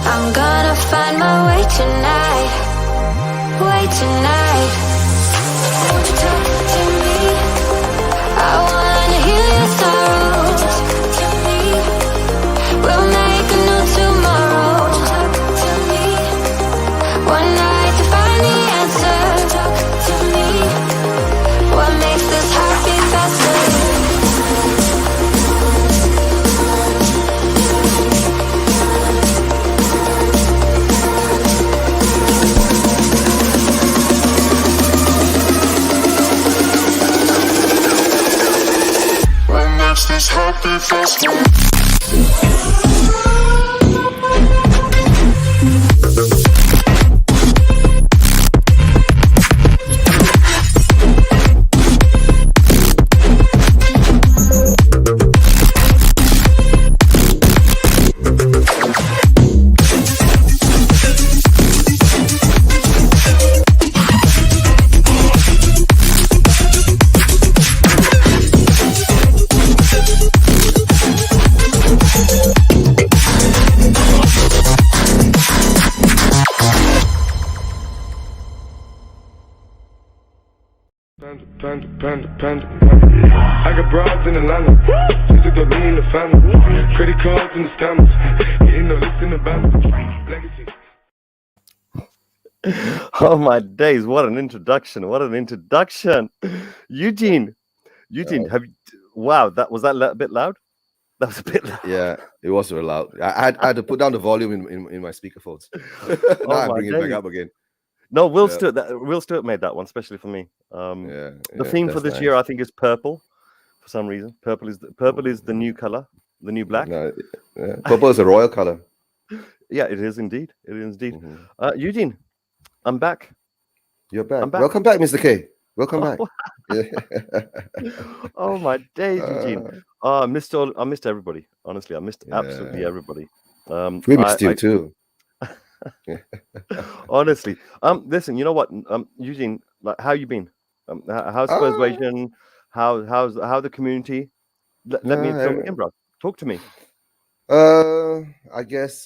I'm gonna find my way tonight. Way tonight. Won't you talk to me? I wanna heal your sorrows. Talk to me. We'll make a new tomorrow. Talk to me. One night to find the answer. Talk to me. What makes this heart beat faster? This happy festival. I got broads in Atlanta. Just took me in the family. Credit cards and the scammers. Getting no list in the band. Legacy. Oh my days! What an introduction! What an introduction, Eugene. Have you? Wow, was that a bit loud? That was a bit loud. Yeah, it was very loud. I had to put down the volume in my speakerphones. Now I'm bringing it back up again. No, Will Stewart made that one specially for me. The theme for this year, I think, is purple. For some reason, purple is the new color, the new black. No, purple is a royal color. Yeah, it is indeed. It is indeed. Mm-hmm. Eugene, I'm back. You're back. Welcome back, Mr. K. Welcome back. Oh my days, Eugene. I missed everybody. Honestly, I missed absolutely everybody. We missed you too. Honestly, listen. You know what, Eugene? Like, how you been? How's persuasion? How the community? Let me in, bro. Talk to me. I guess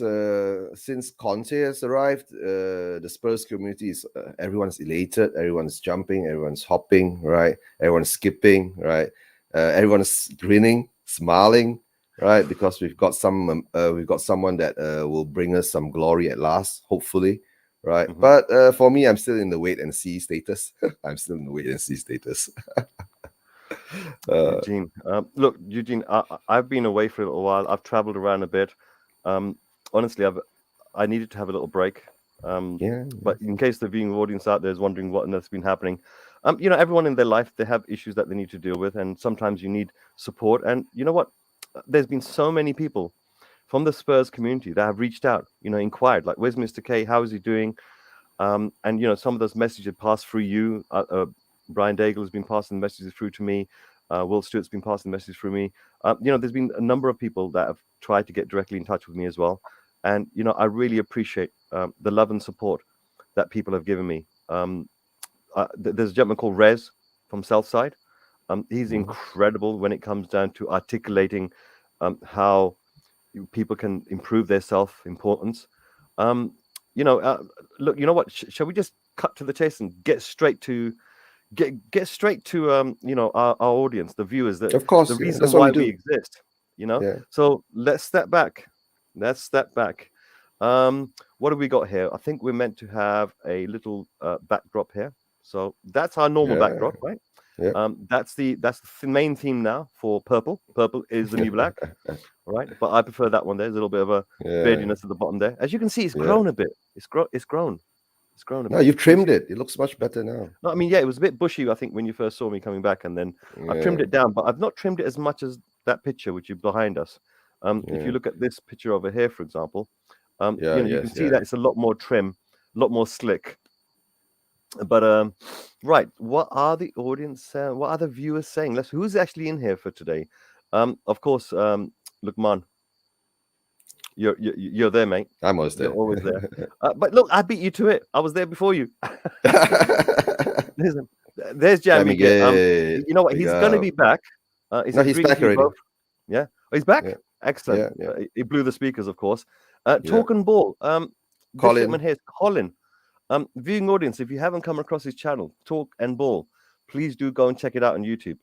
since Conte has arrived, the Spurs community is everyone's elated, everyone's jumping, everyone's hopping, right? Everyone's skipping, right? Everyone's grinning, smiling, right? Because we've got someone that will bring us some glory at last, hopefully, right? Mm-hmm. But for me, I'm still in the wait and see status. Eugene, look, Eugene, I've been away for a little while. I've traveled around a bit. Honestly, I needed to have a little break. But in case the viewing audience out there is wondering what on earth's been happening, everyone in their life, they have issues that they need to deal with, and sometimes you need support. And you know what? There's been so many people from the Spurs community that have reached out, inquired, like, where's Mr. K? How is he doing? And some of those messages passed through you. Brian Daigle has been passing the messages through to me. Will Stewart's been passing the messages through me. There's been a number of people that have tried to get directly in touch with me as well. And, I really appreciate the love and support that people have given me. There's a gentleman called Rez from Southside. He's incredible when it comes down to articulating how people can improve their self-importance. Look, you know what? Shall we just cut to the chase and get straight to our audience, the viewers, of course, the reason why we exist, So let's step back. What have we got here? I think we're meant to have a little backdrop here. So that's our normal backdrop, right? Yeah. That's the main theme now for purple. Purple is the new black, right? But I prefer that one. There's a little bit of a beardiness at the bottom there. As you can see, it's grown a bit. It's grown. A bit. No, you've trimmed it. It looks much better now. No, I mean, it was a bit bushy, I think, when you first saw me coming back, and then I trimmed it down. But I've not trimmed it as much as that picture, which is behind us. If you look at this picture over here, for example, you can see that it's a lot more trim, a lot more slick. But right, what are the audience? What are the viewers saying? Who's actually in here for today? Of course, Lukman. You're there, mate. I'm always there. You're always there. But look, I beat you to it. I was there before you. Listen, there's Jamie. You know what? He's going to be back. He's back already. Yeah. Oh, he's back? Excellent. Yeah, It blew the speakers, of course. Yeah. Talk and Ball. This Colin. gentleman here is Colin. Viewing audience, if you haven't come across his channel, Talk and Ball, please do go and check it out on YouTube.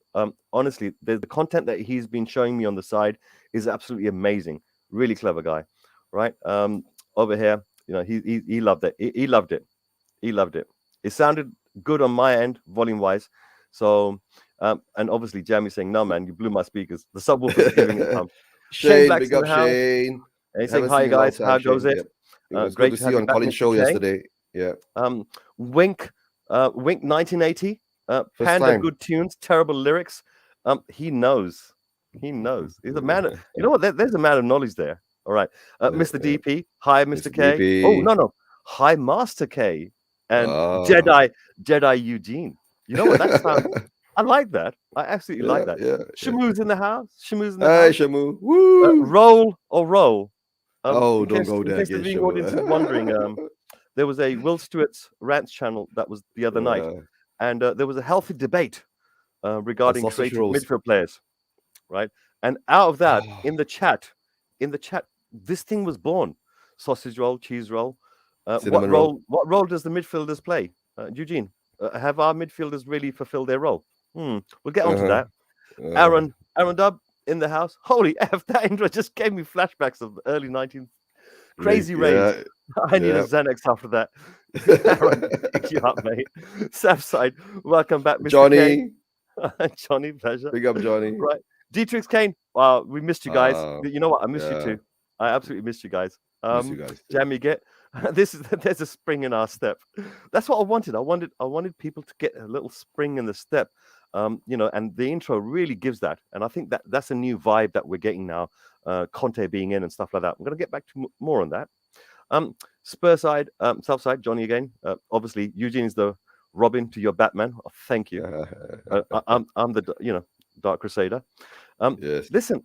Honestly, the content that he's been showing me on the side is absolutely amazing. Really clever guy, right? Over here, you know, he loved it. He loved it. He loved it. It sounded good on my end, volume wise. So, and obviously, Jamie's saying, "No, man, you blew my speakers." The subwoofer's giving it some. Shane, Black's big in up the house. Shane. And he's saying, Haven't "Hi seen you in a long guys, time, how goes Shane. it?" Yep. It was Great good to see you on back, Colin's Mr. show K. yesterday. Yeah. Wink 1980. Panda time. good tunes, terrible lyrics. He knows. He knows. He's a man. You know what? There's a man of knowledge there. All right. Mr. DP. Hi, Mr. K. DP. Oh, no. Hi, Master K. And Ah. Jedi Eugene. You know what? That sounds. I like that. I absolutely like that. Yeah. Shamu's in the house. Shamu's in the Hey, house. Shamu. Woo. Roll or roll. Don't go there in case again, the viewing Shamu. audience is wondering, there was a Will Stewart's Rants channel that was the other night, and there was a healthy debate regarding sausage creative rolls. midfield players, right? And out of that, in the chat, this thing was born: sausage roll, cheese roll. Cinnamon roll. What role does the midfielders play? Eugene, have our midfielders really fulfilled their role? We'll get onto that. Aaron Dub in the house. Holy F, that intro just gave me flashbacks of the early 19th. Crazy rains. I need a Xanax after that. Aaron, pick you up, mate. Southside, welcome back, Mr. Johnny. Johnny, pleasure. Big up, Johnny. Right. Dietrich Kane. Wow, we missed you guys. You know what? I missed you too. I absolutely missed you guys. Miss you guys. Jamie, there's a spring in our step. That's what I wanted. I wanted people to get a little spring in the step. You know, and the intro really gives that. And I think that's a new vibe that we're getting now. Conte being in and stuff like that. I'm going to get back to more on that. Spur side, South side, Johnny again. Obviously, Eugene's the Robin to your Batman. Oh, thank you. I'm the Dark Crusader. Yes. Listen,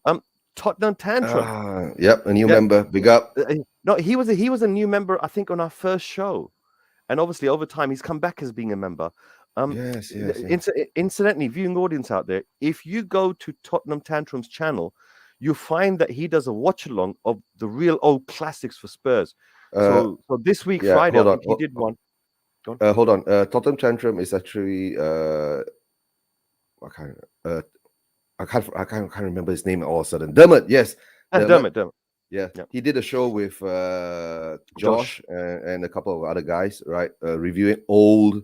Tottenham Tantrum. Yep, a new member. Big up. No, he was a new member, I think, on our first show, and obviously over time he's come back as being a member. Yes. Incidentally, viewing audience out there, if you go to Tottenham Tantrum's channel, you find that he does a watch along of the real old classics for Spurs. So this week, Friday, I think he did one. Hold on. Tottenham Tantrum is actually I can't remember his name all of a sudden. Dermot, yes. Dermot. Yeah, he did a show with Josh and a couple of other guys, right? Reviewing old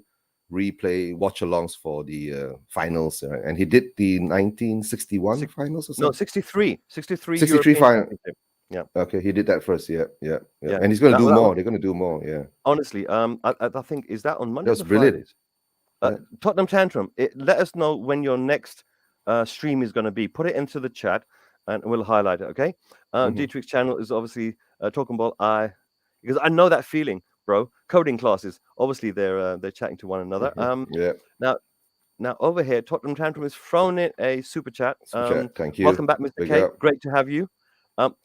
replay watch-alongs for the finals, and he did the 1961 finals or something. No, 63 final. Yeah. Okay, he did that first. Yeah. And he's going to do more. They're going to do more. Yeah. Honestly, I think is that on Monday. That's brilliant. Tottenham Tantrum. Let us know when your next stream is going to be. Put it into the chat, and we'll highlight it. Okay. Dietrich's channel is obviously talking about because I know that feeling, bro. Coding classes. Obviously, they're chatting to one another. Now over here, Tottenham Tantrum has thrown in a super chat. Thank you. Welcome back, Mr. K. Great to have you.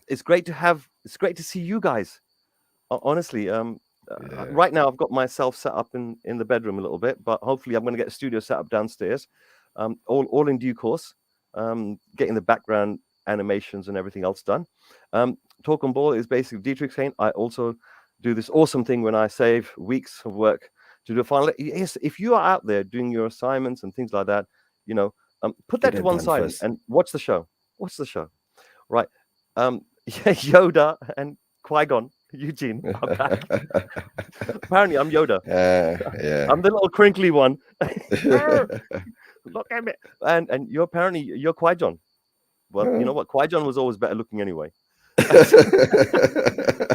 It's great to see you guys. Honestly, right now I've got myself set up in the bedroom a little bit, but hopefully I'm going to get a studio set up downstairs. All in due course. Getting the background animations and everything else done. Talk on Ball is basically Dietrich saying I also do this awesome thing when I save weeks of work to do a final. Yes, if you are out there doing your assignments and things like that, put that to one side and watch the show. Right. Yoda and Qui-Gon, Eugene are back. Apparently, I'm Yoda. I'm the little crinkly one. Look at me. And you're Qui-Gon. Well, you know what? Qui-Gon was always better looking anyway.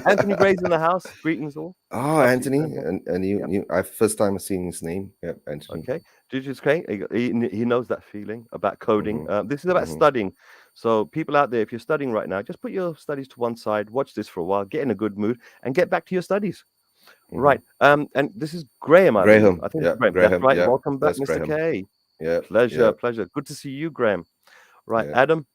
Anthony Gray's in the house. Greetings all. Oh, Anthony, and you. I first time seeing his name. Yeah, Anthony. Okay, Dietrich's great. He knows that feeling about coding. This is about studying. So people out there, if you're studying right now, just put your studies to one side. Watch this for a while. Get in a good mood and get back to your studies. Right. And this is Graham. I think Graham. That's right. Yeah, welcome back, Mr. Graham. K. Yeah. Pleasure. Good to see you, Graham. Right, Adam.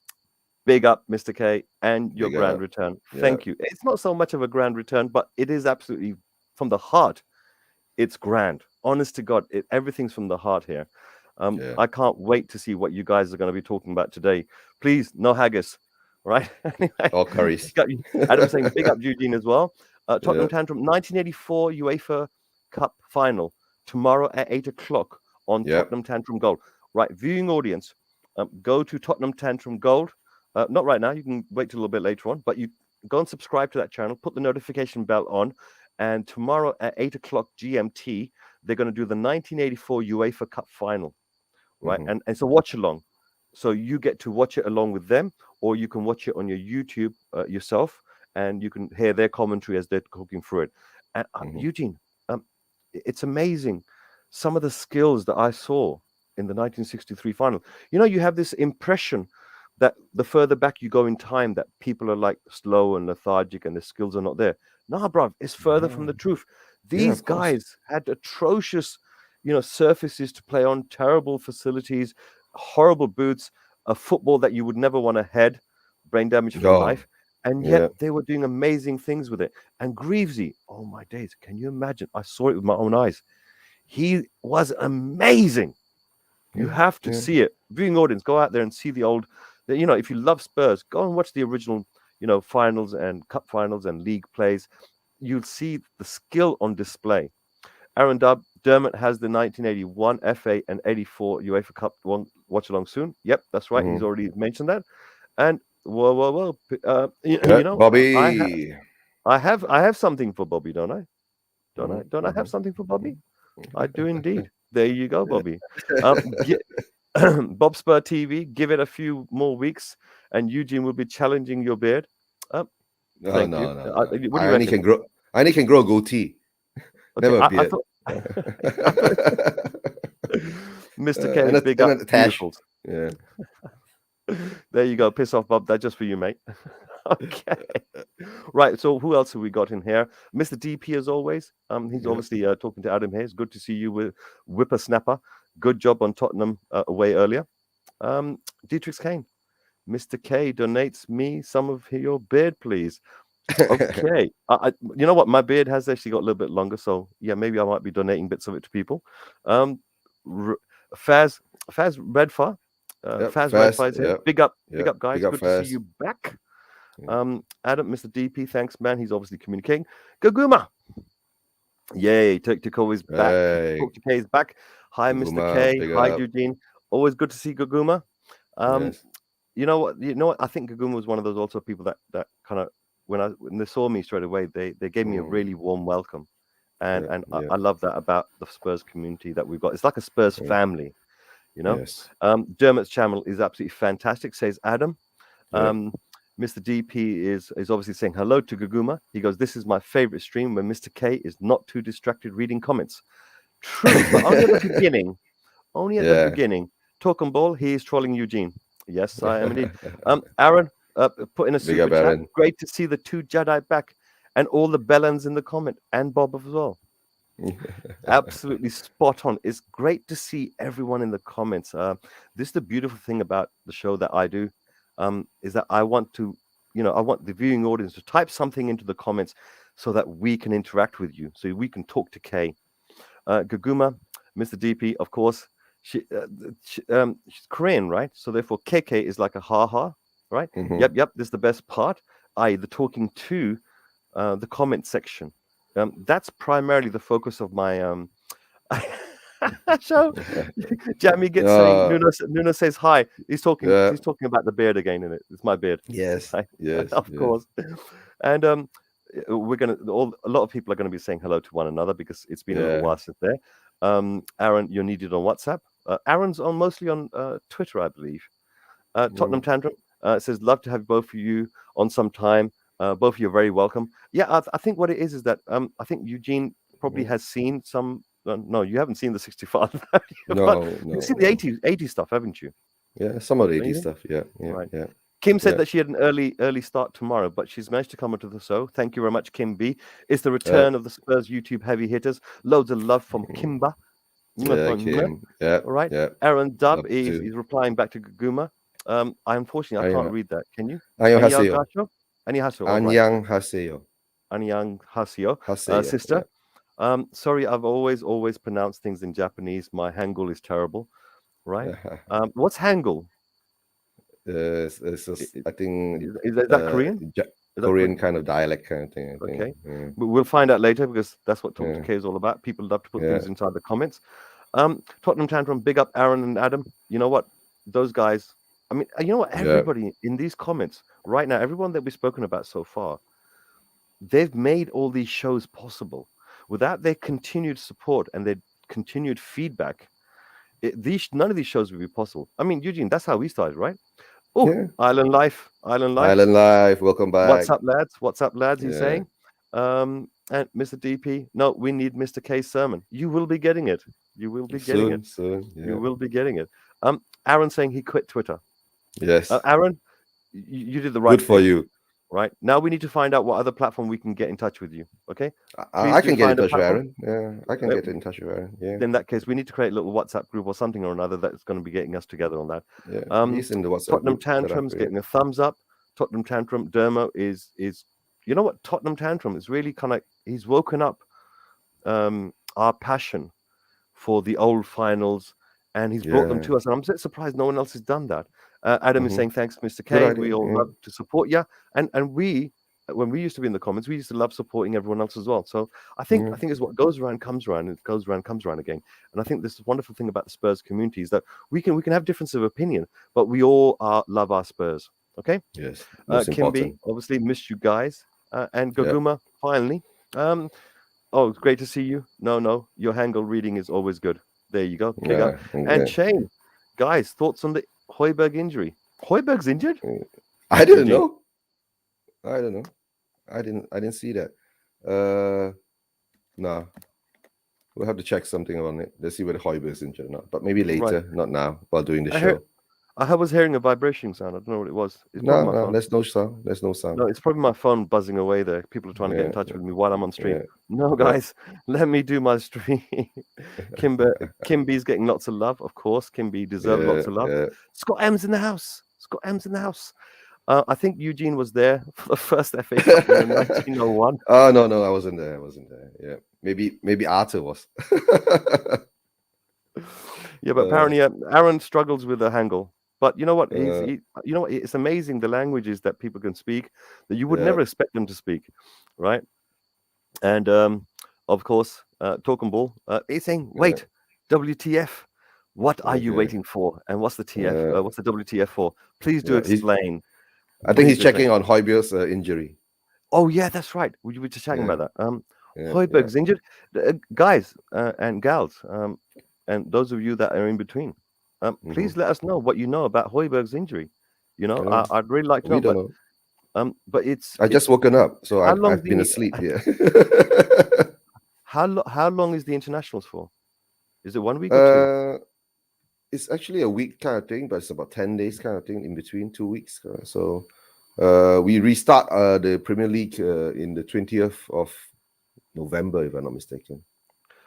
Big up, Mr. K, and your grand return. Thank you. It's not so much of a grand return, but it is absolutely from the heart. It's grand. Honest to God, everything's from the heart here. I can't wait to see what you guys are going to be talking about today. Please, no haggis. right? Anyway, All curries. Adam saying big up Eugene as well. Tottenham Yeah. Tantrum 1984 UEFA Cup final tomorrow at 8 o'clock on Yep. Tottenham Tantrum Gold. Right, viewing audience, go to Tottenham Tantrum Gold. Not right now. You can wait till a little bit later on, but you go and subscribe to that channel. Put the notification bell on, and tomorrow at 8 o'clock GMT, they're going to do the 1984 UEFA Cup final, right? Mhm. And so watch along. So you get to watch it along with them, or you can watch it on your YouTube yourself, and you can hear their commentary as they're talking through it. And Eugene, it's amazing some of the skills that I saw in the 1963 final. You know, you have this impression that the further back you go in time, that people are like slow and lethargic and the skills are not there. Nah, bruv, it's further from the truth. These of course. guys had atrocious, surfaces to play on, terrible facilities, horrible boots, a football that you would never want to head, brain damage for life. And yet they were doing amazing things with it. And Greavesy, oh my days, can you imagine? I saw it with my own eyes. He was amazing. You have to see it. Viewing audience, go out there and see the old, if you love Spurs, go and watch the original, finals and cup finals and league plays. You'll see the skill on display. Aaron Dermot has the 1981 FA and 84 UEFA Cup one. Watch along soon. Yep, that's right. He's already mentioned that. And whoa. Bobby. I have something for Bobby, don't I? Don't I have something for Bobby? I do indeed. There you go, Bobby. Bob Spur TV, give it a few more weeks, and Eugene will be challenging your beard. No. What do you I only can grow a goatee. Okay, Never a beard. Mr. K, big up. Beautifuls. Yeah. There you go. Piss off, Bob. That's just for you, mate. Okay. Right. So who else have we got in here? Mr. DP, as always. He's obviously talking to Adam here. It's good to see you with Whippersnapper. Good job on Tottenham away earlier. Dietrich Kane. Mr. K donates me some of your beard, please. Okay. You know what? My beard has actually got a little bit longer. So, yeah, maybe I might be donating bits of it to people. Faz Redfar. Faz Redfar is here. Big up, guys. Good to see you back. Adam, Mr. DP, thanks, man. He's obviously communicating. Gaguma. Yay. Tokyo is back. Tokyo K is back. Hi, Mr. K. Hi, Eugene. Always good to see Gaguma. Yes. You know what? I think Gaguma was one of those also people that kind of, when they saw me straight away, they gave me a really warm welcome. And I love that about the Spurs community that we've got. It's like a Spurs family, Yes. Dermot's channel is absolutely fantastic, says Adam. Mr. DP is obviously saying hello to Gaguma. He goes, this is my favorite stream when Mr. K is not too distracted reading comments. True, but only at the beginning. Only at the beginning. Talk and ball, he is trolling Eugene. Yes, I am indeed. Aaron, put in a super chat. Aaron. Great to see the two Jedi back and all the Bellans in the comment and Bob as well. Absolutely spot on. It's great to see everyone in the comments. This is the beautiful thing about the show that I do. Is that I want to, I want the viewing audience to type something into the comments so that we can interact with you, so we can talk to Kay. Gaguma, Mr. DP, of course, she's Korean, right? So therefore, KK is like a ha-ha, right? Yep, this is the best part, i.e. the talking to the comment section. That's primarily the focus of my show. Jamie gets saying, Nuno says hi. He's talking about the beard again, isn't it? It's my beard. Yes. Right? Yes. Of course. And we're gonna a lot of people are gonna be saying hello to one another because it's been a little while since there. Aaron, you're needed on WhatsApp. Aaron's mostly on Twitter, I believe. Tottenham Tantrum says, love to have both of you on some time. Both of you are very welcome. Yeah, I think what it is that I think Eugene probably has seen some. No, you haven't seen the 65. No, you've seen the 80s stuff, haven't you? Yeah, some of the 80s stuff. Yeah. Kim said that she had an early start tomorrow, but she's managed to come onto the show. Thank you very much, Kim B. It's the return of the Spurs YouTube heavy hitters. Loads of love from Kimba. Kim. All right. Yeah. Aaron Dub is replying back to Gaguma. Unfortunately, I can't read that. Can you? Annyeonghaseyo. Annyeonghaseyo. Annyeonghaseyo. Sister. Sorry, I've always pronounced things in Japanese. My Hangul is terrible. Right? What's Hangul? I think Is that Korean? Korean kind of dialect kind of thing. I think. Okay. Yeah. But we'll find out later because that's what Talk Yeah. to K is all about. People love to put Yeah. things inside the comments. Tottenham Tantrum, big up Aaron and Adam. You know what? Those guys, I mean, you know what? Everybody in these comments right now, everyone that we've spoken about so far, they've made all these shows possible. Without their continued support and their continued feedback, none of these shows would be possible. I mean, Eugene, that's how we started, right? Oh, Yeah. Island Life. Island Life, welcome back. What's up, lads? What's up, lads? He's Yeah. saying. And Mr. DP, no, we need Mr. K's sermon. You will be getting it. You will be getting it. Soon. Yeah. You will be getting it. Aaron saying he quit Twitter. Yes. Aaron, you did the right Good for thing, you. right? Now we need to find out what other platform we can get in touch with you. Okay. I can get in find a touch with platform. Aaron. Yeah, I can get in touch with Aaron. Yeah. In that case, we need to create a little WhatsApp group or something or another that's going to be getting us together on that. Yeah. He's in the WhatsApp Tottenham group that I Tantrum's created. getting a thumbs up. Tottenham Tantrum Dermo is you know what? Tottenham Tantrum is really kind of, he's woken up our passion for the old finals, and he's brought them to us. And I'm surprised no one else has done that. Adam is saying thanks, Mr. K. We all love to support you, and we, when we used to be in the comments, we used to love supporting everyone else as well. So I think it's what goes around comes around, and it goes around comes around again. And I think this wonderful thing about the Spurs community is that we can have differences of opinion, but we all love our Spurs. Okay. Yes. Kimby, obviously missed you guys, and Goguma finally. Oh, it's great to see you. No, your Hangul reading is always good. There you go. And Shane, guys, thoughts on the Højbjerg injury? Højbjerg's injured? I didn't know. I don't know. I didn't see that. No. We'll have to check something on it. Let's see whether Højbjerg's injured or not. But maybe later, not now, while doing the show. I was hearing a vibration sound. I don't know what it was. No, there's no sound. There's no sound. No, it's probably my phone buzzing away there. People are trying to get in touch with me while I'm on stream. No, guys, let me do my stream. Kimby's getting lots of love, of course. Kimby deserves lots of love. Scott M's in the house. I think Eugene was there for the first FA Cup in 1901. Oh no, I wasn't there. Yeah, maybe Arthur was. Yeah, but apparently Aaron struggles with the Hangul. But you know what? It's amazing the languages that people can speak that you would never expect them to speak, right? And of course, Talking Ball is saying, "Wait, WTF? What are you waiting for? And what's the TF? What's the WTF for? Please do explain." I think he's checking on Højbjerg's injury. Oh yeah, that's right. We were just chatting about that. Højbjerg's injured, guys and gals, and those of you that are in between. Please let us know what you know about Højbjerg's injury. You know, I'd really like to know. But I just woken up, so I've been asleep. Yeah. How long is the internationals for? Is it 1 week or 2? It's actually a week kind of thing, but it's about 10 days kind of thing in between, 2 weeks. So we restart the Premier League in the 20th of November, if I'm not mistaken.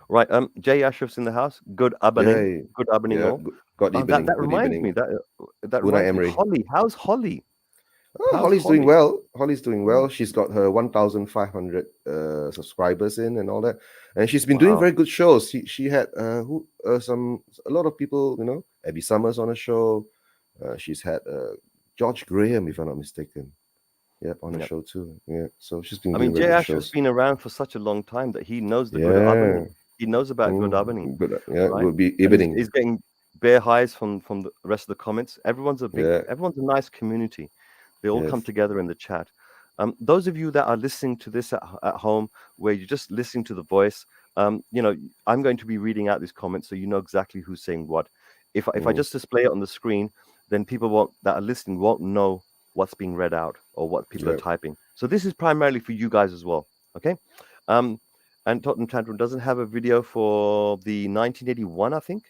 Right. Jay Ashraf's in the house. Good evening. Good evening. Good evening. That reminds me. That reminds me. Holly. How's Holly? Holly's doing well. She's got her 1,500 subscribers in and all that, and she's been doing very good shows. She had a lot of people, you know, Abby Summers on a show. She's had George Graham, if I'm not mistaken. Yeah, on the show too. Yeah, so she's been. I mean, Jay Ashraf's been around for such a long time that he knows the good evening. He knows about good evening. Right? Will be evening. He's getting bare highs from the rest of the comments. Everyone's a nice community. They all come together in the chat. Those of you that are listening to this at home, where you're just listening to the voice, you know, I'm going to be reading out these comments so you know exactly who's saying what. If I just display it on the screen, then people that are listening won't know what's being read out or what people are typing. So this is primarily for you guys as well. Okay. And Tottenham Tantrum doesn't have a video for the 1981, I think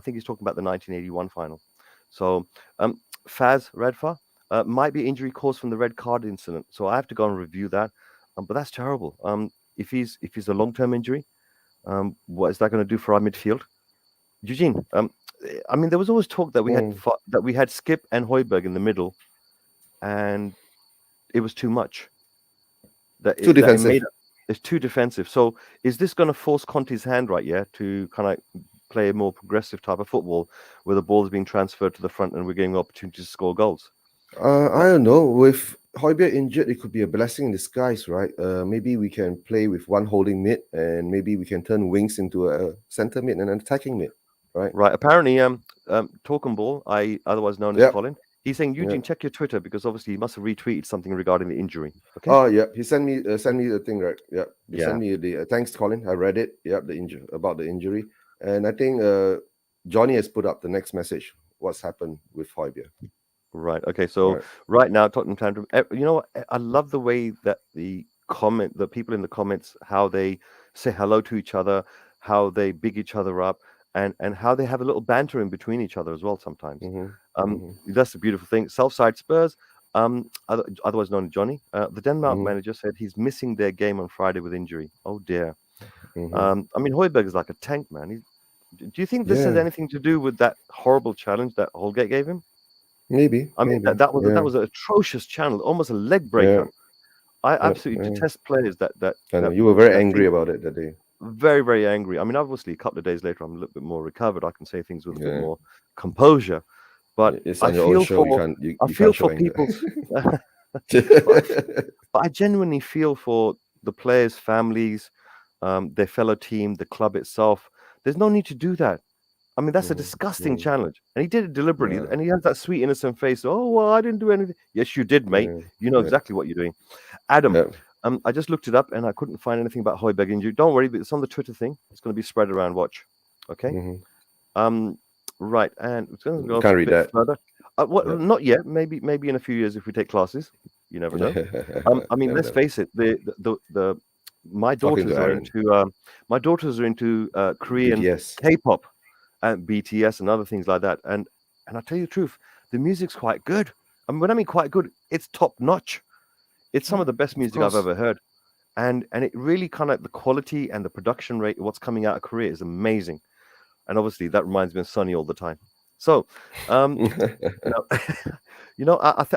he's talking about the 1981 final. So Faz Redfar. Might be injury caused from the red card incident, so I have to go and review that. But that's terrible. If he's a long-term injury, what is that going to do for our midfield? Eugene, I mean, there was always talk that we had Skip and Højbjerg in the middle, and it was too much. Too defensive. It's too defensive. So is this going to force Conte's hand right? Yeah, to kind of play a more progressive type of football, where the ball is being transferred to the front and we're getting opportunities to score goals? I don't know. With Højbjerg injured, it could be a blessing in disguise, right? Maybe we can play with one holding mid, and maybe we can turn wings into a center mid and an attacking mid, right? Right. Apparently, Talking Ball, otherwise known as Yep. Colin, he's saying, Eugene, Yep. check your Twitter, because obviously he must have retweeted something regarding the injury. Okay. Oh, yeah. He sent me the thing, right? Yeah. He Yeah. sent me the thanks, Colin. I read it. Yep, about the injury, and I think Johnny has put up the next message. What's happened with Højbjerg? Right. Okay. So right now, Tottenham Tantrum. You know what? I love the way that the people in the comments, how they say hello to each other, how they big each other up, and how they have a little banter in between each other as well sometimes. That's the beautiful thing. Southside Spurs, otherwise known as Johnny, the Denmark manager said he's missing their game on Friday with injury. Oh dear. I mean, Højbjerg is like a tank, man. Do you think this has anything to do with that horrible challenge that Holgate gave him? Maybe. I mean, that was an atrocious challenge, almost a leg breaker. I absolutely detest players that you were very angry about it that day. Very, very angry. I mean, obviously, a couple of days later, I'm a little bit more recovered. I can say things with a bit more composure. But I feel for people. But I genuinely feel for the players' families, their fellow team, the club itself. There's no need to do that. I mean, that's a disgusting challenge. And he did it deliberately. And he has that sweet, innocent face. Oh, well, I didn't do anything. Yes, you did, mate. You know exactly what you're doing. Adam, I just looked it up and I couldn't find anything about Højbjerg injury. Don't worry, but it's on the Twitter thing. It's going to be spread around. Watch. Okay? Right. And it's going to go Can't read that. further. Not yet. Maybe in a few years if we take classes. You never know. I mean, let's face it. My daughters are into Korean BTS. K-pop and BTS and other things like that. And I'll tell you the truth, the music's quite good. I mean, when I mean quite good, it's top notch. It's some of the best music I've ever heard. And it really kind of, the quality and the production rate of what's coming out of Korea is amazing. And obviously that reminds me of Sunny all the time. So, I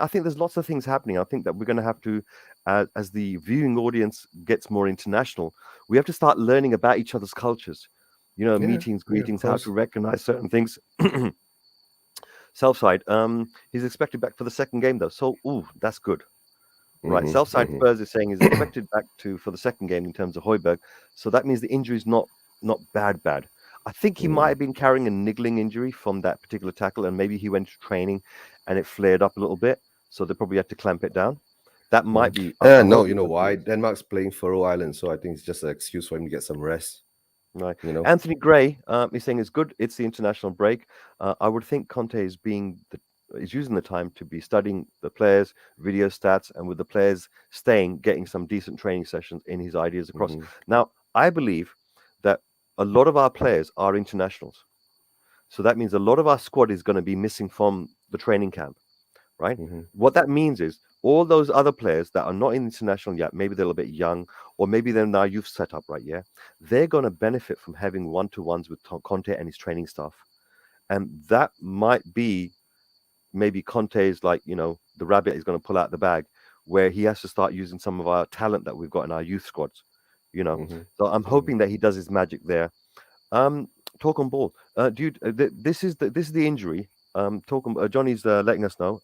think there's lots of things happening. I think that we're going to have to, as the viewing audience gets more international, we have to start learning about each other's cultures. Meetings, greetings, how to recognize certain things. Southside, he's expected back for the second game though. So, that's good. Right. Southside Spurs is saying he's expected back for the second game in terms of Højbjerg. So that means the injury's not bad. I think he might have been carrying a niggling injury from that particular tackle, and maybe he went to training and it flared up a little bit. So they probably had to clamp it down. That might be. No, you know why? Denmark's playing Faroe Islands, so I think it's just an excuse for him to get some rest. Right. Anthony Gray is saying it's good. It's the international break. I would think Conte is using the time to be studying the players, video stats, and with the players getting some decent training sessions in his ideas across. Now, I believe that a lot of our players are internationals. So that means a lot of our squad is going to be missing from the training camp, right? What that means is all those other players that are not international yet, maybe they're a little bit young, or maybe they're now youth set up, right? Yeah. They're going to benefit from having one-to-ones with Conte and his training staff. And that might be maybe Conte's like, the rabbit is going to pull out the bag, where he has to start using some of our talent that we've got in our youth squads. So I'm hoping that he does his magic there. Talk on ball, dude. This is the injury. Johnny's letting us know.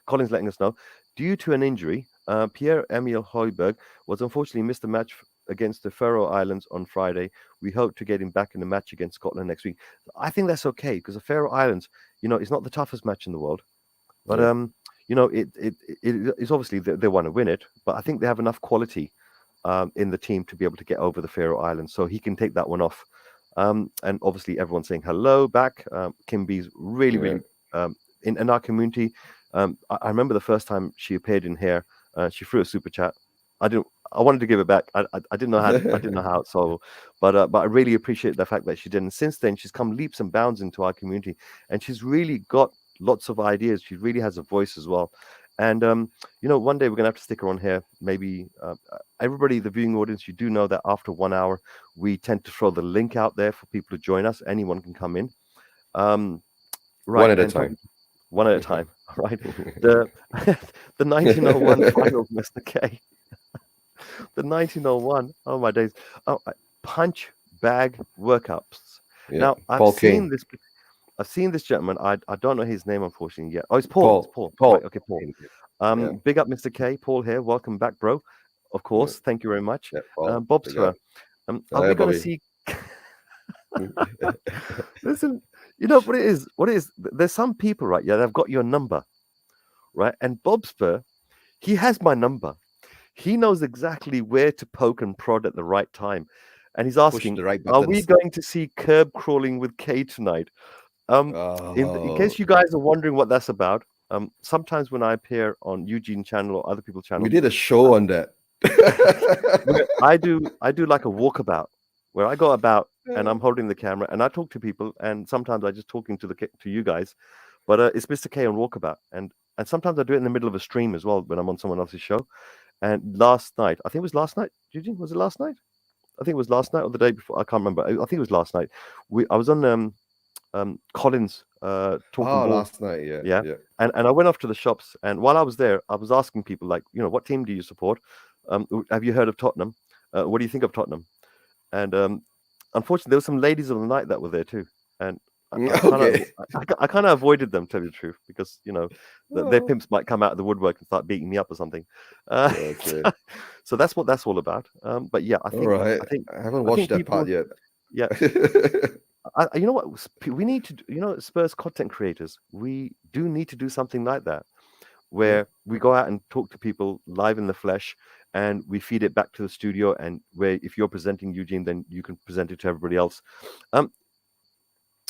Colin's letting us know. Due to an injury, Pierre-Emile Højbjerg was unfortunately missed the match against the Faroe Islands on Friday. We hope to get him back in the match against Scotland next week. I think that's okay because the Faroe Islands, it's not the toughest match in the world, but it's obviously they want to win it. But I think they have enough quality in the team to be able to get over the Faroe Islands, so he can take that one off. And obviously everyone's saying hello back. Kimby's really in our community. I remember the first time she appeared in here, she threw a super chat. I wanted to give it back. I didn't know how. I didn't know how. So, but I really appreciate the fact that she did. And since then, she's come leaps and bounds into our community, and she's really got lots of ideas. She really has a voice as well. And one day we're gonna have to stick her on here. Maybe everybody, the viewing audience, you do know that after 1 hour, we tend to throw the link out there for people to join us. Anyone can come in. Right, one at a time. One at a time. Right. The 1901 final, Mr. K. The 1901. Oh my days. Punch bag workouts. Yeah. Now Paul King. I've seen this gentleman. I don't know his name unfortunately yet. Oh, it's Paul. It's Paul. Paul. Right, okay, Paul. Yeah. Big up, Mr. K. Paul here. Welcome back, bro. Of course. Thank you very much. Yeah, Paul, Bob big Spur. up. Are we going to see? Listen, you know what it is? What it is? There's some people, right? Yeah, they've got your number, right? And Bob Spur, he has my number. He knows exactly where to poke and prod at the right time. And he's asking, the right are we buttons. going to see curb crawling with K tonight? In case you guys are wondering what that's about, sometimes when I appear on Eugene channel or other people's channel, We did a show on that. I do like a walkabout where I go about and I'm holding the camera and I talk to people, and sometimes I just talking to you guys, but it's Mr. K on walkabout, and sometimes I do it in the middle of a stream as well when I'm on someone else's show. And last night, I think it was last night, Eugene, was it last night? I think it was last night or the day before. I can't remember. I think it was last night. I was on Collins talking ball. Last night, yeah. And I went off to the shops, and while I was there, I was asking people, like, you know, what team do you support? Have you heard of Tottenham? What do you think of Tottenham? And unfortunately, there were some ladies of the night that were there too, and I kind of avoided them, tell you the truth, because you know their pimps might come out of the woodwork and start beating me up or something. So that's what that's all about. But yeah, I think I haven't watched that part yet. Yeah. You know what? We need to, you know, Spurs content creators, we do need to do something like that, where we go out and talk to people live in the flesh, and we feed it back to the studio. And where if you're presenting Eugene, then you can present it to everybody else.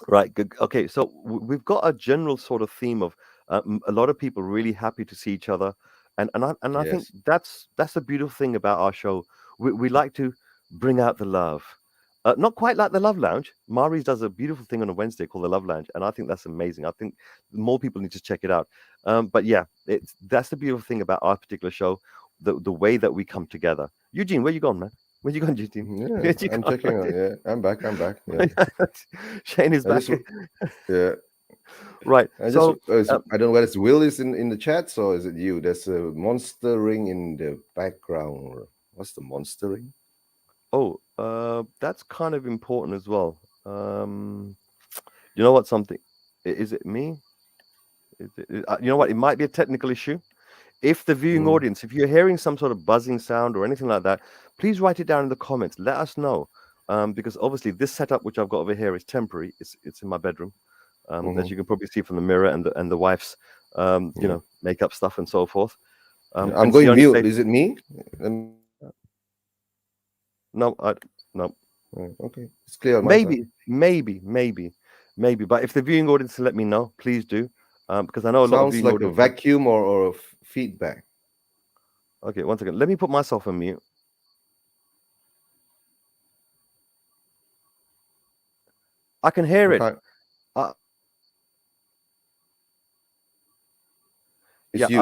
Right. Good. Okay. So we've got a general sort of theme of a lot of people really happy to see each other, and I think that's the beautiful thing about our show. We like to bring out the love. Not quite like the Love Lounge. Mari's does a beautiful thing on a Wednesday called the Love Lounge, and I think that's amazing. I think more people need to check it out. But yeah, that's the beautiful thing about our particular show, the way that we come together. Eugene, where you gone, man? Where you gone, Eugene? Yeah, I'm checking on. Yeah, I'm back. Yeah. Shane is back. Yeah. Right. I don't know whether it's Will is in the chat, or is it you? There's a monster ring in the background. What's the monster ring? Oh, that's kind of important as well. You know what? Is it me? You know what? It might be a technical issue. If the viewing audience, if you're hearing some sort of buzzing sound or anything like that, please write it down in the comments. Let us know, because obviously this setup which I've got over here is temporary. It's in my bedroom, as you can probably see from the mirror and the wife's you know, makeup stuff and so forth. I'm going mute. Is it me? No. Okay, it's clear. On Maybe. But if the viewing audience can let me know, please do, because I know a lot of sounds like a vacuum or feedback. Okay, one second. Let me put myself on mute. I can hear it. I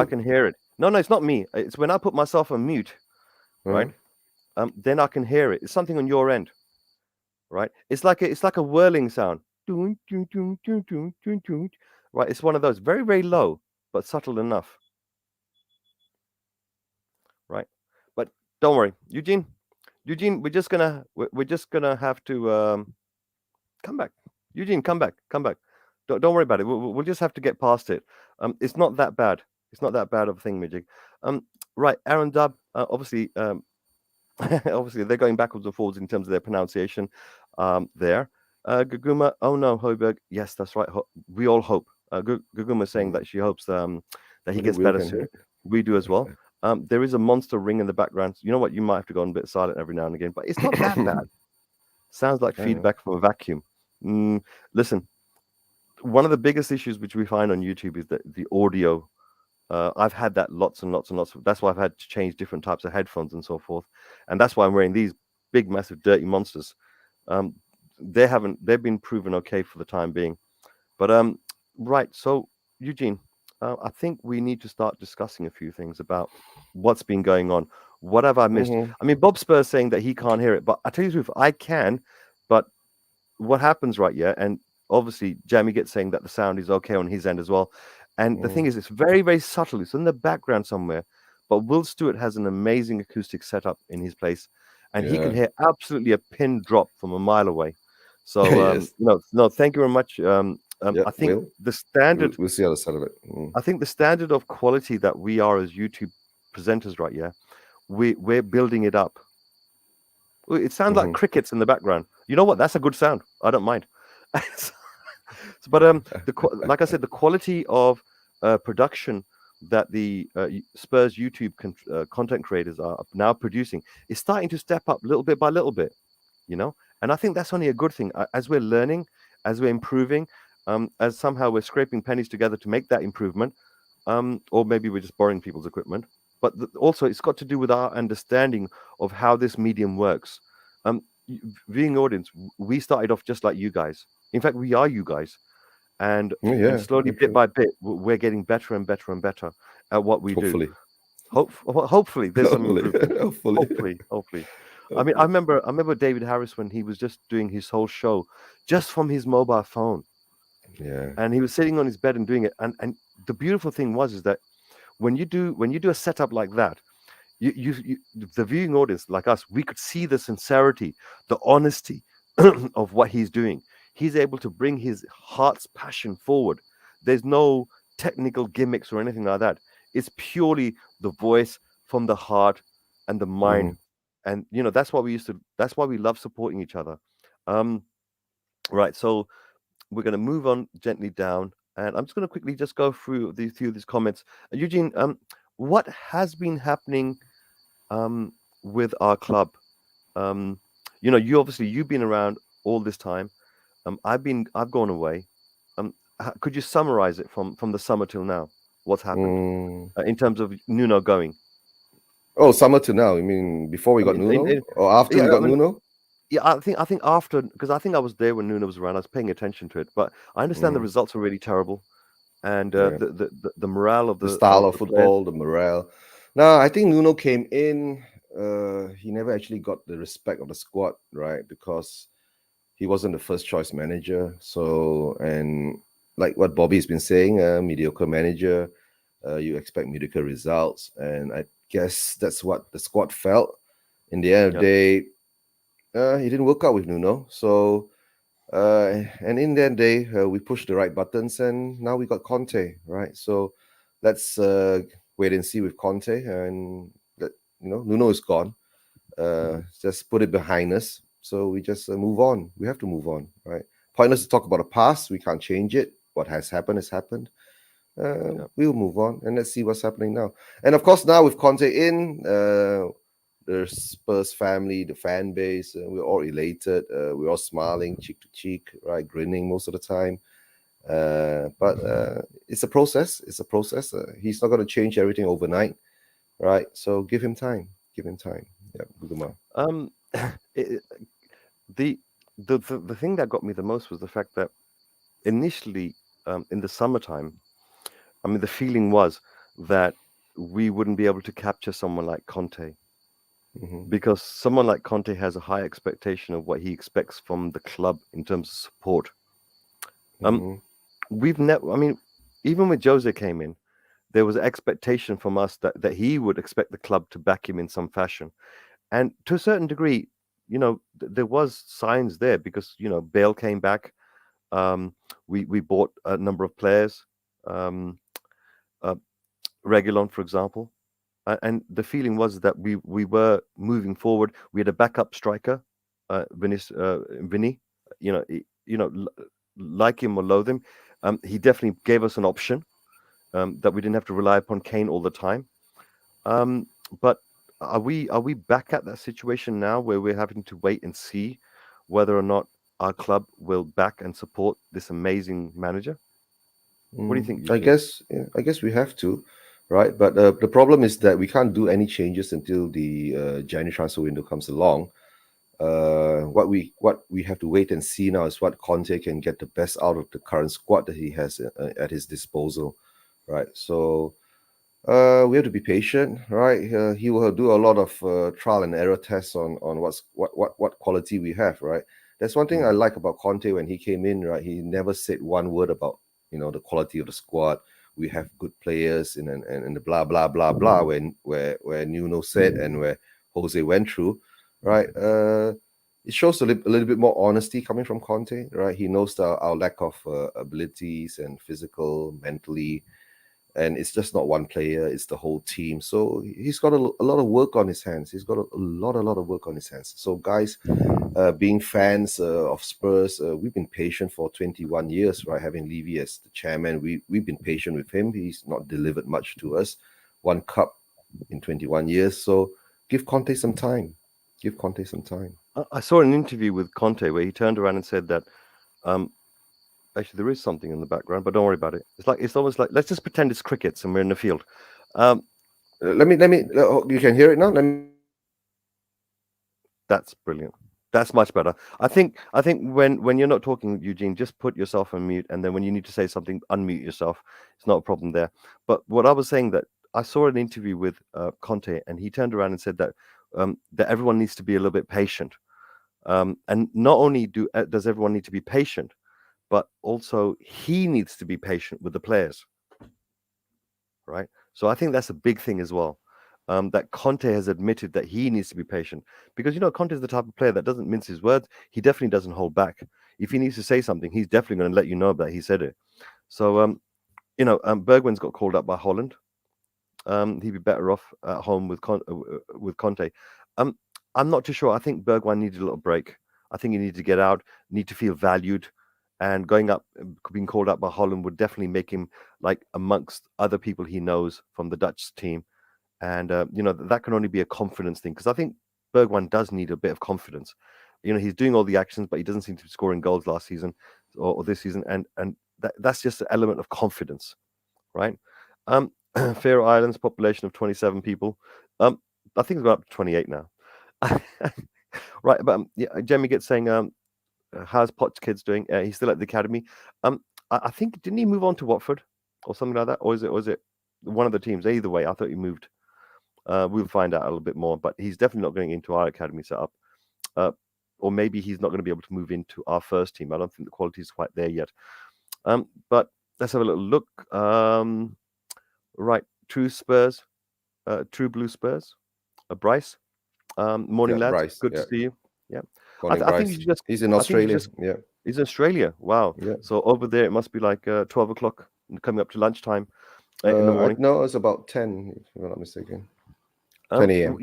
can hear it. No, it's not me. It's when I put myself on mute, right? Then I can hear it. It's something on your end, right? It's like a whirling sound. Right? It's one of those very, very low, but subtle enough. Right? But don't worry, Eugene, we're just gonna have to come back. Eugene, come back. Don't worry about it. We'll just have to get past it. It's not that bad. It's not that bad of a thing, Mijig. Right, Aaron Dub, obviously they're going backwards and forwards in terms of their pronunciation there. Guguma, oh no, Hoiberg, yes, that's right. We all hope. Guguma saying that she hopes that he gets better soon. We do as well. There is a monster ring in the background. You know what? You might have to go on a bit silent every now and again, but it's not that bad. Sounds like feedback from a vacuum. Listen, one of the biggest issues which we find on YouTube is that the audio. I've had that lots and lots. That's why I've had to change different types of headphones and so forth, and that's why I'm wearing these big, massive, dirty monsters. They've been proven okay for the time being, but right. So Eugene, I think we need to start discussing a few things about what's been going on. What have I missed? I mean, Bob Spur's saying that he can't hear it, but I tell you the truth, I can. But what happens, right? Yeah, and obviously Jamie gets saying that the sound is okay on his end as well. And the thing is, it's very, very subtle. It's in the background somewhere. But Will Stewart has an amazing acoustic setup in his place, and he can hear absolutely a pin drop from a mile away. So Yes. no, thank you very much. I think Will, the standard. we'll see how the side of it. I think the standard of quality that we are as YouTube presenters, right? Yeah, we're building it up. It sounds like crickets in the background. You know what? That's a good sound. I don't mind. But like I said, the quality of production that the Spurs YouTube content creators are now producing is starting to step up little bit by little bit, and I think that's only a good thing. As we're learning, as we're improving, as somehow we're scraping pennies together to make that improvement, or maybe we're just borrowing people's equipment, but also it's got to do with our understanding of how this medium works. Viewing audience, we started off just like you guys. In fact, we are you guys. And slowly, bit by bit, we're getting better and better and better at what we do. Hopefully, there's some improvement. Hopefully. I mean, I remember David Harris when he was just doing his whole show just from his mobile phone. Yeah. And he was sitting on his bed and doing it. And the beautiful thing is that when you do a setup like that, you the viewing audience like us, we could see the sincerity, the honesty of what he's doing. He's able to bring his heart's passion forward. There's no technical gimmicks or anything like that. It's purely the voice from the heart and the mind. And that's why we love supporting each other. Right. So we're going to move on gently down, and I'm just going to quickly just go through few of these comments. Eugene, what has been happening with our club? You've been around all this time. I've gone away. Could you summarize it from the summer till now? What's happened in terms of Nuno going? Oh, summer to now. You mean before we got Nuno, or after we got Nuno? Yeah, I think after, because I think I was there when Nuno was around. I was paying attention to it, but I understand the results were really terrible, and the morale of the style of football, the morale. No, I think Nuno came in. He never actually got the respect of the squad, right? Because he wasn't the first choice manager. So, and like what Bobby's been saying, mediocre manager, you expect mediocre results. And I guess that's what the squad felt. In the end of the day, he didn't work out with Nuno. So, and in that day, we pushed the right buttons and now we got Conte, right? So let's wait and see with Conte. And, Nuno is gone. Just put it behind us. So we just move on. We have to move on, right? Pointless to talk about the past. We can't change it. What has happened has happened. We'll move on and let's see what's happening now. And of course, now with Conte in, the Spurs family, the fan base, we're all elated. We're all smiling cheek to cheek, right? Grinning most of the time. But it's a process. It's a process. He's not going to change everything overnight, right? So give him time. Give him time. Yeah, Buguma. The thing that got me the most was the fact that initially in the summertime, I mean, the feeling was that we wouldn't be able to capture someone like Conte, because someone like Conte has a high expectation of what he expects from the club in terms of support. We've never, I mean, even when Jose came in, there was an expectation from us that he would expect the club to back him in some fashion. And to a certain degree, there was signs there because, Bale came back. We bought a number of players, Reguilon, for example. And the feeling was that we were moving forward. We had a backup striker, Vinny, like him or loathe him. He definitely gave us an option that we didn't have to rely upon Kane all the time. But are we back at that situation now where we're having to wait and see whether or not our club will back and support this amazing manager? What do you think? I guess we have to, right? But the problem is that we can't do any changes until the January transfer window comes along. What we have to wait and see now is what Conte can get the best out of the current squad that he has at his disposal, right? So we have to be patient, right? He will do a lot of trial and error tests on what quality we have, right? That's one thing I like about Conte when he came in, right? He never said one word about the quality of the squad. We have good players and the blah blah blah blah where Nuno said and where Jose went through, right? it shows a little bit more honesty coming from Conte, right? He knows our lack of abilities and physical, mentally, and it's just not one player; it's the whole team. So he's got a lot of work on his hands. He's got a lot of work on his hands. So guys, being fans of Spurs, we've been patient for 21 years, right? Having Levy as the chairman, we've been patient with him. He's not delivered much to us. One cup in 21 years. So give Conte some time. Give Conte some time. I saw an interview with Conte where he turned around and said that actually there is something in the background, but don't worry about it. It's almost like let's just pretend it's crickets and we're in the field. Let me you can hear it now. That's brilliant. That's much better. I think when you're not talking, Eugene, just put yourself on mute, and then when you need to say something, unmute yourself. It's not a problem there. But what I was saying, that I saw an interview with Conte, and he turned around and said that that everyone needs to be a little bit patient. And not only does everyone need to be patient, but also he needs to be patient with the players, right? So I think that's a big thing as well. That Conte has admitted that he needs to be patient, because Conte is the type of player that doesn't mince his words. He definitely doesn't hold back. If he needs to say something, he's definitely going to let you know that he said it. So Bergwijn's got called up by Holland. He'd be better off at home with Conte. I'm not too sure. I think Bergwijn needed a little break. I think he needed to get out, need to feel valued, and going up, being called up by Holland would definitely make him like amongst other people he knows from the Dutch team. And that can only be a confidence thing, because I think Bergwijn does need a bit of confidence. He's doing all the actions, but he doesn't seem to be scoring goals last season or this season, and that's just an element of confidence, right? Faroe Islands, population of 27 people. I think it's gone up to 28 now. Right, but Jemmy gets saying, how's Potts kids doing? He's still at the academy. I think, didn't he move on to Watford or something like that, or is it one of the teams? Either way, I thought he moved. We'll find out a little bit more, but he's definitely not going into our academy setup. Or maybe he's not going to be able to move into our first team. I don't think the quality is quite there yet. But let's have a little look. Right, True Spurs, True Blue Spurs. Bryce, morning, lads. Bryce, Good to see you. Yeah, Morning, I think he's in Australia. He's in Australia. Wow. Yeah. So over there, it must be like 12 o'clock, coming up to lunchtime in the morning. No, it's about 10, if I'm not mistaken. 10 a.m.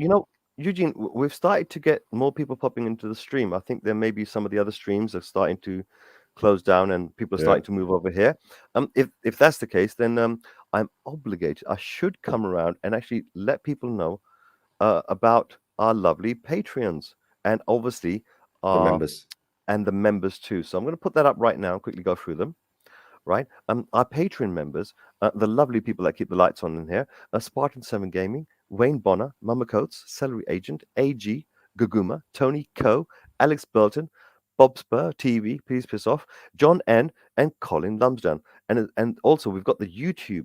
Eugene, we've started to get more people popping into the stream. I think there may be some of the other streams are starting to close down and people are starting to move over here. If that's the case, then I'm obligated. I should come around and actually let people know about our lovely Patreons, and obviously The members. And the members too. So I'm going to put that up right now and quickly go through them. Right, our Patreon members, the lovely people that keep the lights on in here, Spartan 7 Gaming, Wayne Bonner, Mama Coates, Celery Agent, AG, Guguma, Tony Coe, Alex Burton, Bob Spur, TV, Please Piss Off, John N, and Colin Lumsden. And also we've got the YouTube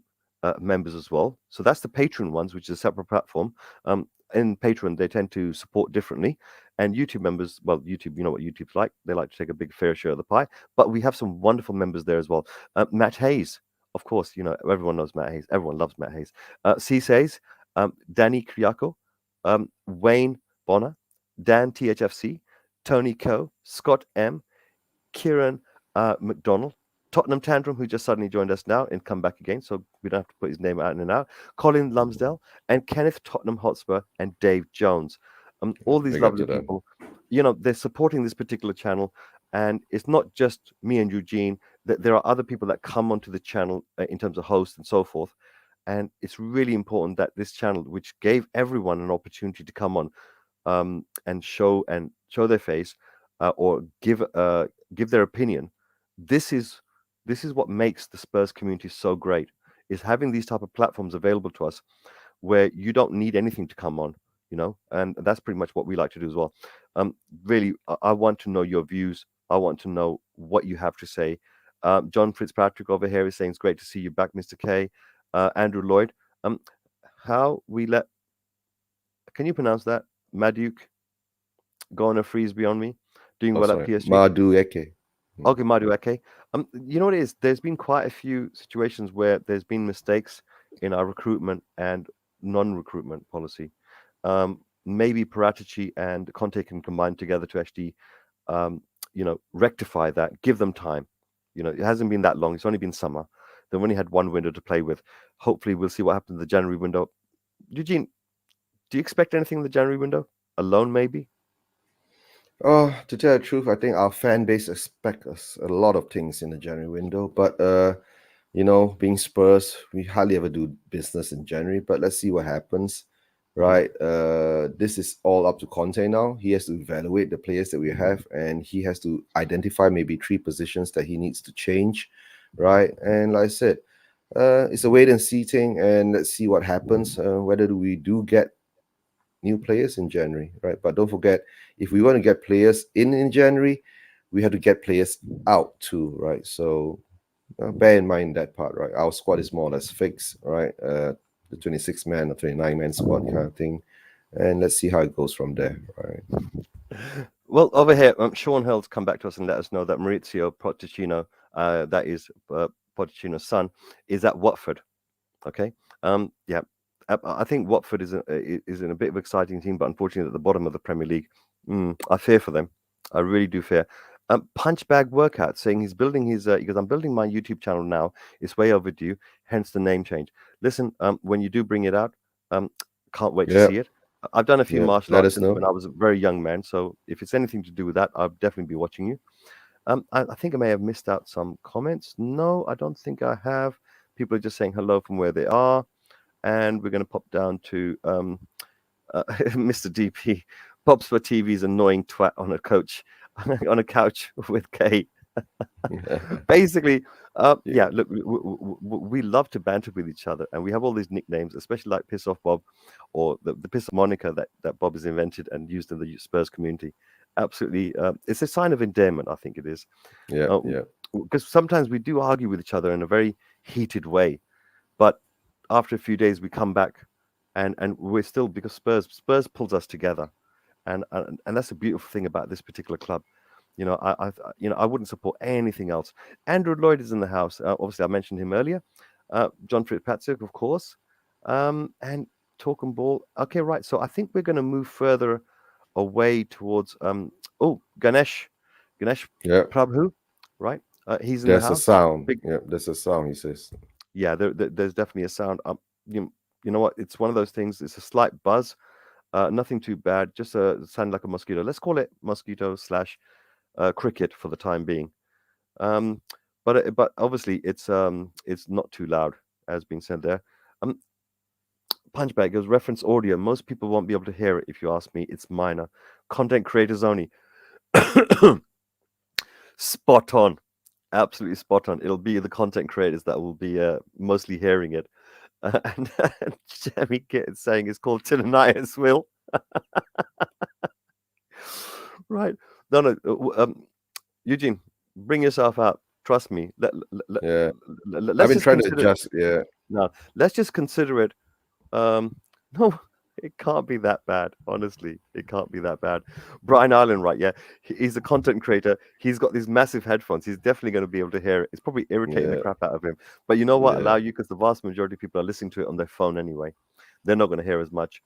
members as well. So that's the Patreon ones, which is a separate platform. In Patreon, they tend to support differently. And YouTube members, well, YouTube, you know what YouTube's like. They like to take a big fair share of the pie. But we have some wonderful members there as well. Matt Hayes, of course, everyone knows Matt Hayes. Everyone loves Matt Hayes. Csays, Danny Kriako, Wayne Bonner, Dan THFC, Tony Coe, Scott M, Kieran McDonald, Tottenham Tantrum, who just suddenly joined us now and come back again, so we don't have to put his name out and out. Colin Lumsdale, and Kenneth Tottenham Hotspur, and Dave Jones. All these lovely people, they're supporting this particular channel, and it's not just me and Eugene. That there are other people that come onto the channel in terms of hosts and so forth, and it's really important that this channel, which gave everyone an opportunity to come on and show their face or give their opinion, this is what makes the Spurs community so great, is having these type of platforms available to us where you don't need anything to come on, and that's pretty much what we like to do as well. Really, I want to know your views. I want to know what you have to say. John Fitzpatrick over here is saying it's great to see you back, Mr. K. Andrew Lloyd. Can you pronounce that? Maduk, go on a freeze beyond me. Doing well at PSG. Madueke. Okay, Madueke. You know what it is? There's been quite a few situations where there's been mistakes in our recruitment and non-recruitment policy. maybe Paratici and Conte can combine together to actually, rectify that. Give them time. It hasn't been that long. It's only been summer. They've only had one window to play with. Hopefully, we'll see what happens in the January window. Eugene, do you expect anything in the January window? A loan, maybe? Oh, to tell the truth, I think our fan base expects us a lot of things in the January window. But being Spurs, we hardly ever do business in January. But let's see what happens, right? This is all up to Conte now. He has to evaluate the players that we have, and he has to identify maybe 3 positions that he needs to change, right? And like I said, it's a wait and see thing, and let's see what happens. Whether we do get new players in January, right? But don't forget, if we want to get players in January, we have to get players out too, right? So bear in mind that part, right? Our squad is more or less fixed, right? The 26-man or 29-man squad kind of thing, and let's see how it goes from there, right? Well, over here, Sean Hill's come back to us and let us know that Maurizio Pochettino, that is Pochettino's son, is at Watford. Okay, yeah. I think Watford is in a bit of an exciting team, but unfortunately at the bottom of the Premier League. I fear for them. I really do fear. Punchbag Workout saying he's building his. He goes, I'm building my YouTube channel now. It's way overdue. Hence the name change. Listen, when you do bring it out, can't wait to see it. I've done a few martial arts since when I was a very young man. So if it's anything to do with that, I'll definitely be watching you. I think I may have missed out some comments. No, I don't think I have. People are just saying hello from where they are. And we're going to pop down to Mr. DP. Pops for TV's annoying twat on a couch with K. Basically, look, we love to banter with each other, and we have all these nicknames, especially like Piss Off Bob, or the Piss Off moniker that Bob has invented and used in the Spurs community. Absolutely, it's a sign of endearment, I think it is. Yeah. Because sometimes we do argue with each other in a very heated way, but after a few days we come back and we're still, because Spurs pulls us together, and that's the beautiful thing about this particular club. I wouldn't support anything else. Andrew Lloyd is in the house. Obviously I mentioned him earlier. John Fitzpatrick, of course, and Talk and Ball. Okay, right, so I think we're going to move further away towards Ganesh Prabhu, right? He's in the house. There's a sound. There's a sound, he says. Yeah, there's definitely a sound. You know what? It's one of those things. It's a slight buzz, nothing too bad. Just sound like a mosquito. Let's call it mosquito / cricket for the time being. But obviously it's not too loud, as being said there. Punchbag goes, reference audio. Most people won't be able to hear it. If you ask me, it's minor. Content creators only. Spot on. Absolutely spot on. It'll be the content creators that will be mostly hearing it. And Jamie Kit is saying it's called Tinnitus, Will. Right. No. Eugene, bring yourself out. Trust me. I've been trying to adjust. Yeah. No, let's just consider it. No, it can't be that bad. Honestly, it can't be that bad. Brian Allen, right? Yeah, he's a content creator. He's got these massive headphones. He's definitely going to be able to hear it. It's probably irritating the crap out of him. But you know what? Allow you, because the vast majority of people are listening to it on their phone anyway. They're not going to hear as much.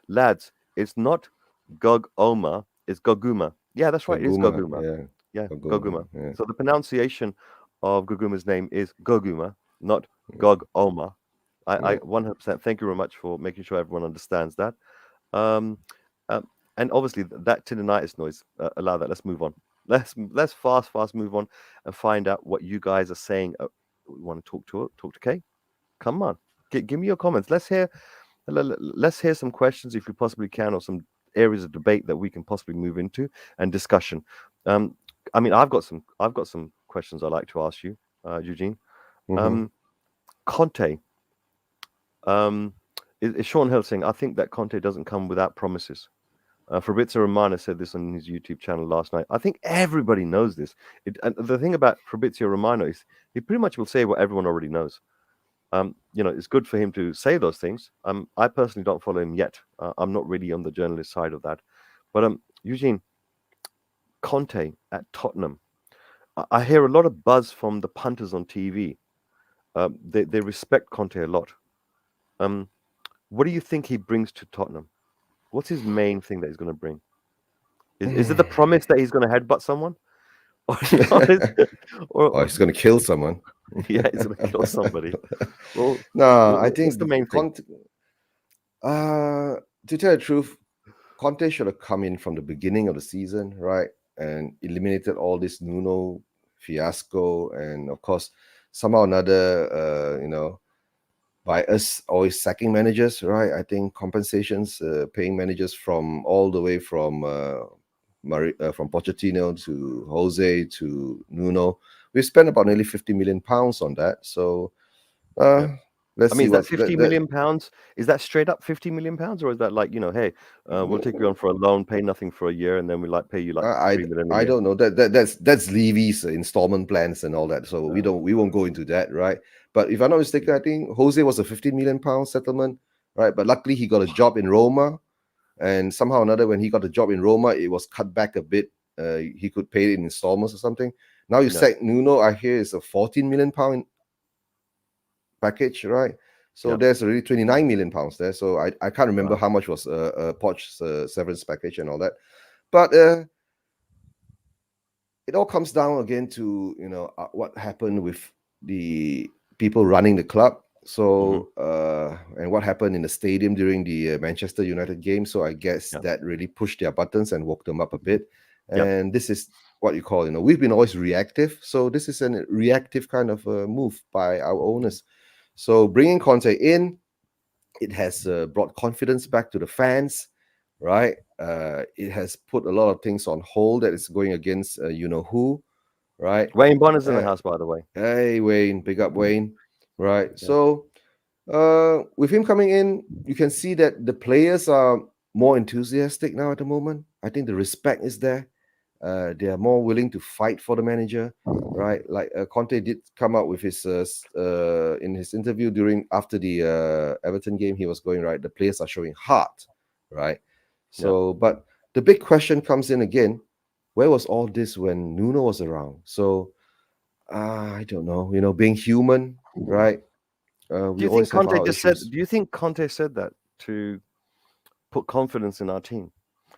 Lads, it's not Gogoma. It's Goguma. Yeah, that's right. It is Goguma. Yeah, Goguma. Yeah. So the pronunciation of Goguma's name is Goguma, not Gogoma. I 100% thank you very much for making sure everyone understands that. And obviously that tinnitus noise, allow that. Let's move on. Let's fast move on and find out what you guys are saying. We want to talk to Kay. Come on, give me your comments. Let's hear some questions if you possibly can, or some areas of debate that we can possibly move into and discussion. I mean, I've got some questions I'd like to ask you, Eugene. Conte. Is Sean Hill saying, I think that Conte doesn't come without promises. Fabrizio Romano said this on his YouTube channel last night. I think everybody knows this. And the thing about Fabrizio Romano is he pretty much will say what everyone already knows. It's good for him to say those things. I personally don't follow him yet. I'm not really on the journalist side of that. But Eugene, Conte at Tottenham. I hear a lot of buzz from the punters on TV. They respect Conte a lot. What do you think he brings to Tottenham? What's his main thing that he's going to bring? Is it the promise that he's going to headbutt someone? Or he's going to kill someone. Yeah, he's going to kill somebody. Well, No, I think what's the main thing? To tell the truth, Conte should have come in from the beginning of the season, right, and eliminated all this Nuno fiasco, and of course, somehow or another, by us always sacking managers, right? I think compensations, paying managers from all the way from Pochettino to Jose to Nuno, we spent about nearly £50 million on that. So let's see. Is that £50 million? Is that straight up £50 million, or is that like, hey, we'll take you on for a loan, pay nothing for a year, and then we pay you like $3 million a year? I don't know. That's Levy's installment plans and all that. So we won't go into that, right? But if I'm not mistaken, I think Jose was a £15 million settlement, right? But luckily he got a job in Roma, and somehow or another, when he got a job in Roma, it was cut back a bit. He could pay it in installments or something. Now you sack Nuno, I hear it's a £14 million package, right? So there's already £29 million there. So I can't remember how much was Poch's severance package and all that. But it all comes down again to what happened with the people running the club. So and what happened in the stadium during the Manchester United game. So I guess that really pushed their buttons and woke them up a bit. And this is what you call, we've been always reactive. So this is a reactive kind of move by our owners. So bringing Conte in, it has brought confidence back to the fans, right? It has put a lot of things on hold that is going against who, right? Wayne Bonner's in the house, by the way. Hey, Wayne, big up Wayne, right? So with him coming in, you can see that the players are more enthusiastic now at the moment. I think the respect is there. They are more willing to fight for the manager, right? Like Conte did come out with his in his interview after the Everton game. He was going, right, the players are showing heart, right? So, but the big question comes in again: where was all this when Nuno was around? So, I don't know. Being human, right? Do you think Conte said that to put confidence in our team,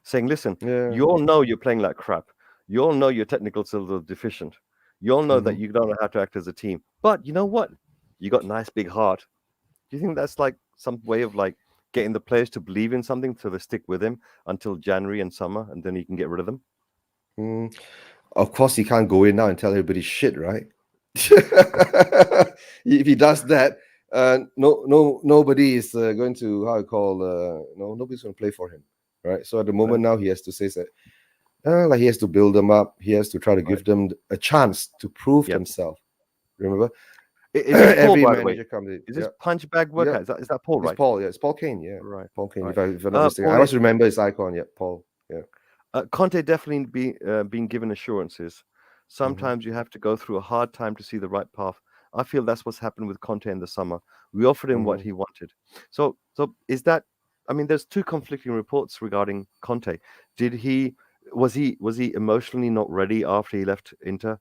saying, "Listen, you all know you're playing like crap. You all know your technical skills are deficient. You all know that you don't know how to act as a team. But you know what? You got nice big heart." Do you think that's like some way of like getting the players to believe in something so they stick with him until January and summer, and then he can get rid of them? Of course, he can't go in now and tell everybody shit, right? If he does that, nobody is going to nobody's going to play for him, right? So at the moment now, he has to say that. Like he has to build them up. He has to try to give them a chance to prove themselves. Remember, every manager comes in. Is this punch bag workout? Is that Paul, right? It's Paul. Yeah, it's Paul Kane. Yeah, right. Paul Kane. Right. If I'm not mistaken, I always remember his icon. Yeah, Paul. Yeah. Conte definitely being given assurances. Sometimes you have to go through a hard time to see the right path. I feel that's what's happened with Conte in the summer. We offered him what he wanted. So is that? I mean, there's two conflicting reports regarding Conte. Was he emotionally not ready after he left Inter,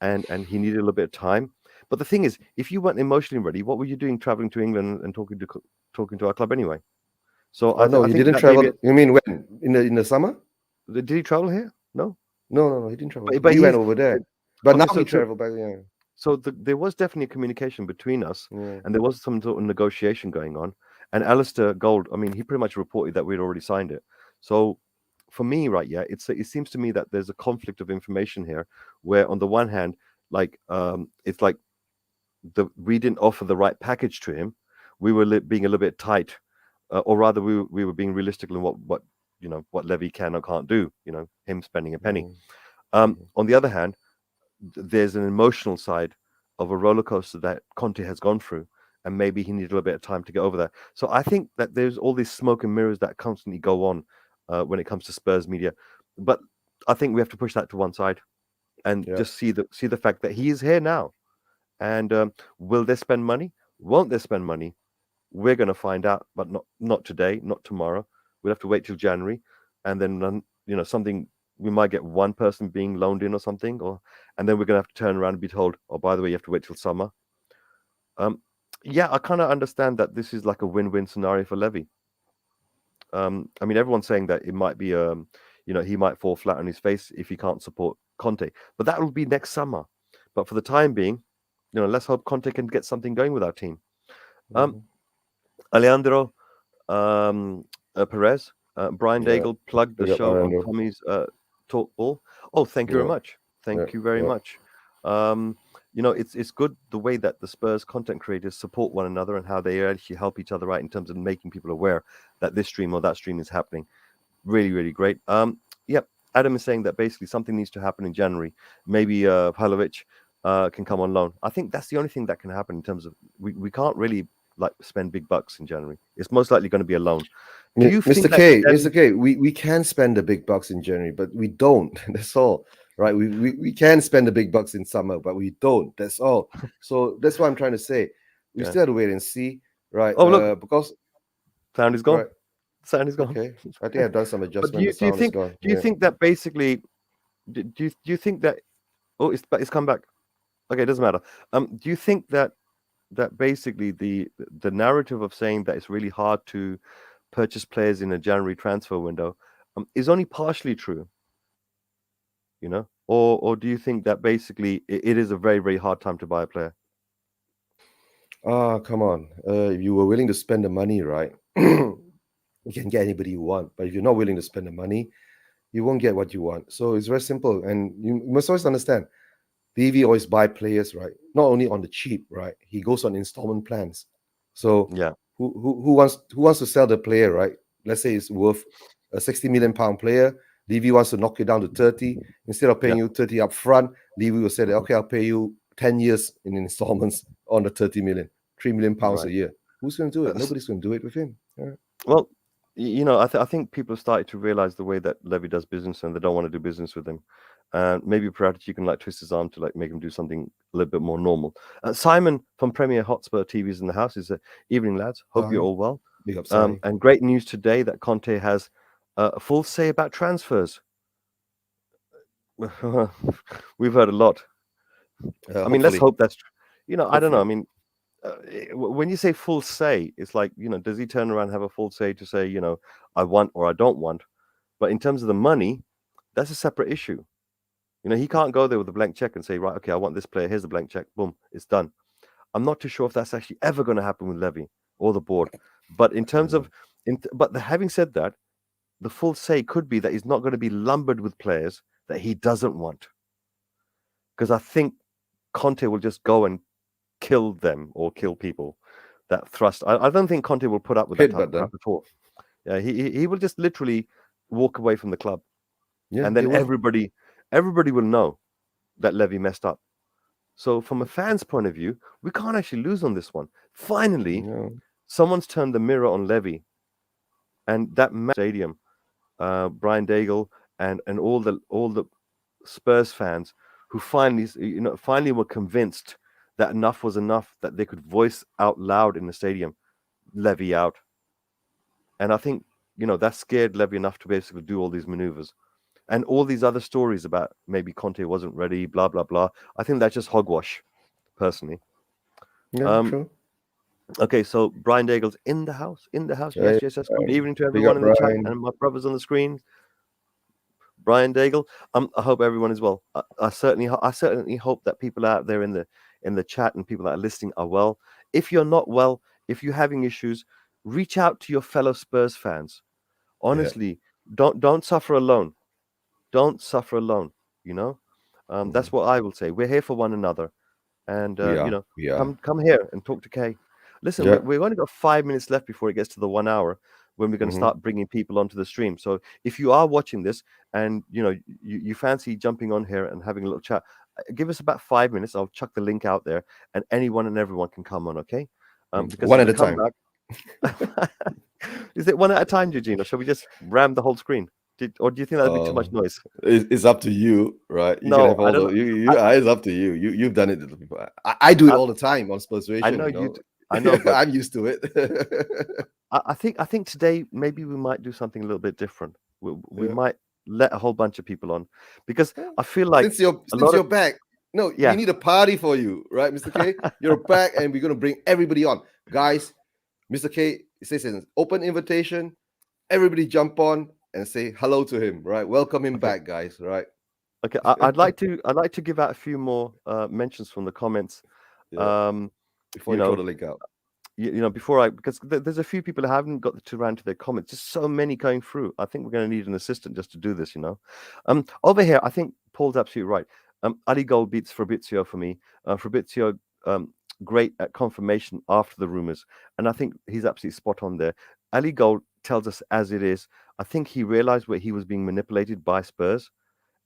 and he needed a little bit of time? But the thing is, if you weren't emotionally ready, what were you doing traveling to England and talking to our club anyway? So I think he didn't travel. You mean when in the summer? Did he travel here? No, he didn't travel. But he went over there. But now he traveled back. Yeah. So there was definitely a communication between us, and there was some sort of negotiation going on. And Alistair Gold, I mean, he pretty much reported that we'd already signed it. So for me, right, it seems to me that there's a conflict of information here, where on the one hand, like it's like we didn't offer the right package to him. We were being a little bit tight, or rather, we were being realistic in what Levy can or can't do. Him spending a penny. On the other hand, there's an emotional side of a roller coaster that Conte has gone through, and maybe he needed a little bit of time to get over that. So I think that there's all these smoke and mirrors that constantly go on when it comes to Spurs media, but I think we have to push that to one side and just see the fact that he is here now. And will they spend money? Won't they spend money? We're going to find out, but not today, not tomorrow. We'll have to wait till January, and then something. We might get one person being loaned in or something, and then we're going to have to turn around and be told, oh, by the way, you have to wait till summer. I kind of understand that this is like a win-win scenario for Levy. I mean, everyone's saying that it might be, he might fall flat on his face if he can't support Conte, but that will be next summer. But for the time being, let's hope Conte can get something going with our team. Alejandro Perez, Brian Daigle plugged the show on Tommy's talk ball. Oh, thank you very much. Thank you very much. It's good the way that the Spurs content creators support one another and how they actually help each other out in terms of making people aware that this stream or that stream is happening. Really, really great. Adam is saying that basically something needs to happen in January. Maybe Pavlovic can come on loan. I think that's the only thing that can happen in terms of we can't really spend big bucks in January. It's most likely going to be a loan. Mr. K, we can spend the big bucks in January, but we don't. That's all. Right? We can spend the big bucks in summer, but we don't. That's all. So that's what I'm trying to say. We still have to wait and see. Right? Oh, look. Because sound is gone. Right. Sound is gone. Okay. I think I've done some adjustments. Do you think that basically? Do you think that? Oh, it's come back. Okay, it doesn't matter. Do you think that basically the narrative of saying that it's really hard to purchase players in a January transfer window is only partially true? Or do you think that basically it is a very, very hard time to buy a player? Come on. If you were willing to spend the money, right? You can get anybody you want. But if you're not willing to spend the money, you won't get what you want. So it's very simple. And you must always understand, DV always buy players, right? Not only on the cheap, right? He goes on installment plans. So who wants to sell the player, right? Let's say it's worth a 60 million pound player. DV wants to knock it down to 30. Instead of paying you 30 up front, DV will say that, okay, I'll pay you 10 years in installments on the 30 million, 3 million pounds a year. Who's going to do it? Nobody's going to do it with him. Well, I think people have started to realize the way that Levy does business and they don't want to do business with him. Maybe perhaps you can twist his arm to make him do something a little bit more normal. Simon from Premier Hotspur TV is in the house. He said, evening, lads. Hope you're all well. Big up, and great news today that Conte has a full say about transfers. We've heard a lot. I mean, let's hope that's true. I don't know. I mean, when you say full say, it's like, does he turn around and have a full say to say, I want or I don't want? But in terms of the money, that's a separate issue. He can't go there with a blank check and say, right, okay, I want this player. Here's the blank check. Boom, it's done. I'm not too sure if that's actually ever going to happen with Levy or the board. But in terms of, having said that, the full say could be that he's not going to be lumbered with players that he doesn't want. Because I think Conte will just go and kill them or kill people that thrust. I don't think Conte will put up with that type at all. Yeah, he will just literally walk away from the club. Yeah, and then everybody will know that Levy messed up. So from a fan's point of view, we can't actually lose on this one. Finally, someone's turned the mirror on Levy. And that stadium, Brian Daigle and all the Spurs fans who finally were convinced that enough was enough, that they could voice out loud in the stadium, Levy out. And I think, that scared Levy enough to basically do all these maneuvers. And all these other stories about maybe Conte wasn't ready, blah, blah, blah. I think that's just hogwash, personally. Yeah, true. Okay, so Brian Daigle's in the house. Yes. Good evening to everyone in the chat and my brothers on the screen. Brian Daigle. I hope everyone is well. I certainly hope that people out there in the chat and people that are listening are well. If you're not well, if you're having issues, reach out to your fellow Spurs fans. Honestly, don't suffer alone. Don't suffer alone. That's what I will say. We're here for one another, and come here and talk to Kay. Listen, we've only got 5 minutes left before it gets to the 1 hour when we're going to start bringing people onto the stream. So if you are watching this and you fancy jumping on here and having a little chat, give us about 5 minutes. I'll chuck the link out there, and anyone and everyone can come on. Okay? Because one at a time. Is it one at a time, Eugene, or shall we just ram the whole screen? Or do you think that'd be too much noise? It's up to you, right? No, it's up to you. You've done it to the people. I do it all the time on Spursration. I know you. I know. But I'm used to it. I think today maybe we might do something a little bit different. We might let a whole bunch of people on, because I feel like since you're back. No, we need a party for you, right, Mr. K? You're back, and we're gonna bring everybody on, guys. Mr. K says an open invitation. everybody jump on and say hello to him, right? Welcome him back, guys, right? Okay, I'd like to give out a few more mentions from the comments. Before you throw the link out. Before because there's a few people who haven't got to rant to their comments. Just so many going through. I think we're going to need an assistant just to do this. Over here, I think Paul's absolutely right. Ali Gold beats Fabrizio for me. Fabrizio, great at confirmation after the rumors, and I think he's absolutely spot on there. Ali Gold tells us as it is. I think he realized where he was being manipulated by Spurs,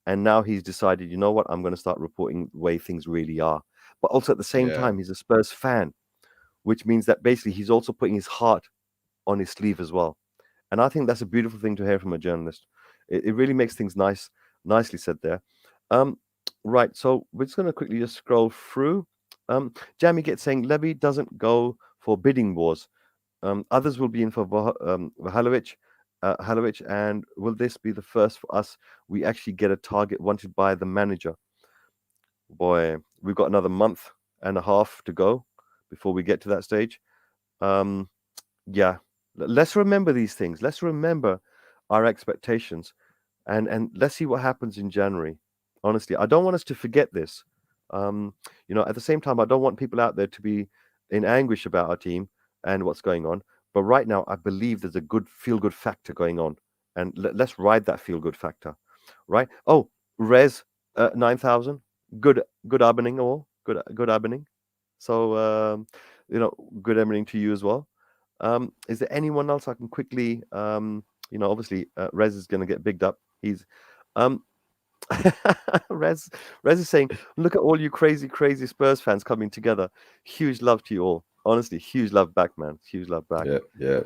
and now he's decided, you know what, I'm going to start reporting the way things really are. But also at the same time, he's a Spurs fan, which means that basically he's also putting his heart on his sleeve as well. And I think that's a beautiful thing to hear from a journalist. It really makes things nicely said there. Right, so we're just going to quickly just scroll through. Jamie gets saying, Levy doesn't go for bidding wars. Others will be in for Halovic, and will this be the first for us? We actually get a target wanted by the manager. Boy, we've got another month and a half to go before we get to that stage. Let's remember these things. Let's remember our expectations, and let's see what happens in January. Honestly, I don't want us to forget this. At the same time, I don't want people out there to be in anguish about our team and what's going on. But right now, I believe there's a good feel-good factor going on, and let's ride that feel-good factor, right? Oh, Res 9,000, good evening all, good evening. So good evening to you as well. Is there anyone else I can quickly? Obviously, Res is going to get bigged up. He's Res is saying, look at all you crazy Spurs fans coming together. Huge love to you all. Honestly, huge love back, man. Huge love back. Yeah.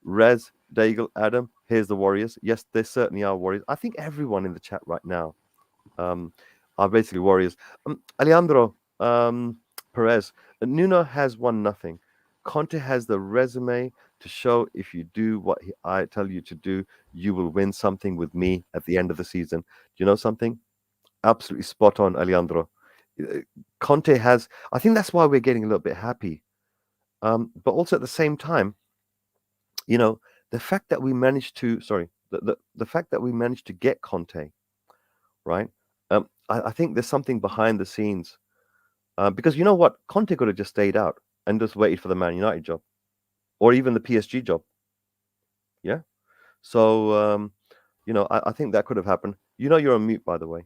Res, Daigle, Adam, here's the Warriors. Yes, they certainly are Warriors. I think everyone in the chat right now are basically Warriors. Alejandro Perez, Nuno has won nothing. Conte has the resume to show if you do what I tell you to do, you will win something with me at the end of the season. Do you know something? Absolutely spot on, Alejandro. Conte has, I think that's why we're getting a little bit happy. But also at the same time, the fact that we managed to, the fact that we managed to get Conte, right? I think there's something behind the scenes. Because you know what? Conte could have just stayed out and just waited for the Man United job or even the PSG job. Yeah. So, I think that could have happened. You're on mute, by the way.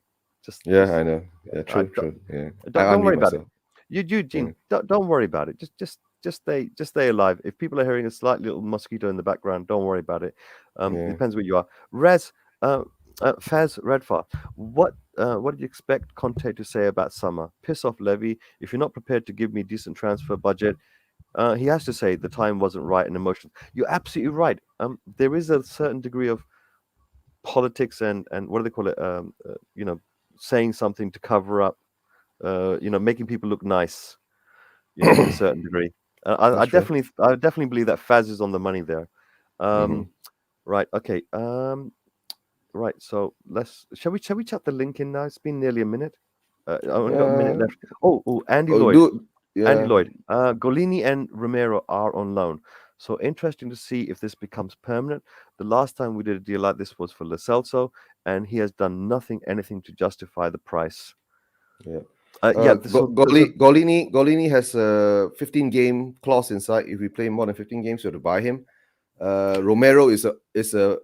I know. Yeah, true. Yeah. Don't worry about it. Eugene, don't worry about it. Just stay alive. If people are hearing a slight little mosquito in the background, don't worry about it. It depends where you are. Faz Redfar, what did you expect Conte to say about summer? Piss off, Levy. If you're not prepared to give me decent transfer budget, he has to say the time wasn't right and emotional. You're absolutely right. There is a certain degree of politics and what do they call it? Saying something to cover up, making people look nice, to a certain degree. I definitely believe that Faz is on the money there. Right. Okay. Right. So shall we chuck the link in now? It's been nearly a minute. I only got a minute left. Oh, Andy Lloyd. Andy Lloyd. Golini and Romero are on loan. So interesting to see if this becomes permanent. The last time we did a deal like this was for Lo Celso, and he has done anything to justify the price. Yeah. Golini Golini has a 15-game clause inside. If we play more than 15 games, we have to buy him. Romero is a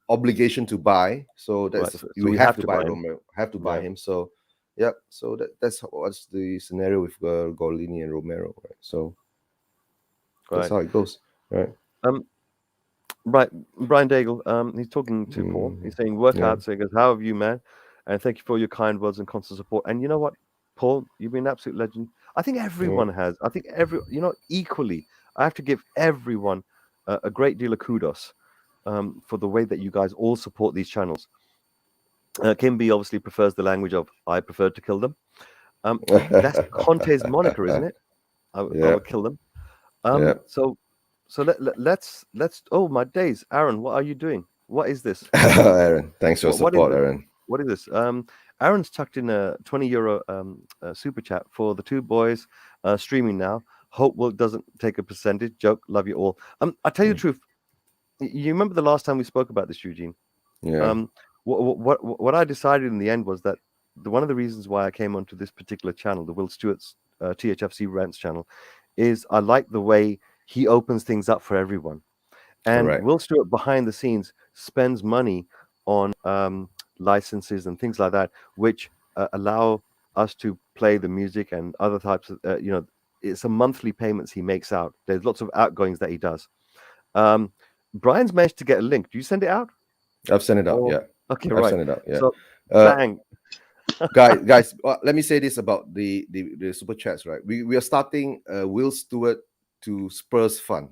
obligation to buy, so that's we have to buy Romero. Have to buy him. So so that's what's the scenario with Golini and Romero, right? So that's how it goes, right? Right, Brian Daigle, he's talking to Paul. He's saying, work hard. So he goes, how have you, man? And thank you for your kind words and constant support. And you know what, Paul, you've been an absolute legend. I think everyone has. I think equally, I have to give everyone a great deal of kudos for the way that you guys all support these channels. Kimby obviously prefers the language of "I prefer to kill them." That's Conte's moniker, isn't it? I would kill them. So let's. Oh my days, Aaron, what are you doing? What is this? Aaron, thanks for your support, Aaron. What is this? Aaron's chucked in a €20 super chat for the two boys streaming now. Hope Will doesn't take a percentage. Joke. Love you all. I tell you the truth. you remember the last time we spoke about this, Eugene? Yeah. What I decided in the end was that one of the reasons why I came onto this particular channel, the Will Stewart's THFCRants channel, is I like the way he opens things up for everyone. And Correct. Will Stewart behind the scenes spends money on licenses and things like that, which allow us to play the music and other types of, it's a monthly payments he makes out. There's lots of outgoings that he does. Brian's managed to get a link. Do you send it out? I've sent it out. Yeah. Okay, I've right. sent it out. Yeah. So, bang. guys, let me say this about the super chats, right? We are starting Will Stewart to Spurs fund.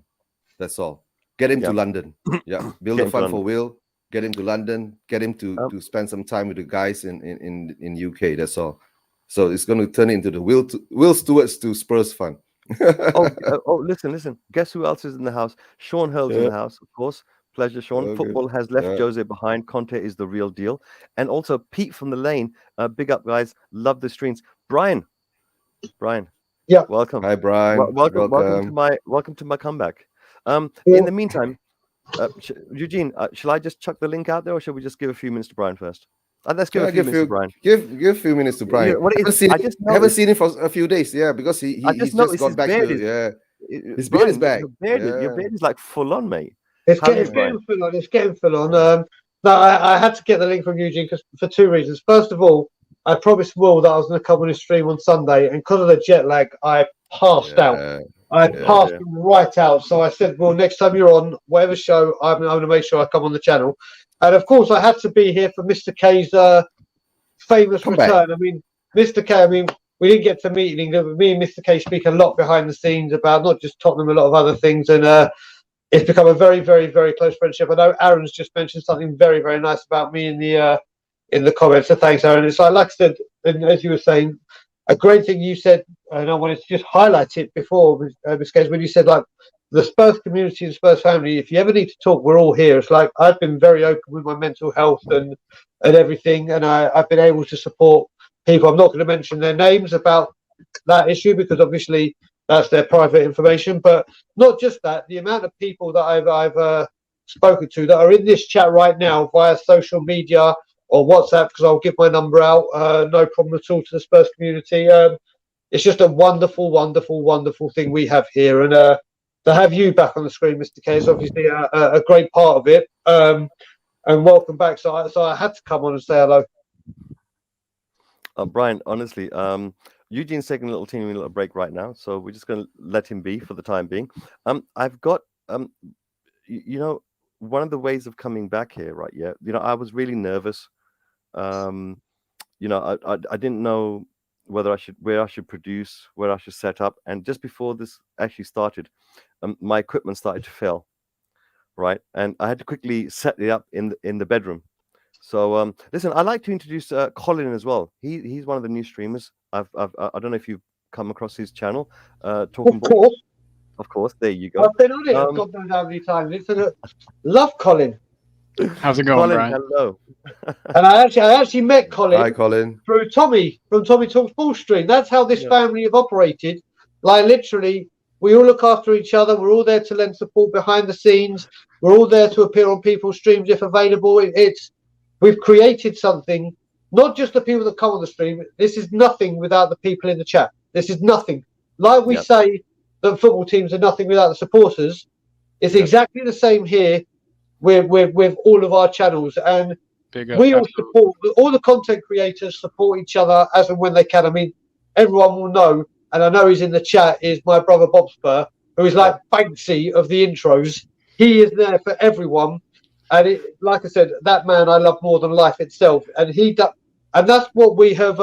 That's all. Get him to London. Yeah. Build a fund for Will. Get him to London. Get him to spend some time with the guys in UK. That's all. So it's going to turn into the Will Stewart's to Spurs fund. Listen. Guess who else is in the house? Sean Hurl's in the house, of course. Pleasure, Sean. Football has left Jose behind. Conte is the real deal. And also Pete from the lane. Big up, guys. Love the streams. Brian. Yeah. Welcome. Hi, Brian. Welcome to my comeback. In the meantime, Eugene, shall I just chuck the link out there, or shall we just give a few minutes to Brian first? Let's give a few minutes to Brian. Give a few minutes to Brian. Haven't seen him for a few days. Yeah, because he's just got back to his beard is back. Your beard is like full on, mate. It's getting full on. No, I had to get the link from Eugene for two reasons. First of all, I promised Will that I was going to come on his stream on Sunday, and because of the jet lag, I passed out. I passed right out. So I said, well, next time you're on whatever show, I'm going to make sure I come on the channel. And of course, I had to be here for Mr. K's famous return. I mean, Mr. K, we didn't get to meet him, but me and Mr. K speak a lot behind the scenes about not just Tottenham, a lot of other things. And it's become a very, very, very close friendship. I know Aaron's just mentioned something very, very nice about me in the comments. So thanks, Aaron. It's like I said, and as you were saying, a great thing you said, and I wanted to just highlight it before, Ms. Case, when you said, like, the Spurs community and Spurs family, if you ever need to talk, we're all here. It's like I've been very open with my mental health and everything, and I've been able to support people. I'm not going to mention their names about that issue because obviously that's their private information. But not just that, the amount of people that I've spoken to that are in this chat right now via social media or WhatsApp, because I'll give my number out, no problem at all, to the Spurs community. It's just a wonderful, wonderful, wonderful thing we have here. And to have you back on the screen, Mr. K, is obviously a great part of it. And welcome back. So I had to come on and say hello. Brian, honestly, Eugene's taking a little break right now, so we're just going to let him be for the time being. I've got, one of the ways of coming back here, right? Yeah, I was really nervous. I didn't know where I should produce, where I should set up, and just before this actually started, my equipment started to fail, right? And I had to quickly set it up in the bedroom. So listen, I'd like to introduce Colin as well. He's one of the new streamers. I don't know if you've come across his channel. Talking of course, there you go. I've been on it. God knows how many times. Love Colin. How's it going, Colin, Brian? hello. And I actually met Colin. Hi, Colin. Through Tommy from Tommy Talks Ball Stream. That's how this family have operated. Like literally, we all look after each other. We're all there to lend support behind the scenes. We're all there to appear on people's streams if available. We've created something. Not just the people that come on the stream. This is nothing without the people in the chat. This is nothing. Like we say that football teams are nothing without the supporters. It's exactly the same here with all of our channels. And we all support, all the content creators support each other as and when they can. I mean, everyone will know, and I know he's in the chat, is my brother Bob Spur, who is like Banksy of the intros. He is there for everyone. And like I said, that man I love more than life itself. And and that's what we have.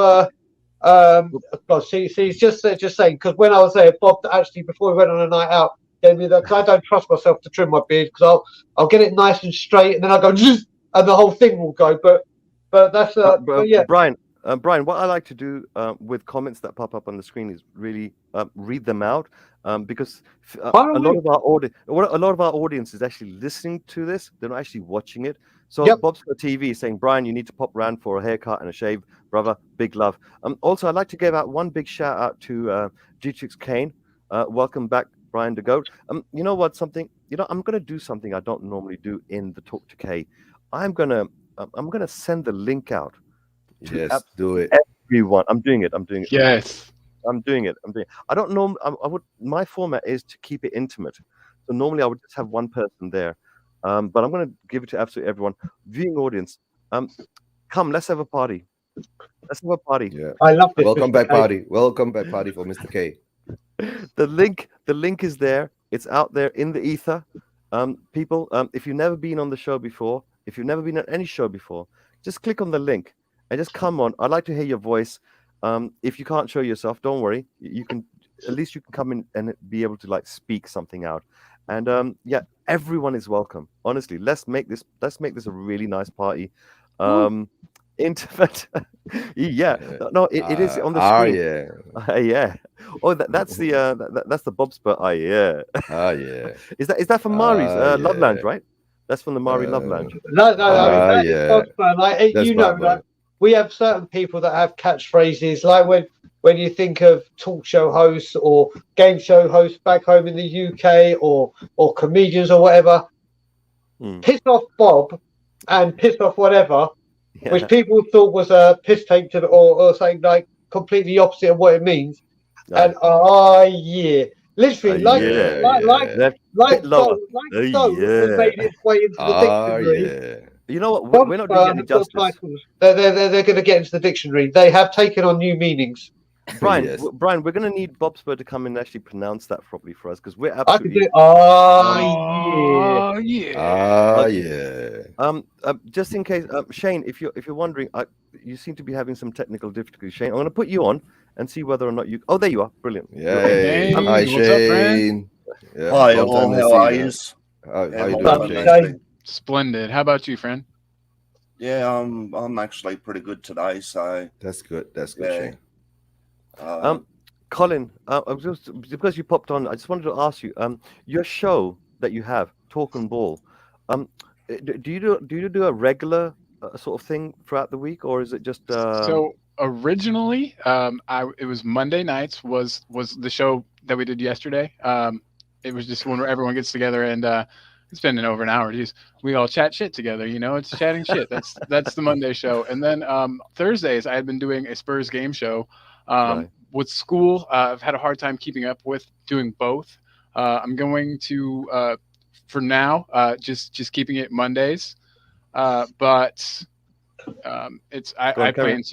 He's just saying, because when I was there, Bob actually, before we went on a night out, gave me that, because I don't trust myself to trim my beard, because I'll get it nice and straight, and then I'll go, and the whole thing will go. But that's but yeah. Brian, what I like to do with comments that pop up on the screen is really read them out, because a lot of our audience is actually listening to this. They're not actually watching it. So Bob's for TV is saying, Brian, you need to pop round for a haircut and a shave, brother. Big love. Also, I'd like to give out one big shout out to G6 Kane. Welcome back, Brian the Goat. You know what? Something I'm gonna do something I don't normally do in the Talk to K. I'm gonna send the link out. Yes, do it. Everyone, I'm doing it. Yes. I'm doing it. I don't know. My format is to keep it intimate. So normally I would just have one person there, but I'm going to give it to absolutely everyone. Viewing audience, come, let's have a party. Let's have a party. Yeah. I love this. Welcome Mr. back K. party. Welcome back party for Mr. K. The link is there. It's out there in the ether. People, if you've never been on the show before, if you've never been on any show before, just click on the link and just come on. I'd like to hear your voice. If you can't show yourself, don't worry. You can at least come in and be able to like speak something out. And yeah, everyone is welcome. Honestly, let's make this a really nice party. Intimate. Yeah. No, it is on the screen. Yeah. Yeah. Oh, that's the Bobspur. Yeah. Yeah. Is that from Mari's Love yeah. Lounge, right? That's from the Mari Love Lounge. No. That is yeah. Bobspur. Like, That's you know, Bobspur. like, we have certain people that have catchphrases. Like when you think of talk show hosts or game show hosts back home in the UK or comedians or whatever, piss off Bob and piss off whatever, which people thought was a piss take to or something like completely opposite of what it means. Yeah. And yeah, literally like so made its way into the dictionary. Yeah. You know what? We're not doing any justice. They're going to get into the dictionary. They have taken on new meanings. Brian, Yes. Brian, we're going to need Bobspur to come and actually pronounce that properly for us because we're I can absolutely. do. Yeah. Just in case, Shane, if you're wondering, you seem to be having some technical difficulties. Shane, I'm going to put you on and see whether or not you. Oh, there you are. Brilliant. Yay. Hi, Hi, what's up, friend? Shane. Yeah, Hi, long all. time no How are see, you? man. How you Well, doing, Shane? Shane? Splendid. How about you, friend? Yeah, I'm actually pretty good today. So That's good. That's good, Yeah. Shane. Colin, because you popped on, I just wanted to ask you, your show that you have, Talk and Ball, do you do a regular sort of thing throughout the week, or is it just? So originally, it was Monday nights was the show that we did yesterday. It was just when everyone gets together and spending over an hour. Geez, we all chat shit together. You know, it's chatting shit. That's the Monday show. And then Thursdays, I had been doing a Spurs game show. Right. With school, I've had a hard time keeping up with doing both. I'm going to, for now, just keeping it Mondays. But I plan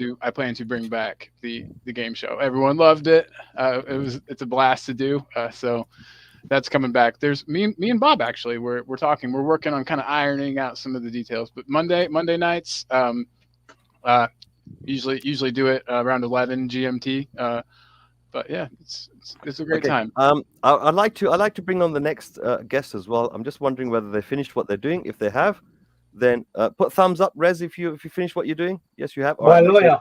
to bring back the game show. Everyone loved it. It's a blast to do. So that's coming back. There's me and Bob actually. We're talking. We're working on kind of ironing out some of the details. But Monday nights. Usually do it around 11 GMT. But yeah, it's a great time. I'd like to bring on the next guest as well. I'm just wondering whether they finished what they're doing. If they have, then put thumbs up, Rez. If you finished what you're doing, yes, you have. All My right, lawyer.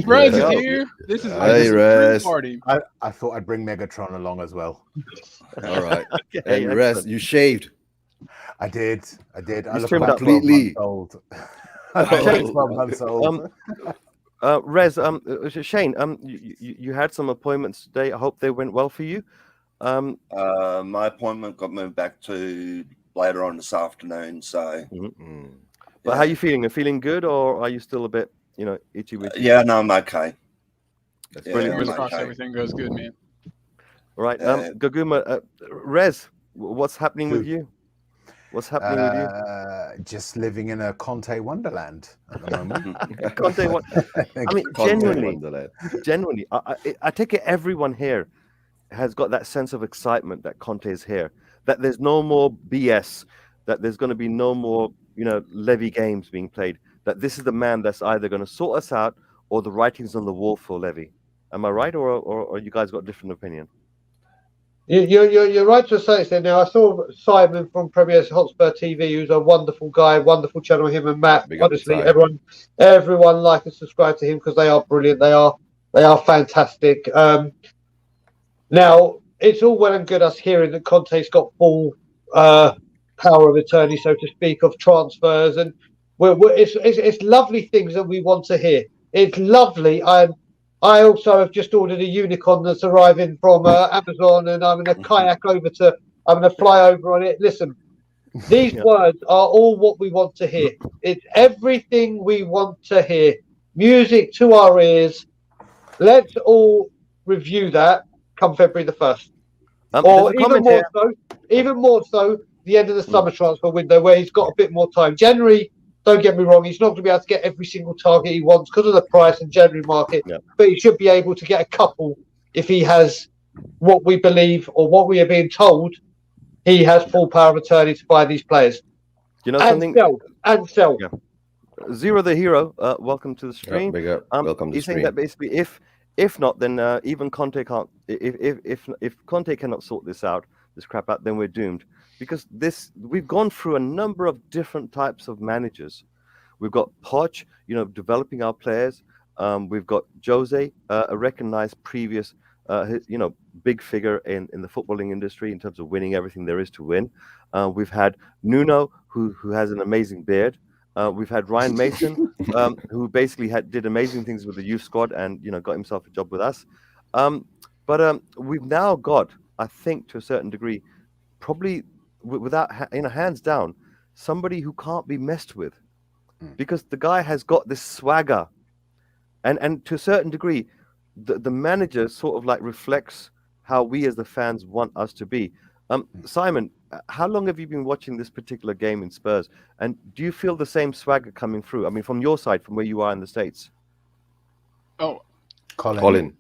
Rez Yeah. is here. This is Hey, a Rez. party. I thought I'd bring Megatron along as well. All right. Okay, And Rez, excellent. you shaved. I did. I look trimmed about up 12 completely. months old. I look about 12 months old. Rez, Shane, you had some appointments today. I hope they went well for you. my appointment got moved back to later on this afternoon. So But how are you feeling? Are you feeling good, or are you still a bit, itchy witchy? yeah, no, I'm okay. That's Yeah, brilliant. Fingers I'm crossed okay. everything goes good, man. Right. Gaguma, Rez, what's happening with you? What's happening with you? Just living in a Conte wonderland at the moment. Conte, what? I mean, genuinely, I take it everyone here has got that sense of excitement that Conte is here, that there's no more BS, that there's going to be no more, Levy games being played, that this is the man that's either going to sort us out or the writing's on the wall for Levy. Am I right, or you guys got a different opinion? You're right to say so. Now, I saw Simon from Premier Hotspur TV, who's a wonderful guy, wonderful channel. Him and Matt. Big up Honestly, to everyone like and subscribe to him because they are brilliant. They are fantastic. Now, it's all well and good us hearing that Conte's got full power of attorney, so to speak, of transfers, and it's lovely things that we want to hear. It's lovely. I also have just ordered a unicorn that's arriving from Amazon, and I'm in a kayak over I'm going to fly over on it. Listen, these words are all what we want to hear. It's everything we want to hear. Music to our ears. Let's all review that come February the 1st. Or even more so, the end of the summer transfer window where he's got a bit more time. January, don't get me wrong, he's not going to be able to get every single target he wants because of the price and January market, but he should be able to get a couple if he has what we believe or what we are being told. He has full power of attorney to buy these players. You know and something? Sell. Yeah. Zero the Hero, welcome to the stream. Big up. Welcome to the he's saying stream. that basically, if not, then even Conte can't. If Conte cannot sort this crap out, then we're doomed. Because we've gone through a number of different types of managers. We've got Poch, developing our players. We've got Jose, a recognized previous, big figure in the footballing industry in terms of winning everything there is to win. We've had Nuno, who has an amazing beard. We've had Ryan Mason, who basically did amazing things with the youth squad and got himself a job with us. But we've now got, I think, to a certain degree, probably without hands down, somebody who can't be messed with, because the guy has got this swagger, and to a certain degree, the manager sort of like reflects how we as the fans want us to be. Simon, how long have you been watching this particular game in Spurs? And do you feel the same swagger coming through? I mean, from your side, from where you are in the States. Oh, Colin.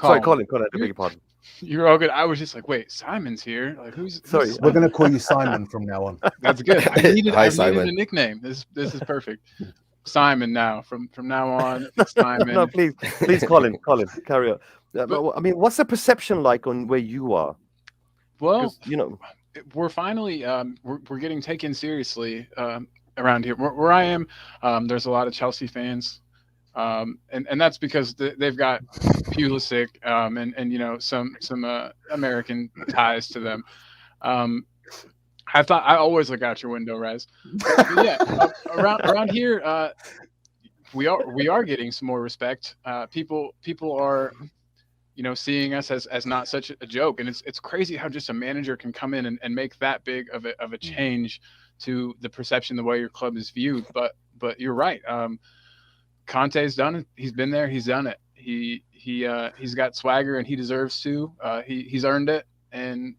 Sorry, Colin. I beg your pardon. You're all good. I was just like, wait, Simon's here. Like, who's? Sorry, we're going to call you Simon from now on. That's good. I needed a nickname. This is perfect. Simon now. From now on, it's Simon. No, please, Colin, carry on. I mean, what's the perception like on where you are? Well, we're finally we're getting taken seriously around here. Where I am, there's a lot of Chelsea fans, and that's because they've got Pulisic and some American ties to them. I always look out your window, Rez. But yeah, around here, we are getting some more respect. People are seeing us as not such a joke, and it's crazy how just a manager can come in and make that big of a change to the perception, the way your club is viewed. But you're right. Conte's done it. He's been there. He's done it. He's got swagger, and he deserves to. He's earned it, and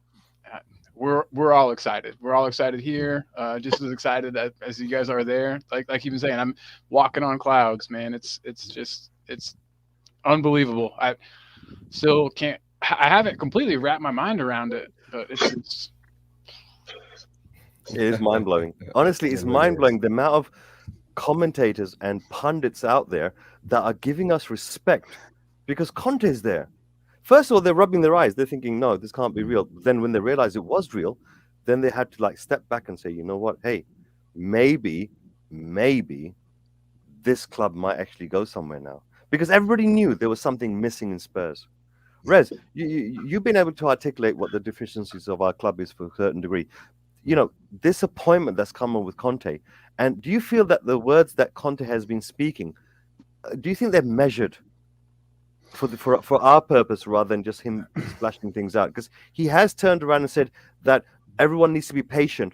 we're all excited. We're all excited here, just as excited as you guys are there. Like you've been saying, I'm walking on clouds, man. It's unbelievable. I still can't. I haven't completely wrapped my mind around it, but it is mind blowing. Honestly, it's mind blowing the amount of commentators and pundits out there that are giving us respect because Conte is there. First of all, they're rubbing their eyes. They're thinking, no, this can't be real. Then when they realize it was real, then they had to step back and say, you know what? Hey, maybe this club might actually go somewhere now. Because everybody knew there was something missing in Spurs. Rez, you've been able to articulate what the deficiencies of our club is for a certain degree. This appointment that's come on with Conte, and do you feel that the words that Conte has been speaking, do you think they're measured for our purpose rather than just him splashing things out? Because he has turned around and said that everyone needs to be patient,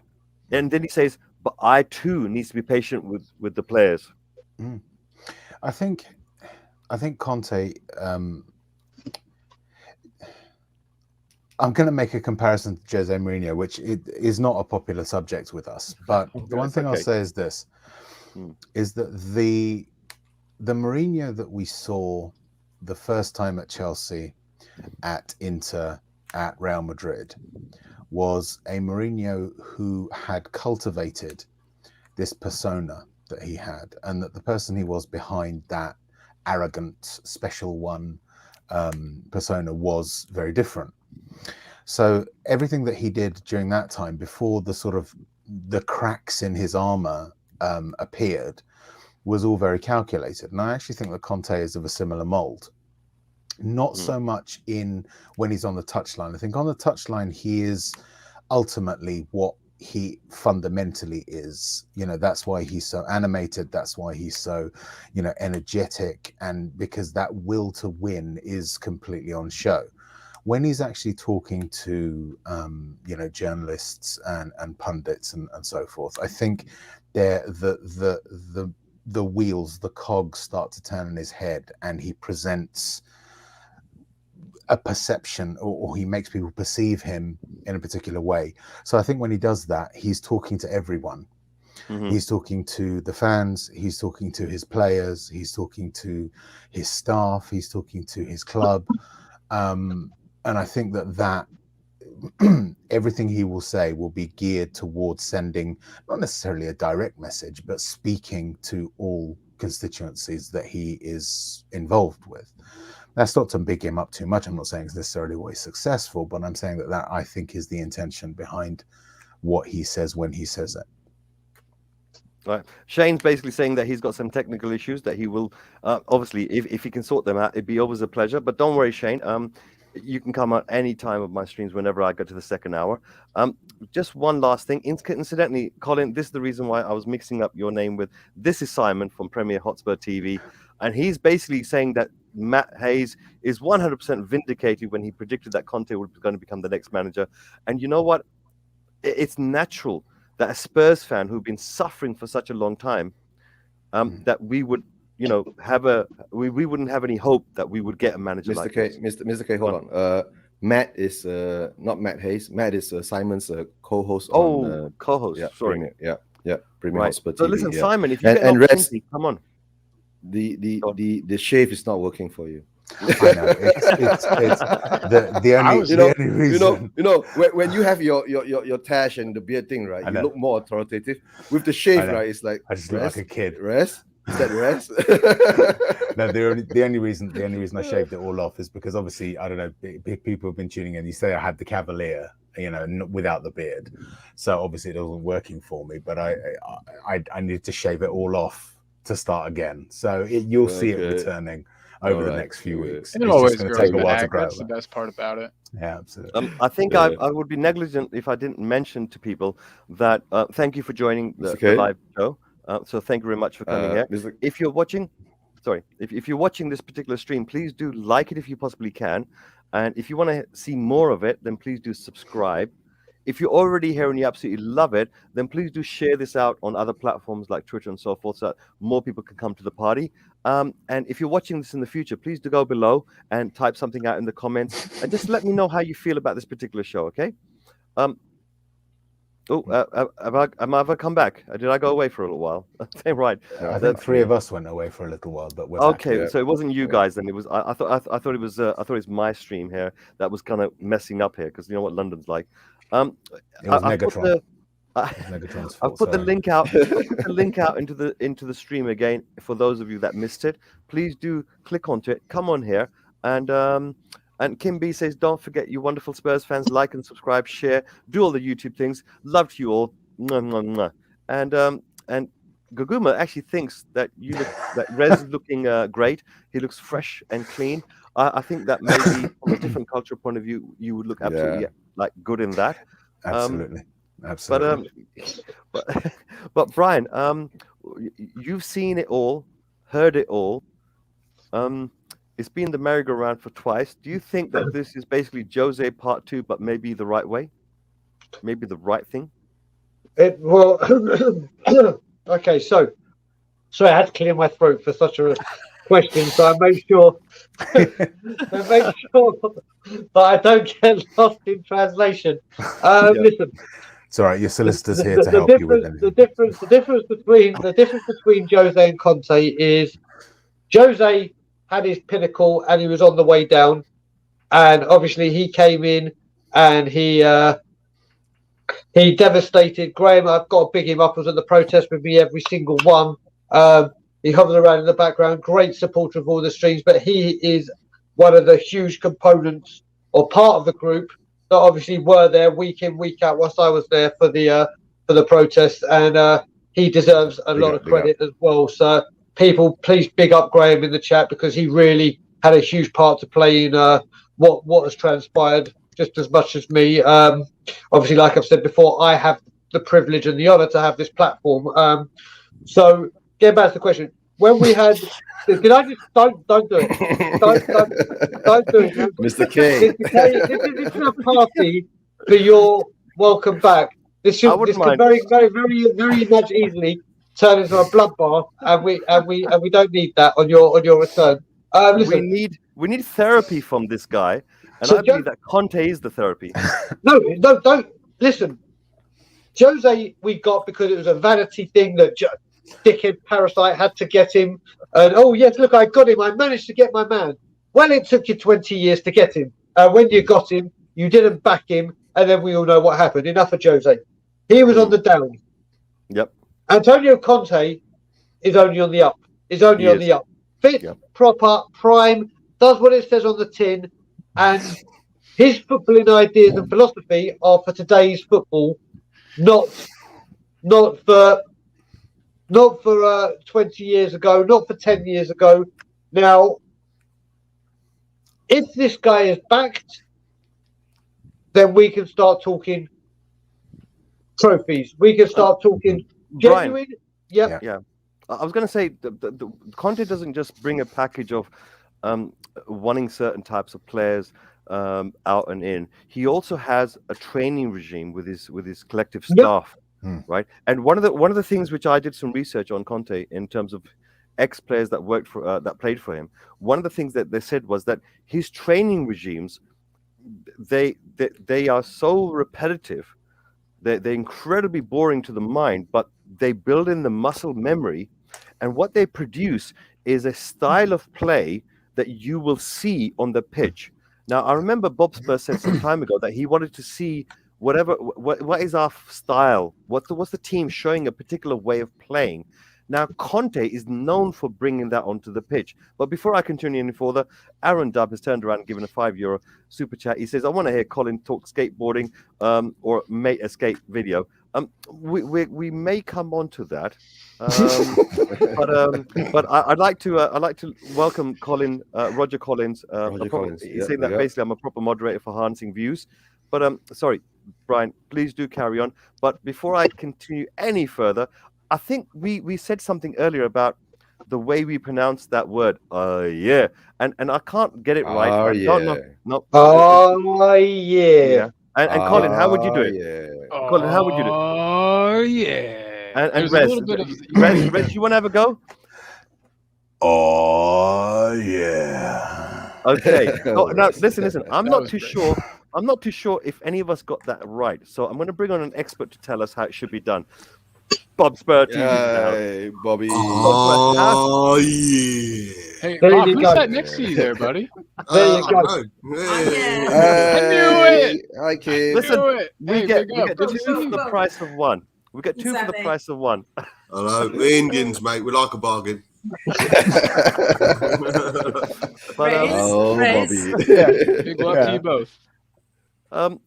and then he says, but I too needs to be patient with the players. I think Conte, I'm going to make a comparison to Jose Mourinho, which is not a popular subject with us. But the one thing I'll say is this, is that the Mourinho that we saw the first time at Chelsea, at Inter, at Real Madrid, was a Mourinho who had cultivated this persona that he had, and that the person he was behind that arrogant special one persona was very different. So everything that he did during that time, before the cracks in his armor appeared, was all very calculated. And I actually think that Conte is of a similar mold. Not so much in when he's on the touchline. I think on the touchline he is ultimately what he fundamentally is. That's why he's so animated, that's why he's so energetic, and because that will to win is completely on show. when he's actually talking to journalists and pundits and so forth, I think the wheels, the cogs start to turn in his head, and he presents a perception, or he makes people perceive him in a particular way. So I think when he does that, he's talking to everyone. He's talking to the fans, he's talking to his players, he's talking to his staff, he's talking to his club, and I think that everything he will say will be geared towards sending not necessarily a direct message, but speaking to all constituencies that he is involved with. That's not to big him up too much. I'm not saying it's necessarily always successful, but I'm saying that I think is the intention behind what he says when he says it. Right. Shane's basically saying that he's got some technical issues that he will, obviously, if he can sort them out, it'd be always a pleasure. But don't worry, Shane. You can come out any time of my streams whenever I go to the second hour. Just one last thing. Incidentally, Colin, this is the reason why I was mixing up your name with, this is Simon from Premier Hotspur TV. And he's basically saying that Matt Hayes is 100% vindicated when he predicted that Conte was going to become the next manager. And you know what? It's natural that a Spurs fan who've been suffering for such a long time, that we would, we wouldn't have any hope that we would get a manager like this. Mr. K, hold on. Matt is not Matt Hayes. Matt is Simon's co-host. Co-host. Yeah, sorry. Premier Right. Hotspur TV. So listen, yeah. Simon, if you get an opportunity, come on. The shave is not working for you. I know. It's the only reason. When you have your tash and the beard thing, right? You look more authoritative. With the shave, right? It's like I just look like a kid. Rest? Is that rest? No, the only reason I shaved it all off is because obviously, I don't know, people have been tuning in. You say I had the Cavalier, without the beard, so obviously it wasn't working for me. But I needed to shave it all off to start again. So you'll see it returning over the next few weeks. It always going to grows take a while to back. grow. That's the best part about it. Yeah, absolutely. I think I would be negligent if I didn't mention to people that thank you for joining the live show. So thank you very much for coming here. If you're watching, if you're watching this particular stream, please do like it if you possibly can. And if you want to see more of it, then please do subscribe. If you're already here and you absolutely love it, then please do share this out on other platforms like Twitter and so forth, so that more people can come to the party. And if you're watching this in the future, please do go below and type something out in the comments and just let me know how you feel about this particular show, okay? Have I ever come back? Did I go away for a little while? Right. I think three of us went away for a little while, but we're okay. back. So it wasn't you guys then. It was I thought it was my stream here that was kind of messing up here, because you know what London's like. It was Megatron. I'll put the link out. Put the link out into the stream again for those of you that missed it. Please do click onto it. Come on here, and Kim B says, don't forget, you wonderful Spurs fans, like and subscribe, share, do all the YouTube things. Love to you all. Mwah, mwah, mwah. And Gaguma actually thinks that Rez is looking great. He looks fresh and clean. I think that maybe from a different cultural point of view, you would look absolutely like good in that. Absolutely. But Brian, you've seen it all, heard it all. It's been the merry-go-round for twice. Do you think that this is basically Jose Part 2, but maybe the right way? Maybe the right thing? Okay, so I had to clear my throat for such a question, so I made sure that I don't get lost in translation. Listen. It's all right. Your solicitor's here to help you with anything. The difference between Jose and Conte is Jose had his pinnacle and he was on the way down, and obviously he came in and he devastated. Graham, I've got to big him up, was at the protest with me every single one. He hovered around in the background, great supporter of all the streams, but he is one of the huge components or part of the group that obviously were there week in, week out whilst I was there for the protest, and he deserves a lot of credit as well. So people, please big up Graham in the chat, because he really had a huge part to play in what has transpired, just as much as me. Obviously, like I've said before, I have the privilege and the honour to have this platform. So getting back to the question, when we had. Did I just don't do it? Don't do it, Mr. K. This is a party for your welcome back. This could very much easily turn into a bloodbath, and we don't need that on your return. Listen, we need therapy from this guy, and So I believe that Conte is the therapy. no, don't listen. Jose, we got because it was a vanity thing that dickhead parasite had to get him. And oh yes, look, I got him. I managed to get my man. Well, it took you 20 years to get him. When you got him, you didn't back him, and then we all know what happened. Enough of Jose. He was on the down. Yep. Antonio Conte is only on the up. Fit, proper, prime, does what it says on the tin, and his footballing ideas and philosophy are for today's football, not for 20 years ago, not for 10 years ago. Now, if this guy is backed, then we can start talking trophies. We can start talking genuine. Yeah. I was going to say the Conte doesn't just bring a package of wanting certain types of players out and in. He also has a training regime with his collective staff, right? And one of the things which I did some research on Conte in terms of ex-players that worked for that played for him. One of the things that they said was that his training regimes they are so repetitive. They're incredibly boring to the mind, but they build in the muscle memory, and what they produce is a style of play that you will see on the pitch. Now, I remember Bob Spur said some time ago that he wanted to see what is our style, what's the team showing a particular way of playing. Now, Conte is known for bringing that onto the pitch. But before I continue any further, Aaron Dubb has turned around and given a €5 super chat. He says, I want to hear Colin talk skateboarding or mate escape video. We may come on to that. But I'd like to welcome Colin, Roger Collins. He's saying that basically I'm a proper moderator for Harnessing Views. But sorry, Brian, please do carry on. But before I continue any further, I think we said something earlier about the way we pronounce that word. Yeah. And I can't get it right. No. Yeah. And Colin, how would you do it? Colin, how would you do it? Oh yeah. And Rez, you want to have a go? Oh yeah. Okay. Now listen. I'm not too sure if any of us got that right. So I'm going to bring on an expert to tell us how it should be done. Bob Spur TV. Hey, Bobby. Oh, yeah. Hey, Bob, who's that next to you there, buddy? There you go. I knew it. Hi, kid. Listen, we get Good to see two for you. the price of one. We get two for the price of one. Hello, the Indians, mate. We like a bargain. But, Bobby. Big love to you both.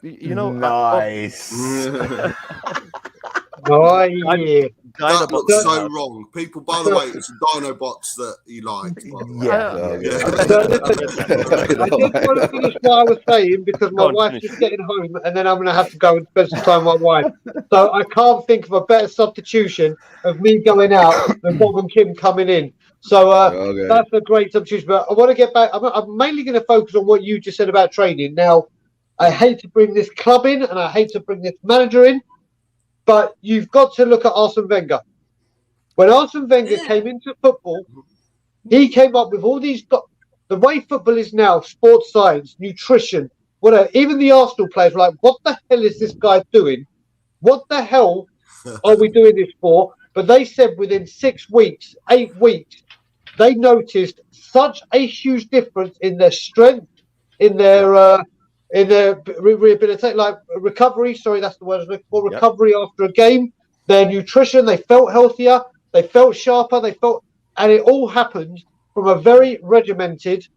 You know, nice. Oh yeah. That looks so wrong. People, by the way, it's the Dinobots that he liked. I did want to finish what I was saying because my wife's just getting home, and then I'm going to have to go and spend some time with my wife. So I can't think of a better substitution of me going out than Bob and Kim coming in. So that's a great substitution. But I want to get back. I'm mainly going to focus on what you just said about training. Now, I hate to bring this club in, and I hate to bring this manager in, but you've got to look at Arsene Wenger. When Arsene Wenger came into football, he came up with all these. The way football is now, sports science, nutrition, whatever. Even the Arsenal players were like, "What the hell is this guy doing? What the hell are we doing this for?" But they said within 6 weeks, 8 weeks, they noticed such a huge difference in their strength, in their rehabilitation, like recovery. Sorry, that's the word I was looking for. Recovery after a game. Their nutrition, they felt healthier, they felt sharper, and it all happened from a very regimented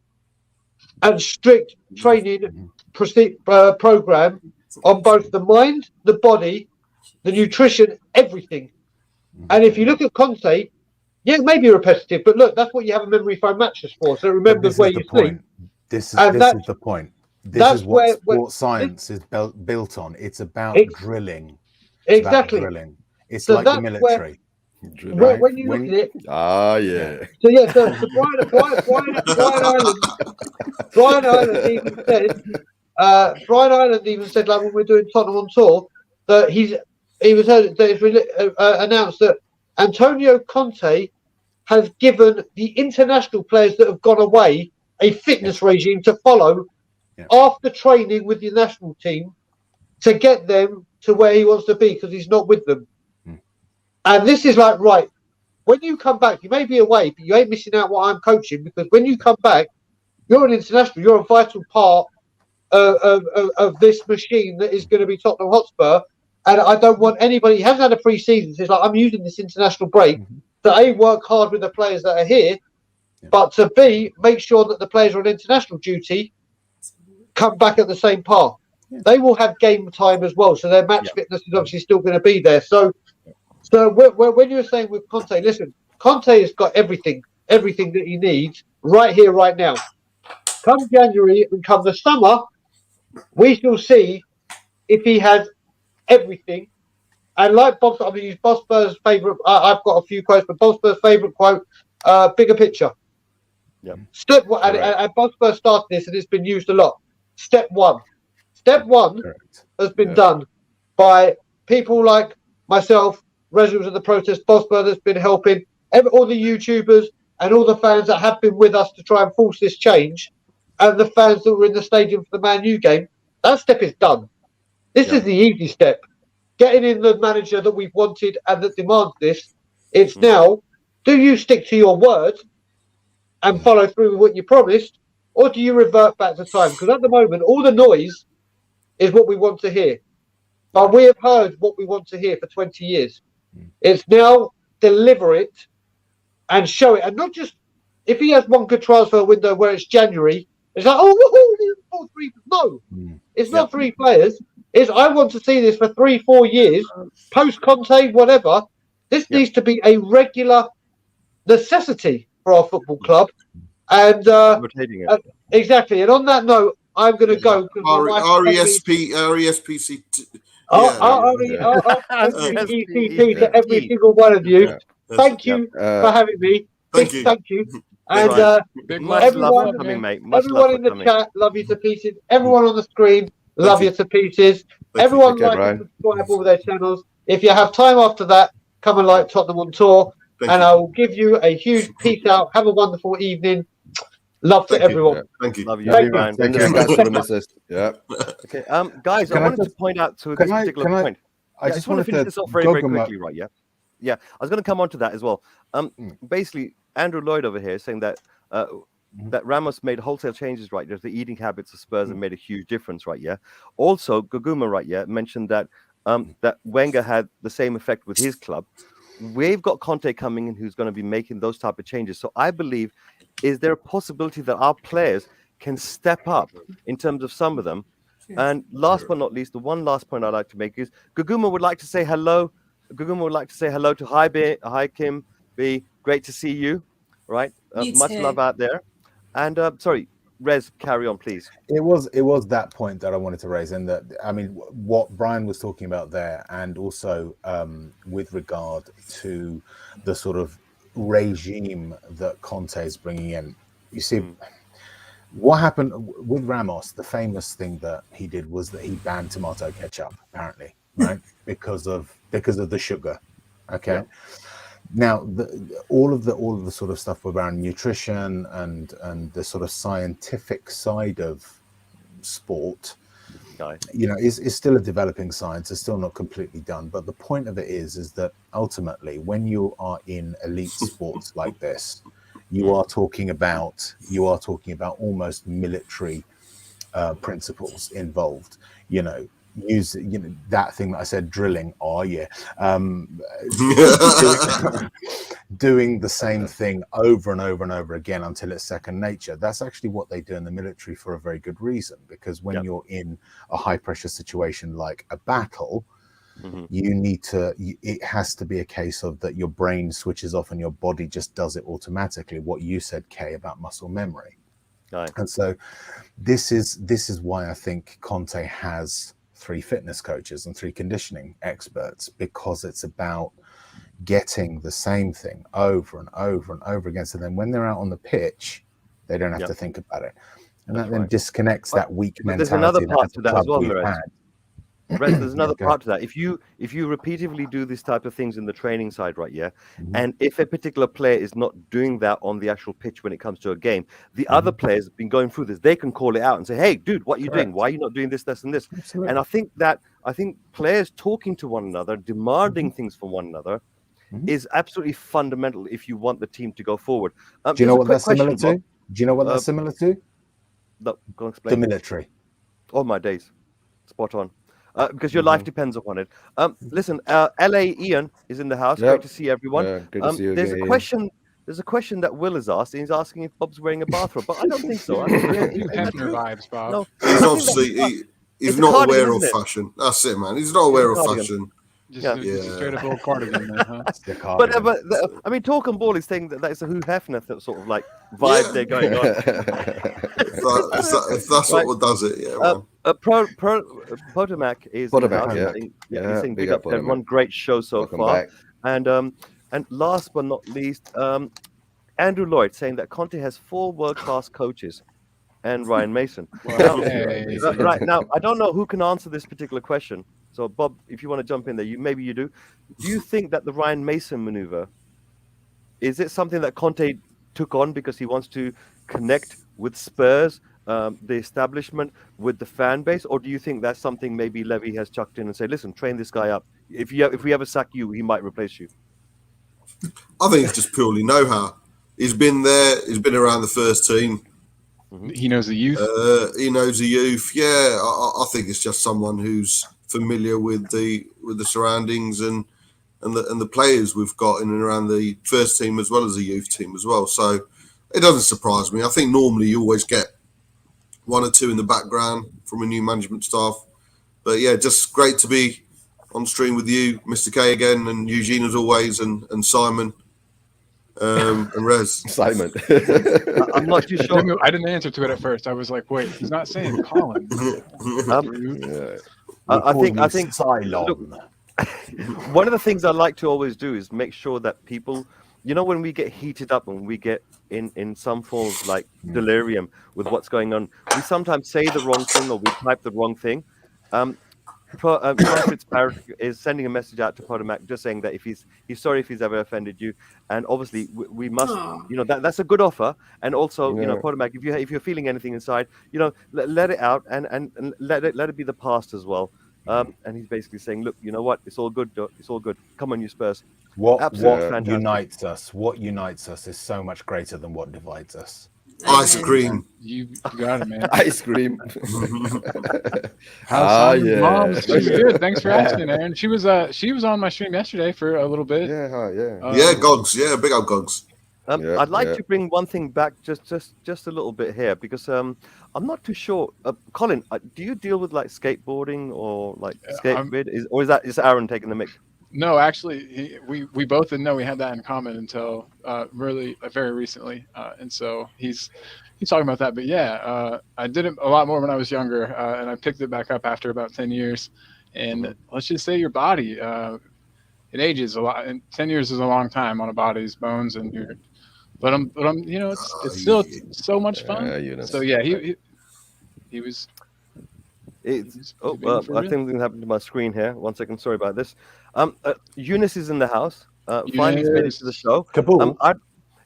and strict training program on both the mind, the body, the nutrition, everything. And if you look at Conte, yeah, it may be repetitive, but look, that's what you have a memory foam mattress for. So it remembers where you sleep. This is the point. This is what sports science is built on. It's about drilling. Exactly. It's like the military. When you look at it, yeah. so yeah, so Brian Ireland even said, Brian Ireland even said, like when we're doing Tottenham on tour, that it's announced that Antonio Conte has given the international players that have gone away a fitness regime to follow after training with the national team to get them to where he wants to be because he's not with them. And this is like, right, when you come back, you may be away, but you ain't missing out what I'm coaching, because when you come back, you're an international, you're a vital part of this machine that is going to be Tottenham Hotspur. And I don't want anybody, he hasn't had a pre-season, so it's like, I'm using this international break to A, work hard with the players that are here, but to B, make sure that the players are on international duty, come back at the same path. They will have game time as well, so their match fitness is obviously still going to be there. So when you're saying with Conte, listen, Conte has got everything that he needs right here, right now. Come January and come the summer, we shall see if he has everything. And like Bob, I'm going to use Bob Spur's favourite. I've got a few quotes, but Bob Spur's favourite quote: "Bigger picture." Yeah. Step one, and Bob Spur started this, and it's been used a lot. Step one has been done by people like myself, residents of the protest. Bob Spur that's been helping all the YouTubers and all the fans that have been with us to try and force this change, and the fans that were in the stadium for the Man U game. That step is done. This is the easy step. Getting in the manager that we've wanted and that demands this. It's now, do you stick to your word and follow through with what you promised, or do you revert back to time? Because at the moment, all the noise is what we want to hear. But we have heard what we want to hear for 20 years. It's now deliver it and show it. And not just, if he has one good transfer window where it's January, it's like, oh, three. No, it's not three players. It's, I want to see this for 3-4 years, post Conte, whatever. This needs to be a regular necessity for our football club. And rotating it. Exactly. And on that note, I'm going to go. RESPC. RESPC to every single one of you. Thank you for having me. Thank you. And everyone in the chat, love you to pieces. Everyone on the screen, love you to pieces. Everyone like and subscribe all their channels. If you have time after that, come and like Tottenham on tour. And I will give you a huge peace out. Have a wonderful evening. Love to everyone. Thank you. Love you, man. Thank you guys for the message. Yeah. Okay. Guys, I wanted to point out to this particular point. I just want to finish this off very quickly, right? Yeah. I was going to come on to that as well. Basically, Andrew Lloyd over here is saying that that Ramos made wholesale changes, right? There's the eating habits of Spurs and made a huge difference, right? Yeah. Also, Guguma, right? Yeah, mentioned that that Wenger had the same effect with his club. We've got Conte coming in who's going to be making those type of changes. So I believe, is there a possibility that our players can step up in terms of some of them? And last but not least, the one last point I'd like to make is Guguma would like to say hello. Guguma would like to say hello to Hi Kim B. Great to see you. Right. Much love out there. And sorry, Rez, carry on, please. It was that point that I wanted to raise, and that, I mean, what Brian was talking about there, and also with regard to the sort of regime that Conte is bringing in. You see, what happened with Ramos? The famous thing that he did was that he banned tomato ketchup, apparently, right? because of the sugar. Okay. Yeah. Now, all of the sort of stuff around nutrition and the sort of scientific side of sport, is still a developing science. It's still not completely done. But the point of it is that ultimately, when you are in elite sports like this, you are talking about almost military principles involved. Use that thing that I said, drilling. Doing the same thing over and over and over again until it's second nature. That's actually what they do in the military for a very good reason, because when you're in a high pressure situation like a battle, you need to, it has to be a case of that your brain switches off and your body just does it automatically. What you said, Kay, about muscle memory. And so this is why I think Conte has 3 fitness coaches and 3 conditioning experts, because it's about getting the same thing over and over and over again. So then when they're out on the pitch, they don't have to think about it. And that then disconnects that weak mentality. There's another part to that as well, we've Rez. had. There's another part to that. If you repeatedly do this type of things in the training side, right? Yeah, and if a particular player is not doing that on the actual pitch when it comes to a game, the other players have been going through this. They can call it out and say, "Hey, dude, what are you doing? Why are you not doing this, and this?" Absolutely. And I think players talking to one another, demanding things from one another, is absolutely fundamental if you want the team to go forward. Do you know what that's similar to? Do you know what that's similar to? No, go explain. The military. All my days, spot on. Because your life depends upon it. Listen, LA Ian is in the house. Great to see everyone. Good to see you there's again, a question. There's a question that Will has asked. And he's asking if Bob's wearing a bathrobe, but I don't think so. Hefner vibes, Bob. No, He's obviously he's not aware of fashion. That's it, man. He's not aware of fashion. Just a straight up old cardigan, then, huh? But I mean, Talk and Ball is saying that that's a Hugh Hefner sort of like vibe they're going on. if that's what does it, yeah. Man. Potomac is Potomac, he's saying big up everyone. Great show so far. And last but not least, Andrew Lloyd saying that Conte has 4 world-class coaches and Ryan Mason. Right now, I don't know who can answer this particular question. So, Bob, if you want to jump in there, maybe you do. Do you think that the Ryan Mason maneuver, is it something that Conte took on because he wants to connect with Spurs, the establishment, with the fan base? Or do you think that's something maybe Levy has chucked in and said, listen, train this guy up. If we ever sack you, he might replace you? I think it's just purely know-how. He's been there. He's been around the first team. He knows the youth. He knows the youth. Yeah, I think it's just someone who's familiar with the surroundings and the players we've got in and around the first team as well as the youth team as well. So it doesn't surprise me. I think normally you always get 1 or 2 in the background from a new management staff. But yeah, just great to be on stream with you, Mr. K again, and Eugene as always, and Simon. And Rez. Simon. I'm not too sure. I didn't answer to it at first. I was like, wait, he's not saying Colin. I think Cylon. One of the things I like to always do is make sure that people, when we get heated up and we get in some form of like delirium with what's going on, we sometimes say the wrong thing or we type the wrong thing. John Fitzpatrick is sending a message out to Potomac just saying that if he's sorry if he's ever offended you, and obviously we must, that's a good offer. And also, Potomac, if you're feeling anything inside, let it out and let it be the past as well. And he's basically saying, look, you know what? It's all good. It's all good. Come on, you Spurs. What unites us? What unites us is so much greater than what divides us. Ice cream. You got it, man. Ice cream. How's Mom? She's good. Thanks for asking, Aaron. She was on my stream yesterday for a little bit. Yeah, Gogs. Yeah, big old Gogs. I'd like to bring one thing back just a little bit here because I'm not too sure. Colin, do you deal with like skateboarding or like skateboard? Or is Aaron taking the mic? No, actually, we both didn't know we had that in common until very recently, and so he's talking about that. But yeah, I did it a lot more when I was younger, and I picked it back up after about 10 years. And let's just say your body, it ages a lot, and 10 years is a long time on a body's bones, and but I'm it's still so much fun. So yeah, he was. I think something happened to my screen here. 1 second, sorry about this. Eunice is in the house. Finally made it to the show. Kabul.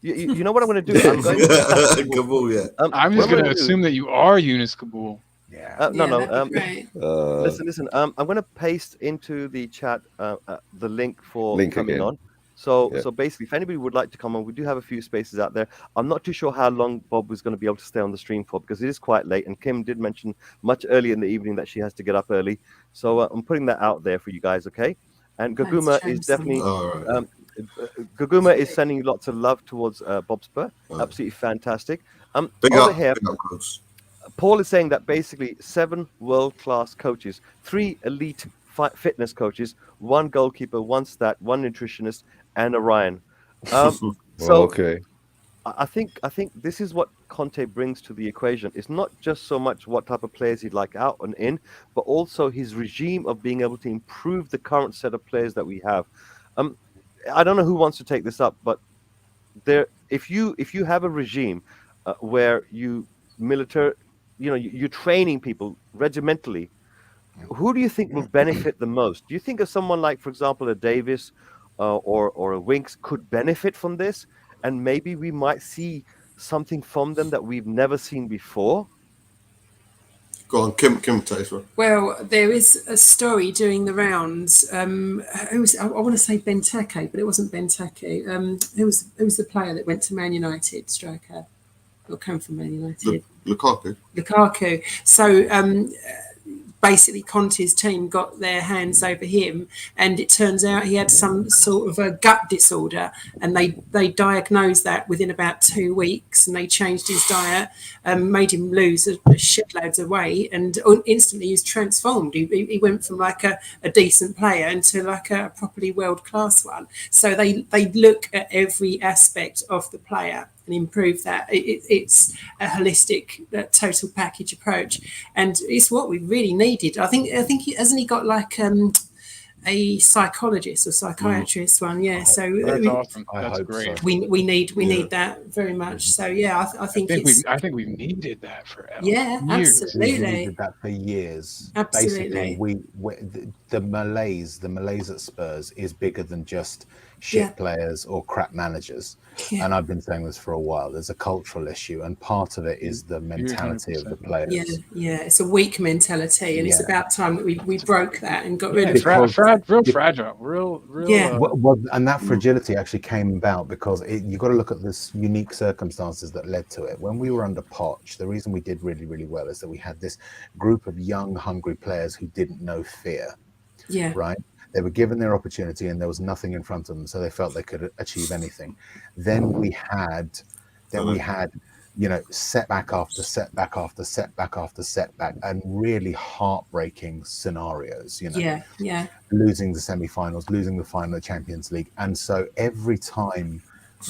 You know what I'm going to do? I'm going Kabul, yeah. I'm just going to assume that you are Eunice Kabul. Yeah. No. Listen. I'm going to paste into the chat the link for coming on. So basically, if anybody would like to come on, we do have a few spaces out there. I'm not too sure how long Bob was going to be able to stay on the stream for because it is quite late. And Kim did mention much earlier in the evening that she has to get up early. So I'm putting that out there for you guys, okay? And Gaguma is definitely... Gaguma is sending you lots of love towards Bob Spur. Absolutely fantastic. Here, Paul is saying that basically 7 world-class coaches, 3 elite fitness coaches, 1 goalkeeper, 1 stat, 1 nutritionist, and a Ryan. I think this is what Conte brings to the equation. It's not just so much what type of players he'd like out and in, but also his regime of being able to improve the current set of players that we have. I don't know who wants to take this up, but if you have a regime where you're training people regimentally, who do you think will benefit the most? Do you think of someone like, for example, a Davis or a Winks could benefit from this, and maybe we might see something from them that we've never seen before? Go on, Kim takes one. Well, there is a story doing the rounds. I want to say Benteke, but it wasn't Benteke. Who was the player that went to Man United, striker, or came from Man United? Lukaku. So basically Conte's team got their hands over him, and it turns out he had some sort of a gut disorder, and they diagnosed that within about 2 weeks, and they changed his diet, made him lose a shitloads of weight, and instantly he was transformed. He went from like a decent player into like a properly world-class one. So they look at every aspect of the player and improve that. It's a holistic, total package approach, and it's what we really needed. I think hasn't he got like a psychologist or psychiatrist one? Yeah, so that's awesome. That's great. So. We need that very much. So yeah, I think we've needed that forever. Yeah, years. absolutely. We needed that for years. Absolutely. Basically, the malaise at Spurs is bigger than just shit players or crap managers. Yeah. And I've been saying this for a while. There's a cultural issue, and part of it is the mentality of the players. Yeah, it's a weak mentality, and it's about time that we broke that and got rid of it. Real fragile. Yeah. Well, and that fragility actually came about because you got to look at this unique circumstances that led to it. When we were under Poch, the reason we did really, really well is that we had this group of young, hungry players who didn't know fear. Yeah. Right. They were given their opportunity, and there was nothing in front of them, so they felt they could achieve anything. Then we had, setback after setback after setback after setback, and really heartbreaking scenarios. Losing the semi-finals, losing the final of the Champions League, and so every time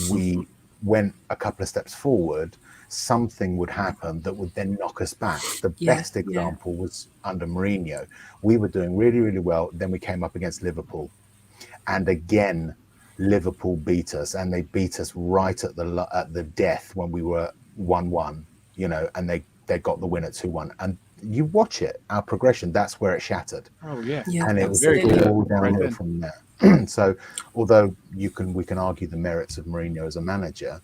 we went a couple of steps forward, something would happen that would then knock us back. The best example was under Mourinho. We were doing really, really well. Then we came up against Liverpool, and again, Liverpool beat us, and they beat us right at the death when we were 1-1. And they got the win at 2-1. And you watch it, our progression. That's where it shattered. Oh yeah, and it was all downhill from there. So, although we can argue the merits of Mourinho as a manager,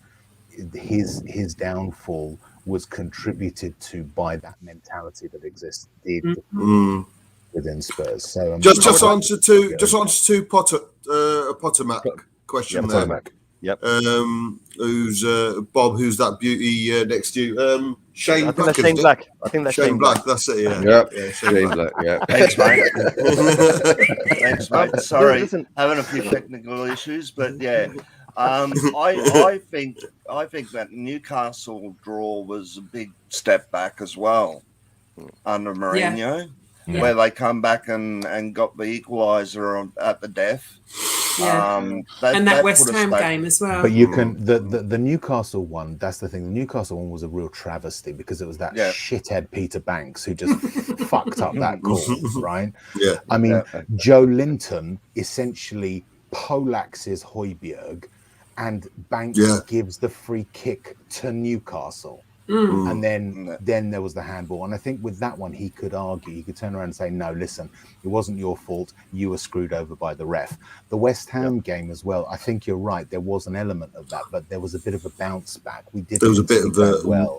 his downfall was contributed to by that mentality that existed within Spurs. So just answer to Potter Mac question there. Mac. Yep. Who's Bob? Who's that beauty next to you? Shane Black. Shane Black. I think that's Shane Black. That's it. Yeah. Shane Black. Yeah. Thanks, mate. Thanks, mate. Sorry, having a few technical issues, but yeah. I think that Newcastle draw was a big step back as well under Mourinho, where they come back and got the equaliser at the death. Yeah. And that West Ham game as well. But you can the Newcastle one. That's the thing. The Newcastle one was a real travesty because it was that shithead Peter Banks who just fucked up that goal, right? Yeah. I mean, Joe Linton essentially poleaxes Højbjerg, and Banks gives the free kick to Newcastle. And then there was the handball. And I think with that one, he could argue, he could turn around and say, no, listen, it wasn't your fault. You were screwed over by the ref. The West Ham game as well, I think you're right. There was an element of that, but there was a bit of a bounce back. There was a bit of a,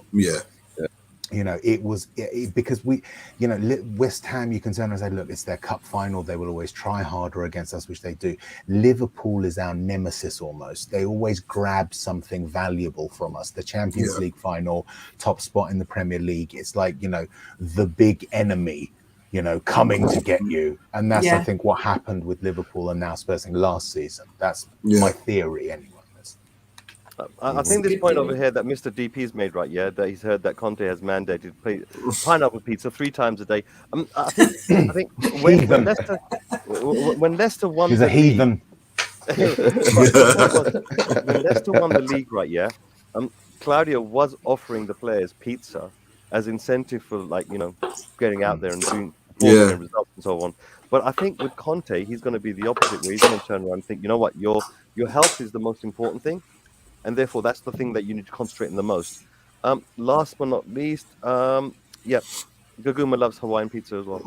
it was because West Ham, you can turn around and say, look, it's their cup final. They will always try harder against us, which they do. Liverpool is our nemesis almost. They always grab something valuable from us. The Champions League final, top spot in the Premier League. It's like, the big enemy, coming to get you. And that's, I think, what happened with Liverpool and now Spurs last season. That's my theory anyway. I think this point over here that Mr. DP's made, right? Yeah, that he's heard that Conte has mandated pineapple pizza 3 times a day. I think when Leicester won, he's a heathen. When Leicester won the league, right? Yeah, Claudio was offering the players pizza as incentive for getting out there and doing results and so on. But I think with Conte, he's going to be the opposite, where he's going to turn around and think, you know what, your health is the most important thing, and therefore that's the thing that you need to concentrate on the most. Last but not least, Gaguma loves Hawaiian pizza as well.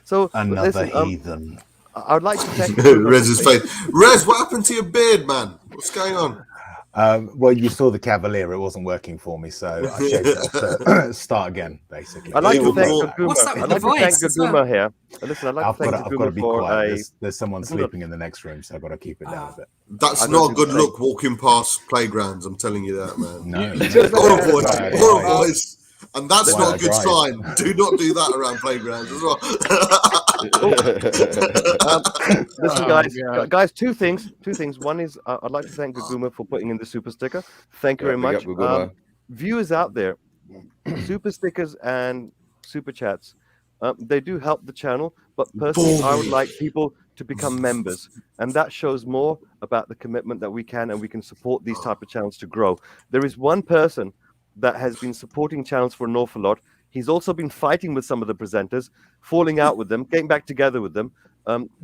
so Another listen, heathen. I would like to thank Rez's face. Rez, what happened to your beard, man? What's going on? Well, you saw the Cavalier; it wasn't working for me, so I changed it to start again. Basically, I'd like to thank Gaguma. What's that with I'd the like to thank voice as Gaguma well? here. Listen, I'd like to thank I've got to Gaguma be for quiet. There's someone sleeping in the next room, so I've got to keep it down a bit. That's not a good look walking past playgrounds. I'm telling you that, man. No, Horrible voice. And that's not a good sign. Do not do that around playgrounds as well. Listen, guys, two things. One is I'd like to thank Gaguma for putting in the super sticker. Thank you very much. Viewers out there, super stickers and super chats, they do help the channel. But personally, I would like people to become members, and that shows more about the commitment that we can support these type of channels to grow. There is one person that has been supporting channels for an awful lot. He's also been fighting with some of the presenters, falling out with them, getting back together with them,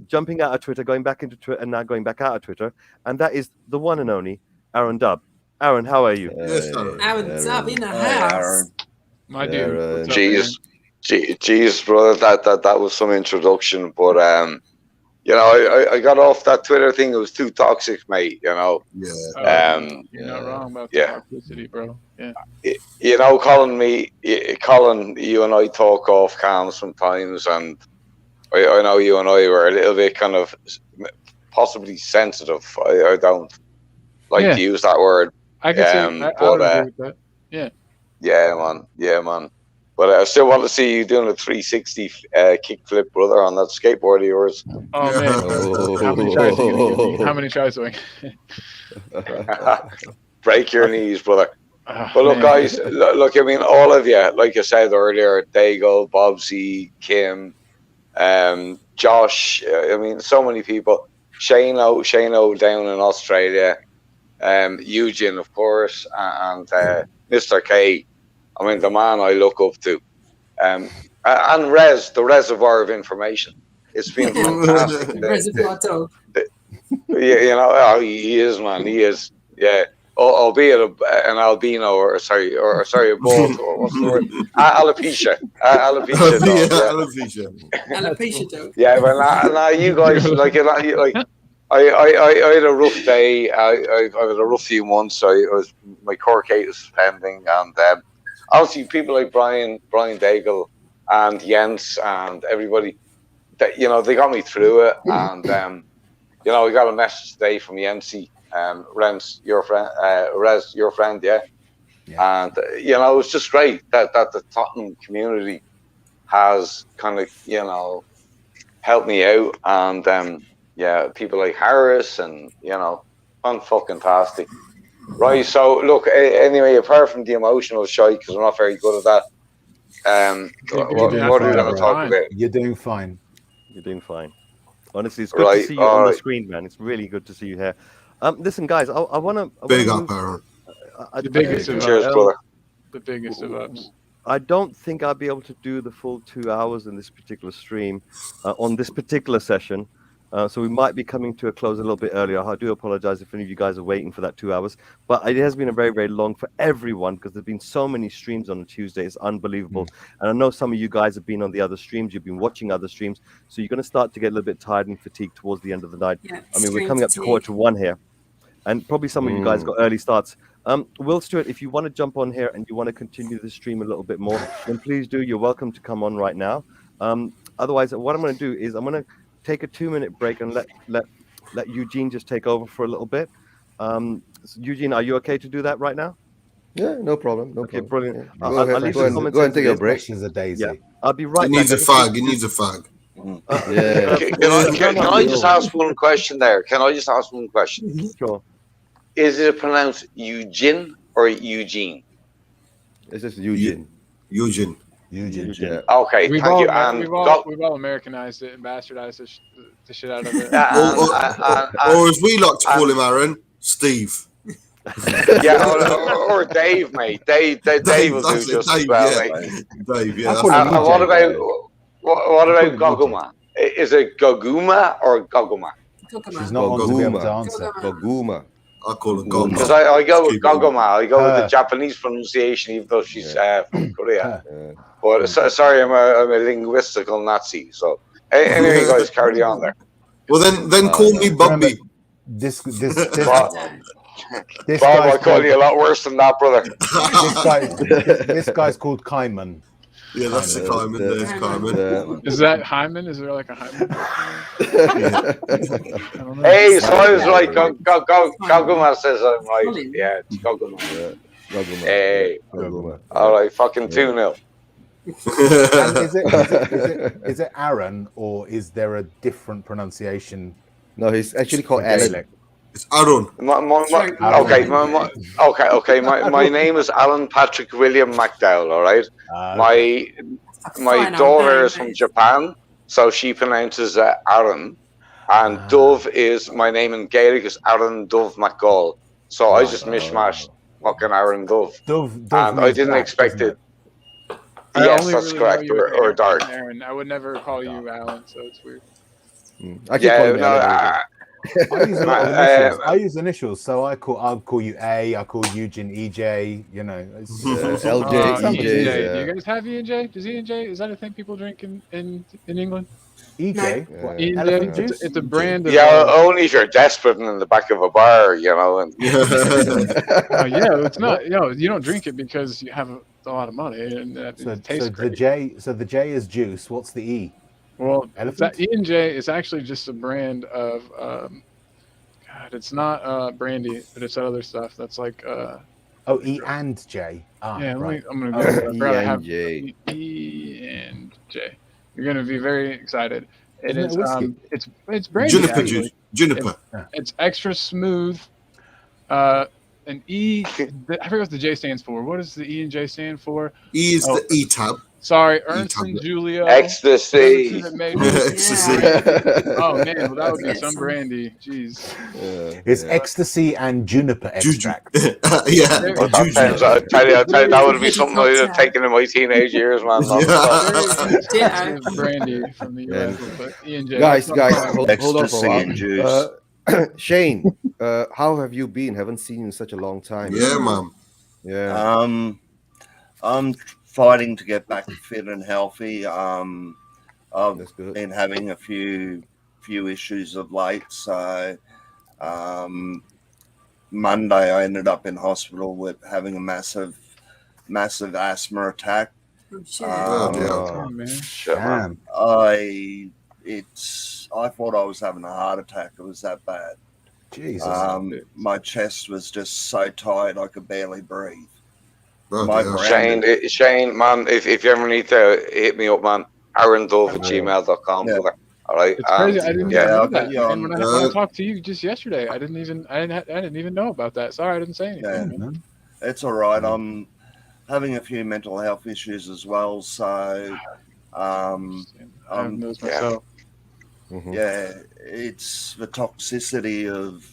jumping out of Twitter, going back into Twitter, and now going back out of Twitter. And that is the one and only Aaron Dubb. Aaron, how are you? Aaron Dubb in the house. My dude. Jeez, brother, that was some introduction, but you know, I got off that Twitter thing. It was too toxic, mate. You know. Yeah. You're not wrong about the toxicity, bro. Yeah. You know, Colin, you and I talk off cam sometimes, and I know you and I were a little bit kind of possibly sensitive. I don't like to use that word. I can see. I would agree with that. Yeah. Yeah, man. But I still want to see you doing a 360 kickflip, brother, on that skateboard of yours. Oh, man. How many tries are you going to give me? How many tries do I Break your knees, brother. But look, guys, look, I mean, all of you, like I said earlier, Daigle, Bobsy, Kim, Josh, I mean, so many people. Shane-O down in Australia, Eugene, of course, and Mr. K. I mean, the man I look up to. And Rez, the reservoir of information. It's been fantastic. Reservoir dog. You know, he is, man. He is. Yeah. Albeit an albino, or a bald, or what's the word? Alopecia. Alopecia dog. Alopecia dog. Yeah, but now you guys, like I had a rough day. I had a rough few months. My court case was pending, and obviously people like Brian Daigle and Jens and everybody, that, you know, they got me through it. And you know, we got a message today from Yensi, Rents, your friend, Rez, your friend, yeah. And you know, it's just great that the Tottenham community has kind of, you know, helped me out. And people like Harris, and you know, fantastic. Right, so look, anyway, apart from the emotional shite, because I'm not very good at that, what are we going to talk about? You're doing fine. You're doing fine. Honestly, it's good to see you on the screen, man. It's really good to see you here. Listen, guys, I want to... Big up, Aaron. The biggest of Cheers, brother. The biggest of ups. I don't think I'll be able to do the full 2 hours in this particular stream, on this particular session. So we might be coming to a close a little bit earlier. I do apologize if any of you guys are waiting for that 2 hours. But it has been a very, very long for everyone, because there's been so many streams on a Tuesday. It's unbelievable. And I know some of you guys have been on the other streams. You've been watching other streams. So you're going to start to get a little bit tired and fatigued towards the end of the night. Yeah, I mean, we're coming up to 1:45 here. And probably some of you guys got early starts. Will Stewart, if you want to jump on here and you want to continue the stream a little bit more, then please do. You're welcome to come on right now. Otherwise, what I'm going to do is I'm going to take a 2-minute break and let Eugene just take over for a little bit. Eugene, are you okay to do that right now? Yeah, no problem. Okay, brilliant. Yeah. Go ahead, take a break. She's a daisy. Yeah, I'll be right back. He needs a fag. Can I just ask one question there? Sure. Is it pronounced Eugene or Eugene? It's just Eugene. Eugene. Yeah. Okay, we've thank you. We've all Americanized it and bastardized the shit out of it. Or as we like to call him, Aaron, Steve. Yeah, or Dave, mate. Dave will do just as well, mate. Dave, yeah. What about Goguma? Is it Goguma or Goguma? She's not going to be able to answer. Goguma. I call it Goguma. Because I go with Goguma. I go with the Japanese pronunciation, even though she's from Korea. But sorry, I'm a linguistical Nazi. So anyway, guys, carry on there. Well, then call me Bubby. This Bob, I call you a lot worse than that, brother. This guy's called Kaiman. Yeah, that's the Kaiman. There's Kaiman. Is that Hyman? Is there like a Hyman? Hey, so I was right. Goguma says I'm right. Yeah, it's Goguma. Goguma. Hey. Goguma. All right, fucking 2-0. Is it Aaron, or is there a different pronunciation? No, he's actually called Alan. It's Aaron. My name is Alan Patrick William McDowell. All right. My daughter is from Japan, so she pronounces Aaron, and Dove is my name in Gaelic is Aaron Dove McGall. So I just mishmashed fucking Aaron Dove. And I didn't expect it. Yes, that's correct. Or dark. Aaron. I would never call you Alan, so it's weird. I keep calling you Alan. I use initials, so I'll call you A. I call Eugene EJ. You know, LJ, EJ. Do you guys have E&J? Does E&J, is that a thing people drink in England? EJ? E&J? It's a brand of... only if you're desperate and in the back of a bar, you know. And it's not. You don't drink it because you have a lot of money and it tastes great. The J is juice. What's the E? Well, E&J is actually just a brand of, it's not brandy, but it's other stuff. That's like, E and J. Right. I'm gonna go. E and J. You're gonna be very excited. It's brandy. Juniper juice. Juniper. It's extra smooth. An E. I forget what the J stands for. What does the E and J stand for? E is the E tab. Sorry, Ernst and Julia. Ecstasy. Ecstasy. Oh man, well that would be some brandy. Jeez. It's ecstasy and juniper extract. I'll tell you, that would be something I would have taken in my teenage years, man. Brandy from the US. Guys, hold on for a while. Shane, how have you been? Haven't seen you in such a long time. Yeah, man. Yeah. I'm fighting to get back fit and healthy. I've been having a few issues of late. So Monday I ended up in hospital with having a massive asthma attack. Oh shit! Man. I thought I was having a heart attack. It was that bad. Jesus. My chest was just so tight I could barely breathe. Shane, man, if you ever need to hit me up, man, aarondove@gmail.com. Yeah. All right. It's crazy. I didn't know that. And when I talked to you just yesterday, I didn't even know about that. Sorry, I didn't say anything. Yeah. It's all right. I'm having a few mental health issues as well, so I'm those myself. Yeah, it's the toxicity of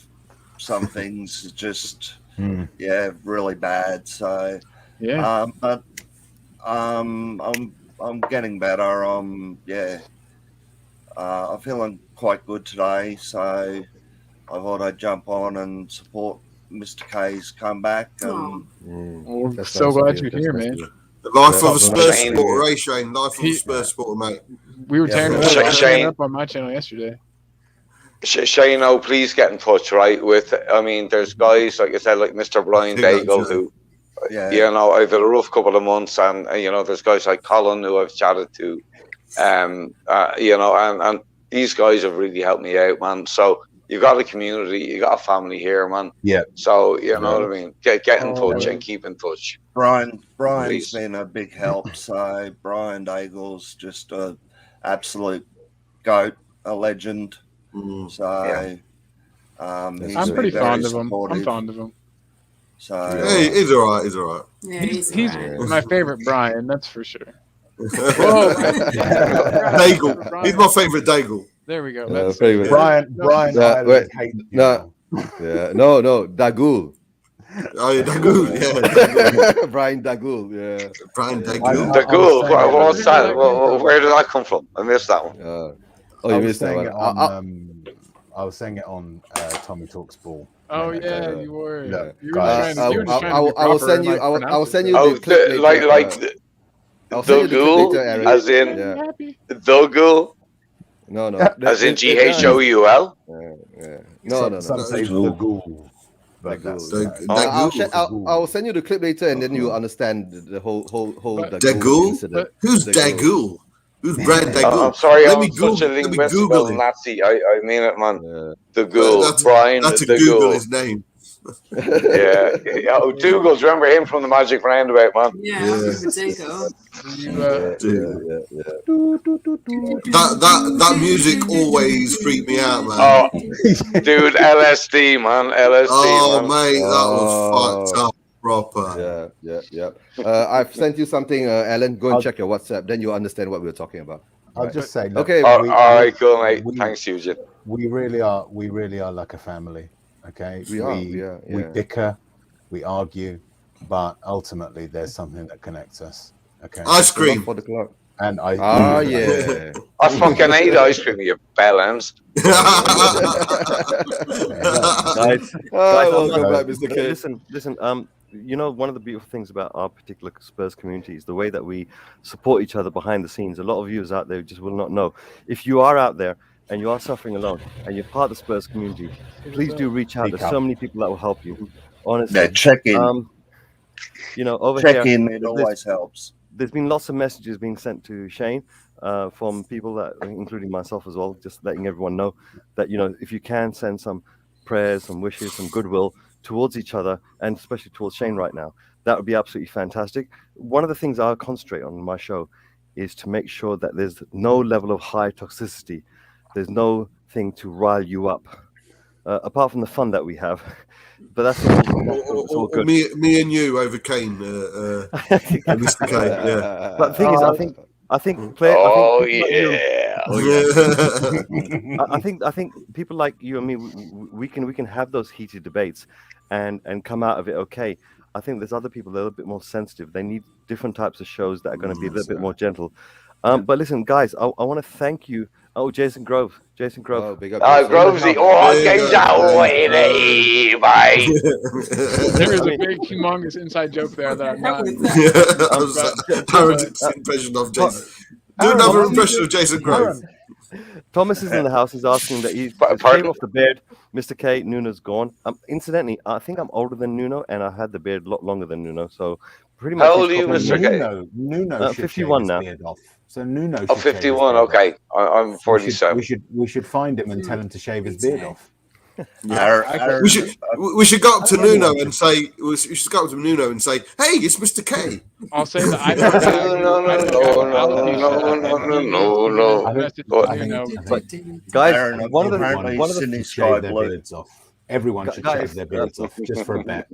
some things just really bad. So but I'm getting better. I'm feeling quite good today, so I thought I'd jump on and support Mr. K's comeback. We're so glad you're here, man. The life of a Spurs supporter, eh, Shane? Life of a Spurs supporter, mate. We were tearing it up on my channel yesterday. Shane, please get in touch, right? There's guys, like I said, like Mr. Brian Daigle, who, I've had a rough couple of months, and, there's guys like Colin who I've chatted to, and these guys have really helped me out, man. So you've got a community, you got a family here, man. Yeah. So, you know what I mean? Get in touch and keep in touch. Brian's been a big help. So Brian Daigle's just a absolute goat, a legend. So I'm pretty fond of him. I'm fond of him. So he's all right. Yeah, he's my favorite Brian, that's for sure. Daigle. He's my favorite Daigle. There we go. Brian. No, Dagul. Oh, yeah, Dagul, yeah. Brian Dagul, yeah. Brian Dagul. Dagul, what's that? Where did that come from? I missed that one. Oh, you missed that one. I was saying it on Tommy Talks Ball. Oh yeah, you were. Yeah. You were trying to I will send you. I will send you Oh, the clip later. I'll send you the clip later, Eric. as in Dagul, No. as in GHOUL. Yeah. No. Some say the ghoul. I will send you the clip later, and then you'll understand the whole Dagul? incident. Who's Dagul? Who's Brad Dagul? I'm sorry, Let I'm me such a Google linguistical him. Nazi. I mean it, man. Dagul, Brian That's a Google Dagul. his name. Yeah. Oh, Dougal's, remember him from the Magic Roundabout, man? Yeah, I remember Dougal. That music always freaked me out, man. Oh, dude, LSD, man. LSD, Oh, man. mate, that was fucked up proper. Yeah. I've sent you something, Alan. Go and check your WhatsApp. Then you'll understand what we were talking about. I'll just say, look, okay. All right, cool, mate. Thanks, Eugene. We really are like a family. Okay, we bicker, we argue, but ultimately there's something that connects us. Okay, Ice cream for the club. And I. Ah, yeah. I fucking ate ice cream, you bellends. Guys, welcome back, Mr. K. Listen. You know, one of the beautiful things about our particular Spurs community is the way that we support each other behind the scenes. A lot of viewers out there just will not know. If you are out there and you are suffering alone and you're part of the Spurs community, please do reach out. There's so many people that will help you. Honestly, Yeah, check in. You know, over Check here, in. It always helps. There's been lots of messages being sent to Shane from people that, including myself as well, just letting everyone know that, you know, if you can send some prayers, some wishes, some goodwill towards each other, and especially towards Shane right now, that would be absolutely fantastic. One of the things I'll concentrate on in my show is to make sure that there's no level of high toxicity. There's no thing to rile you up, apart from the fun that we have. But that's all good. Me and you over Kane, Mr. Kane. Yeah. But the thing is, I think I think people like you and me, we can have those heated debates and come out of it okay. I think there's other people that are a little bit more sensitive. They need different types of shows that are going to be a little bit more gentle. But listen, guys, I want to thank you. Oh, Jason Grove. Oh, big up. Grovesy. Oh, get away, mate. There's a big, humongous inside joke there that I'm not. That was Aaron's impression of Jason. Do another impression of Jason Grove. Thomas is in the house. He's asking that he came off the beard. Mr. K, Nuno's gone. Incidentally, I think I'm older than Nuno, and I had the beard a lot longer than Nuno. So pretty much. How old are you, Mr. K? Nuno 51 now. Off. So Nuno. Oh, 51. Okay, I'm 47. We should find him and tell him to shave his beard off. Yeah, we should go up to Nuno and say we should go up to Nuno and say, "Hey, it's Mr. K." I'll say that I no. But guys, one of the shave their beards off. Everyone should shave their beards off just for a bet.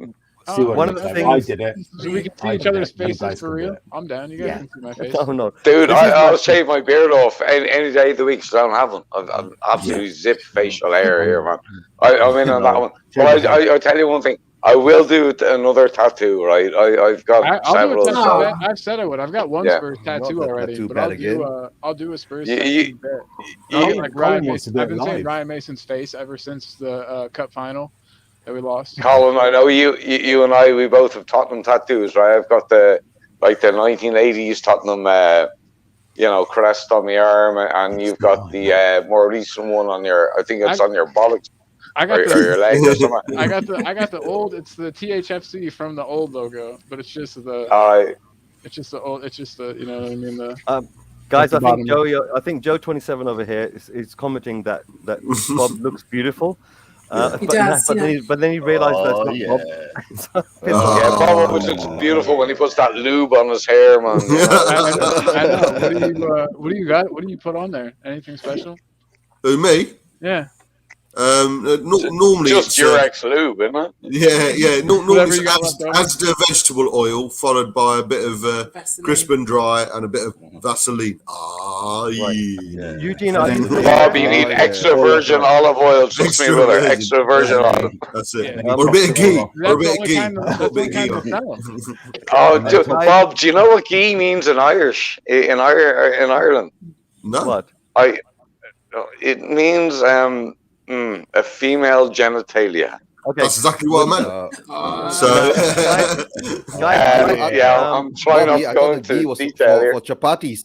See what one of the things I did it. So we can see each other's faces for real. I'm down. You guys can see my face. No. Dude, I'll shave my beard off any day of the week because I don't have one. I'm absolutely zipped facial hair here, man. I'm in on that one. But I tell you one thing. I will do another tattoo, right? I've got several. I've said I would. I've got one Spurs tattoo already, but I'll do a Spurs tattoo. Like Ryan Mason. I've been saying Ryan Mason's face ever since the Cup final that we lost. Colin, I know you and I, we both have Tottenham tattoos, right? I've got the 1980s Tottenham, crest on my arm, and you've got the more recent one on your. I think it's on your bollocks. I got or your leg or something. I got the old. It's the THFC from the old logo, but it's just the. It's just the old. It's just the. You know what I mean? Guys, I think Joe 27 over here is commenting that Bob looks beautiful. But then he realised that's not Bob. Bob was just beautiful when he puts that lube on his hair, man. I know. What do you got? What do you put on there? Anything special? Who, me? Yeah. Normally just it's Durex lube, isn't it? yeah. Normally Whatever you it's got left over. Asda vegetable oil followed by a bit of Vaseline. crisp and dry and a bit of Vaseline. Eugene, Bob, you need extra virgin olive oil. Trust me, brother. Extra virgin olive. That's it. Yeah. Or a bit of ghee. Or a That's bit the of only ghee. kind of, Or a that's the bit only kind of of smell. Oh, Bob, do you know what ghee means in Irish? In Ireland? No. What? It means a female genitalia. Okay. That's exactly what I meant. So, I'm trying not to go into detail here. For chapatis.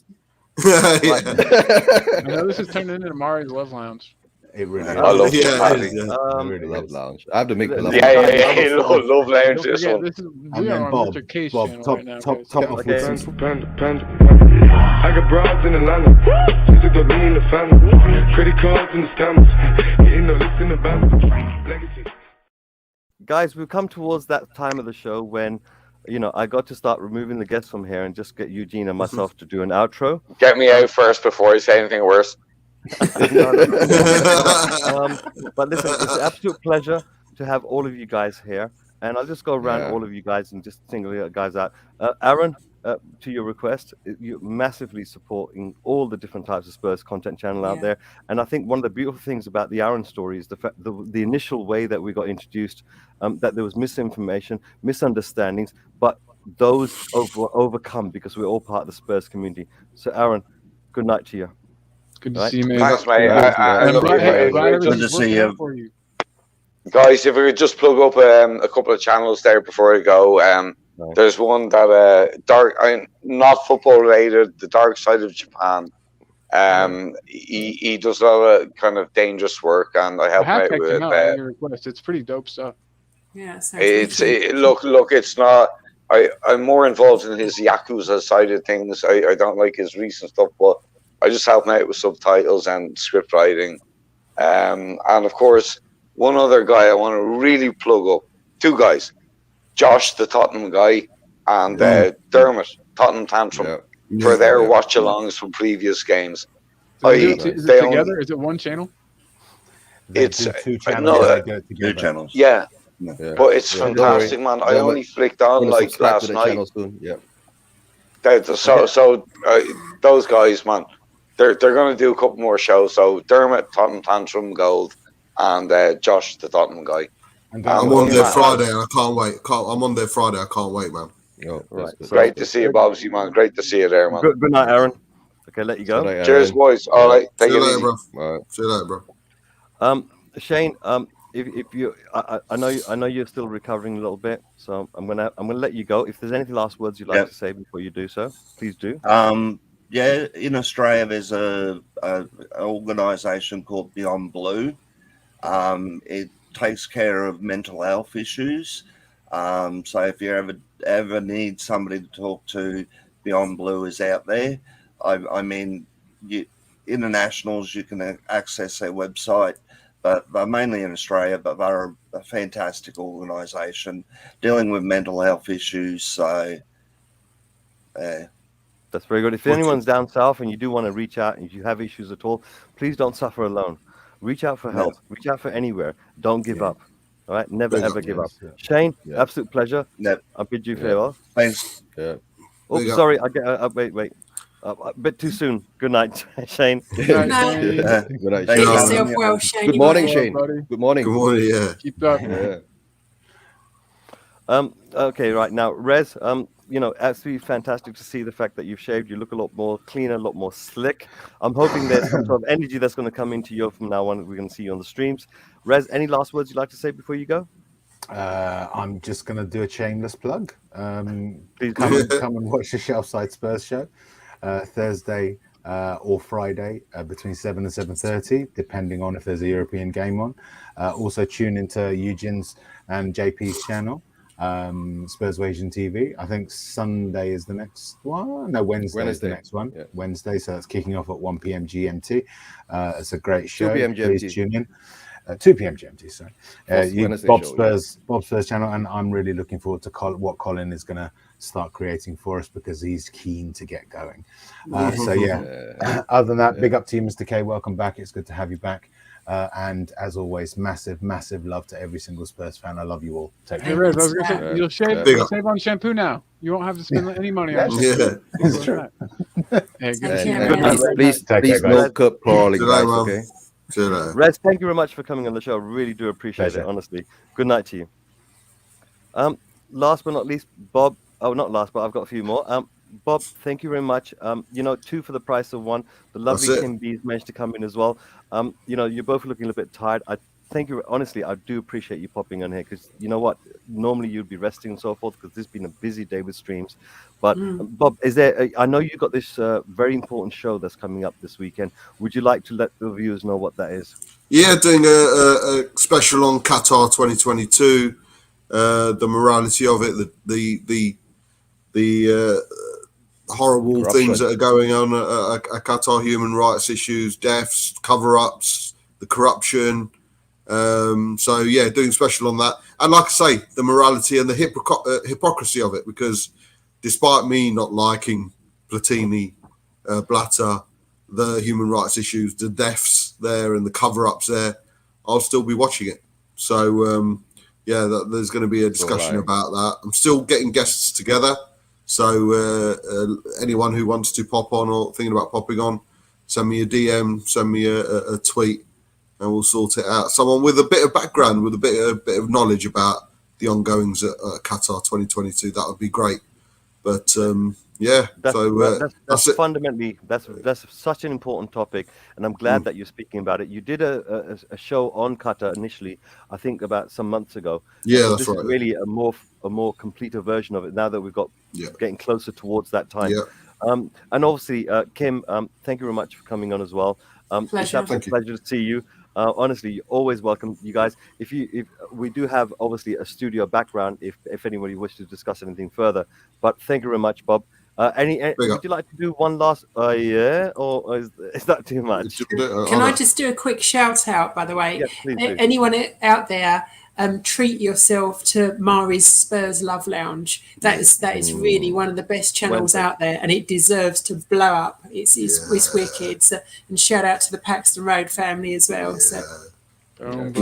I know this is turned into Mari's Love Lounge. It really I love it it. is, Love lounge. I have to make the love Yeah, lounge. love lounge. Don't This forget, one. this is, And we then are on Bob, Mr. K's Bob, channel top right now. off guys. with some. I got broads in Atlanta. Just got me in the family. Credit cards and the scammers. Getting no list in the bank. Legacy. Guys, we've come towards that time of the show when, I got to start removing the guests from here and just get Eugene and myself to do an outro. Get me out first before I say anything worse. No. But listen, it's an absolute pleasure to have all of you guys here. And I'll just go around all of you guys and just single you guys out. Aaron, to your request, you're massively supporting all the different types of Spurs content channel out there. And I think one of the beautiful things about the Aaron story is the initial way that we got introduced, that there was misinformation, misunderstandings, but those overcome because we're all part of the Spurs community. So Aaron, good night to you. Good to see you, man. Thanks, mate. Good to see you. you. Guys, if we could just plug up a couple of channels there before I go. There's one that not football related, the Dark Side of Japan. He does a lot of kind of dangerous work, and I help him out with your request. It's pretty dope stuff. Yeah, look. It's not. I'm more involved in his Yakuza side of things. I don't like his recent stuff, but I just help him out with subtitles and script writing. And of course, one other guy I want to really plug up. Two guys. Josh, the Tottenham guy, and Dermot, Tottenham Tantrum, for their watch-alongs from previous games. Is it together? Is it one channel? It's two channels. Two channels. Yeah. But it's fantastic, man. I only flicked on like last night. So those guys, man, they're going to do a couple more shows. So Dermot, Tottenham Tantrum Gold, and Josh, the Tottenham guy. I'm on there Friday and I can't wait. I'm on there Friday. I can't wait, man. Right. Great to see you, Bobsy, man. Great to see you there, man. Good night, Aaron. Okay, let you go. Night, Cheers, boys. All right. See Take you it later, easy. bro. Right. See you later, bro. Shane, if you, I know you're still recovering a little bit, so I'm gonna let you go. If there's any last words you'd like to say before you do so, please do. Yeah, in Australia there's a organisation called Beyond Blue. It takes care of mental health issues. So if you ever need somebody to talk to, Beyond Blue is out there. I mean, internationals, you can access their website, but they're mainly in Australia, but they're a fantastic organisation dealing with mental health issues. So, that's very good. If anyone's down south and you do want to reach out, and if you have issues at all, please don't suffer alone. Reach out for help. Reach out for anywhere. Don't give up. All right? Never, ever give up. Shane, absolute pleasure. I bid you farewell. Thanks. Oh, sorry. Wait. A bit too soon. Good night, Shane. Good night. Good night, Get Shane. yourself well, Shane. Good morning, Bye. Shane. Buddy. Good morning. Good morning. Yeah. Keep up. Okay, right now, Rez, absolutely fantastic to see the fact that you've shaved. You look a lot more cleaner, a lot more slick. I'm hoping there's some sort of energy that's going to come into you from now on. We're going to see you on the streams. Rez, any last words you'd like to say before you go? I'm just going to do a shameless plug. Please come and watch the Shelfside Spurs show Thursday or Friday between 7 and 7:30, depending on if there's a European game on. Also tune into Eugene's and JP's channel, Spurs Asian TV. I think Sunday is the next one. No, Wednesday is the next one. Yeah. Wednesday, so it's kicking off at 1 p.m. GMT. It's a great show. 2 p.m. GMT. Please tune in. 2 p.m. GMT, sorry. Bob Spurs channel, and I'm really looking forward to what Colin is going to start creating for us because he's keen to get going. Other than that, big up to you, Mr. K. Welcome back. It's good to have you back. And as always, massive love to every single Spurs fan. I love you all. Take Hey, care. Riz, I was gonna say, you'll save on shampoo now. You won't have to spend any money on shampoo. Yeah, it's true. Hey, good. Take care, And Riz. please no cup crawling, Good night, guys. man. Okay. See you later. Rez, thank you very much for coming on the show. I really do appreciate Pleasure. it, honestly. Good night to you. Last but not least, Bob. Oh, not last, but I've got a few more. Bob, thank you very much. Two for the price of one. The lovely That's it. Kim B's managed to come in as well. You're both looking a little bit tired. I thank you. Honestly, I do appreciate you popping on here because you know what? Normally you'd be resting and so forth because this has been a busy day with streams. But Bob, I know you got this very important show that's coming up this weekend. Would you like to let the viewers know what that is? Yeah, doing a special on Qatar 2022. The morality of it, the horrible things that are going on at Qatar, human rights issues, deaths, cover-ups, the corruption. So yeah, doing special on that, and like I say, the morality and the hypocrisy of it, because despite me not liking Platini, Blatter, the human rights issues, the deaths there and the cover-ups there, I'll still be watching it. So there's going to be a discussion about that. I'm still getting guests together, so anyone who wants to pop on or thinking about popping on, send me a DM, send me a tweet, and we'll sort it out. Someone with a bit of background, with a bit of knowledge about the ongoings at Qatar 2022, that would be great. But that's fundamentally that's such an important topic, and I'm glad that you're speaking about it. You did a show on Qatar initially, I think about some months ago. Yeah, so that's this right. Is really a more completer version of it now that we've got getting closer towards that time. Yeah. And obviously, Kim, thank you very much for coming on as well. It's a pleasure to see you. Honestly, you're always welcome, you guys. If we do have obviously a studio background, if anybody wishes to discuss anything further. But thank you very much, Bob. Would you like to do one last? Or is that too much? Can I just do a quick shout out, by the way? Yes, please do. Anyone out there, treat yourself to Mari's Spurs Love Lounge. That is really one of the best channels out there, and it deserves to blow up. It's wicked. So, and shout out to the Paxton Road family as well. So. And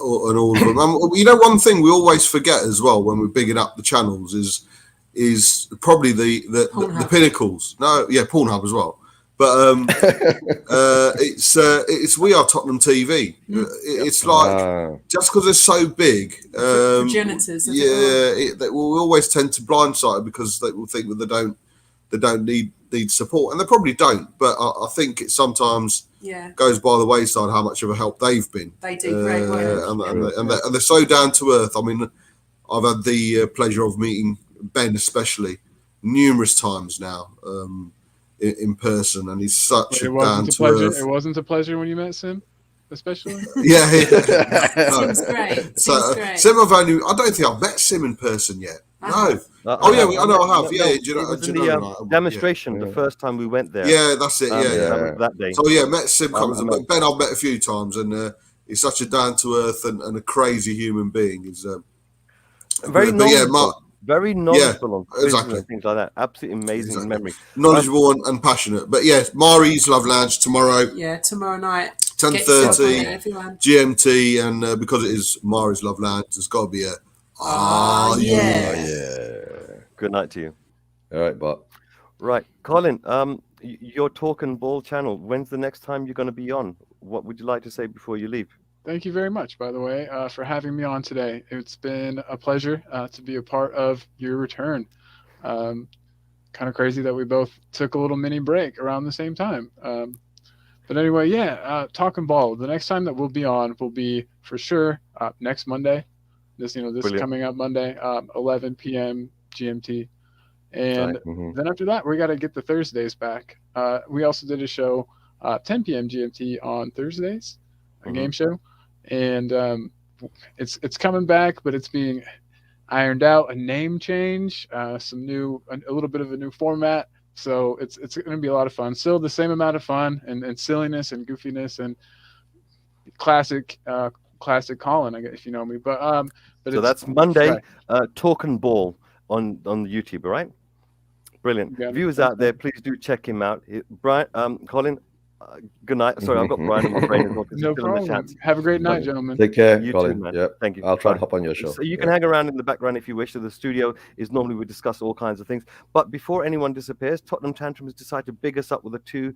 all of them. One thing we always forget as well when we're bigging up the channels is probably the pinnacles. Pornhub as well. But it's We Are Tottenham TV. It's like just because they're so big, progenitors. We always tend to blindside because they will think that they don't need support, and they probably don't. But I think it sometimes goes by the wayside how much of a help they've been. They do great work, and they're so down to earth. I mean, I've had the pleasure of meeting Ben especially numerous times now. In person, and he's such a down to earth. It wasn't a pleasure when you met Sim, especially. Sim's great. Sim, I don't think I've met Sim in person yet. No. I know I have. Yeah, it was demonstration the first time we went there. Yeah, that's it. That day. So met Sim. But Ben, I've met a few times, and he's such a down to earth and a crazy human being. He's very knowledgeable. Very knowledgeable on exactly and things like that. Absolutely amazing memory. Knowledgeable and passionate. But Mari's Love Lounge tomorrow. Yeah, tomorrow night. 10:30 GMT, and because it is Mari's Love Lounge, there's got to be a Good night to you. All right, Bob. Right, Colin. Your Talk and Ball channel. When's the next time you're going to be on? What would you like to say before you leave? Thank you very much, by the way, for having me on today. It's been a pleasure to be a part of your return. Kind of crazy that we both took a little mini break around the same time. But anyway, Talking Ball. The next time that we'll be on will be for sure next Monday. This coming up Monday, 11 p.m. GMT. And then after that, we got to get the Thursdays back. We also did a show 10 p.m. GMT on Thursdays, a game show. And it's coming back, but it's being ironed out. A name change, a little bit of a new format. So it's going to be a lot of fun. Still the same amount of fun and silliness and goofiness and classic Colin, I guess, if you know me. But so that's Monday, Talk and Ball on the YouTube, all right? Brilliant. Viewers out there, please do check him out. Colin, Good night. Sorry, I've got Brian in my brain as well. 'cause he's No still in the problem. chat. Have a great night, gentlemen. Take care, You Colin. too, man. Yep. Thank you. I'll try to Bye. hop on your show. So you can hang around in the background if you wish. So the studio is normally we discuss all kinds of things. But before anyone disappears, Tottenham Tantrum has decided to big us up with a €2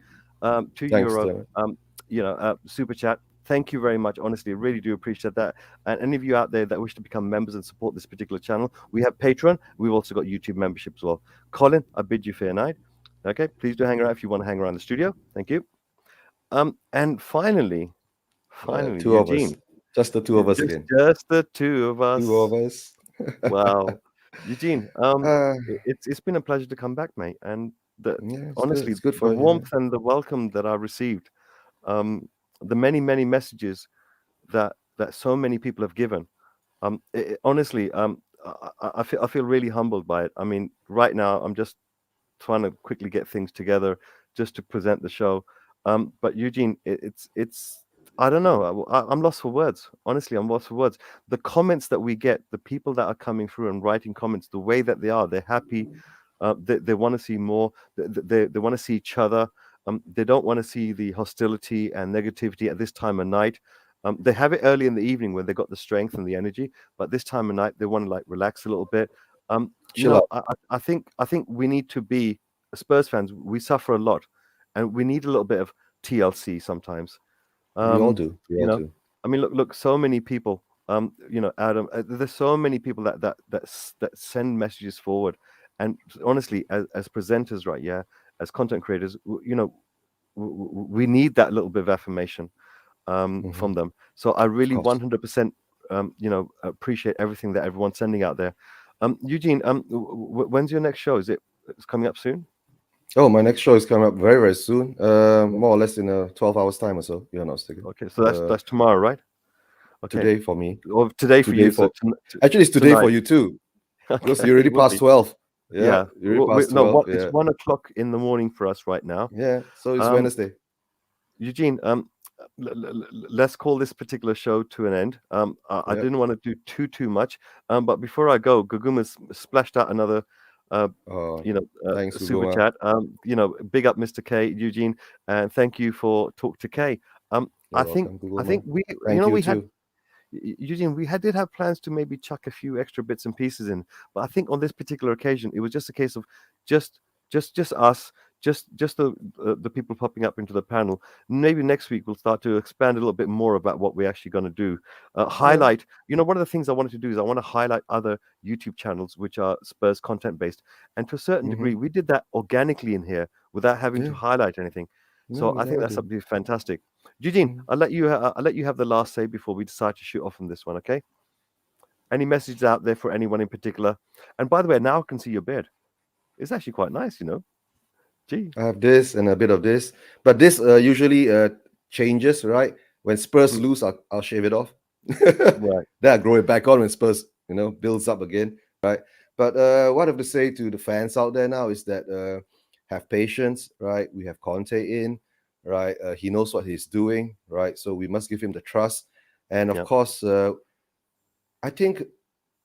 super chat. Thank you very much. Honestly, I really do appreciate that. And any of you out there that wish to become members and support this particular channel, we have Patreon. We've also got YouTube membership as well. Colin, I bid you fair night. Okay, please do hang around if you want to hang around the studio. Thank you. And finally, two of Eugene. us. Just the two of us again. Just the two of us. Two of us. Wow. Eugene, it's been a pleasure to come back, mate. And honestly, it's good the for you, warmth and the welcome that I received, the many messages that so many people have given. Honestly, I feel really humbled by it. I mean, right now I'm just trying to quickly get things together just to present the show. But Eugene, it's I don't know. I'm lost for words. Honestly, I'm lost for words. The comments that we get, the people that are coming through and writing comments, the way that they're happy. They want to see more. They want to see each other. They don't want to see the hostility and negativity at this time of night. They have it early in the evening when they got the strength and the energy, but this time of night they want to like relax a little bit. I think we need to be Spurs fans. We suffer a lot, and we need a little bit of TLC sometimes. We all do. We all do. I mean, look. So many people. Adam. There's so many people that send messages forward, and honestly, as presenters, right? Yeah, as content creators, we need that little bit of affirmation from them. So I really 100% appreciate everything that everyone's sending out there. Eugene, when's your next show? It's coming up soon? Oh, my next show is coming up very, very soon. More or less in 12 hours time or so. You're not mistaken. Okay, so that's tomorrow, right? Okay. Today for me. Or today for you. Actually, it's today tonight. for you too. Because you're already past 12. Yeah. You're already past 12. It's 1 o'clock in the morning for us right now. Yeah. So it's Wednesday. Eugene, let's call this particular show to an end. I didn't want to do too much. But before I go, Guguma's splashed out another thanks, super Guguma. chat. Big up Mr. K, Eugene, and thank you for Talk to K. I think we had Eugene, we did have plans to maybe chuck a few extra bits and pieces in, but I think on this particular occasion it was just a case of just us, just the people popping up into the panel. Maybe next week we'll start to expand a little bit more about what we're actually going to do. Highlight, one of the things I wanted to do is I want to highlight other YouTube channels which are Spurs content based, and to a certain degree we did that organically in here without having to highlight anything. So I think that's something fantastic. Eugene, I'll let you have the last say before we decide to shoot off on this one, okay? Any messages out there for anyone in particular? And by the way, now I can see your beard. It's actually quite nice, Gee. I have this and a bit of this, but this usually changes, right? When Spurs lose, I'll shave it off. Right. Then I grow it back on when Spurs, builds up again, right? But what I have to say to the fans out there now is that have patience, right? We have Conte in, right? He knows what he's doing, right? So we must give him the trust. And of course, I think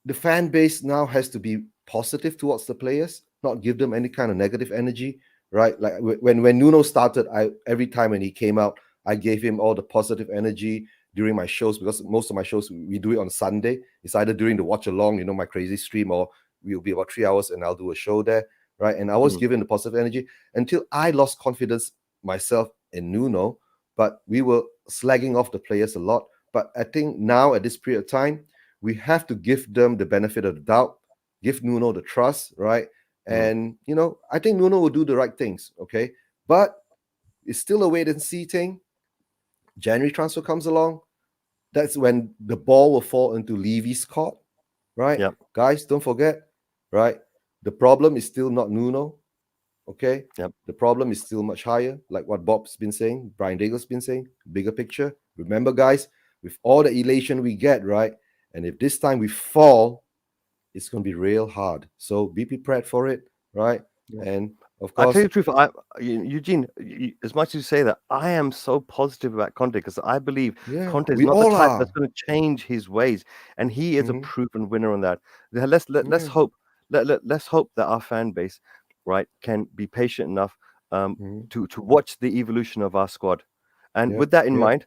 the fan base now has to be positive towards the players, not give them any kind of negative energy, right? Like when Nuno started, every time when he came out, I gave him all the positive energy during my shows, because most of my shows, we do it on Sunday. It's either during the watch along, my crazy stream, or we'll be about 3 hours and I'll do a show there, right? And I was given the positive energy until I lost confidence myself in Nuno, but we were slagging off the players a lot. But I think now at this period of time, we have to give them the benefit of the doubt, give Nuno the trust, right? And, I think Nuno will do the right things, okay? But it's still a wait and see thing. January transfer comes along. That's when the ball will fall into Levy's court, right? Yep. Guys, don't forget, right? The problem is still not Nuno, okay? Yep. The problem is still much higher, like what Bob's been saying, Brian Daigle's been saying, bigger picture. Remember, guys, with all the elation we get, right? And if this time we fall, it's going to be real hard. So be prepared for it, right? Yeah. And of course, I'll tell you the truth, Eugene, as much as you say that, I am so positive about Conte because I believe Conte is not the type that's going to change his ways, and he is a proven winner on that. Let's hope that our fan base, right, can be patient enough to watch the evolution of our squad. And Yeah, with that in yeah. mind,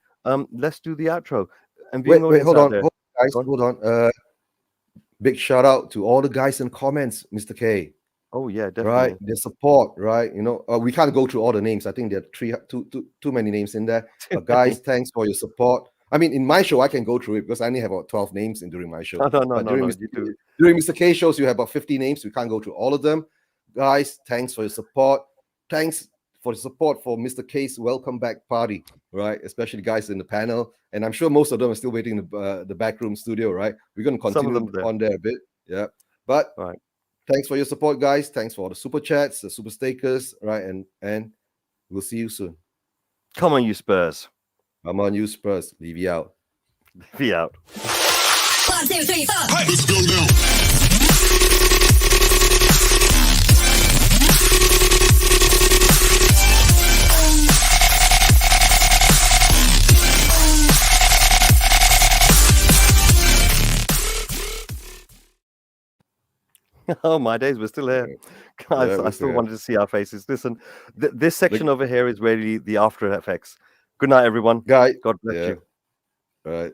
let's do the outro. And Wait, viewing hold audience on, out there- guys, hold on. Big shout out to all the guys in comments, Mr. K. Oh yeah, definitely. Right, their support, right? You know, we can't go through all the names. I think there are too many names in there. But guys, thanks for your support. I mean, in my show, I can go through it because I only have about 12 names during my show. No, But during Mr. K shows, you have about 50 names. We can't go through all of them. Guys, thanks for your support. Thanks for the support for Mr. K's welcome back party, right? Especially guys in the panel. And I'm sure most of them are still waiting in the backroom studio, right? We're going to continue on there a bit. Yeah. But thanks for your support, guys. Thanks for the super chats, the super stakers, right? And we'll see you soon. Come on, you Spurs. Come on, you Spurs. Leave you out. Leave you out. 1, 2, 3, 4. Let's go now. Oh, my days, we're still here. Guys, Yeah, I still we're wanted to see our faces. Listen, this section over here is really the after effects. Good night, everyone. Guy. God bless you. All right.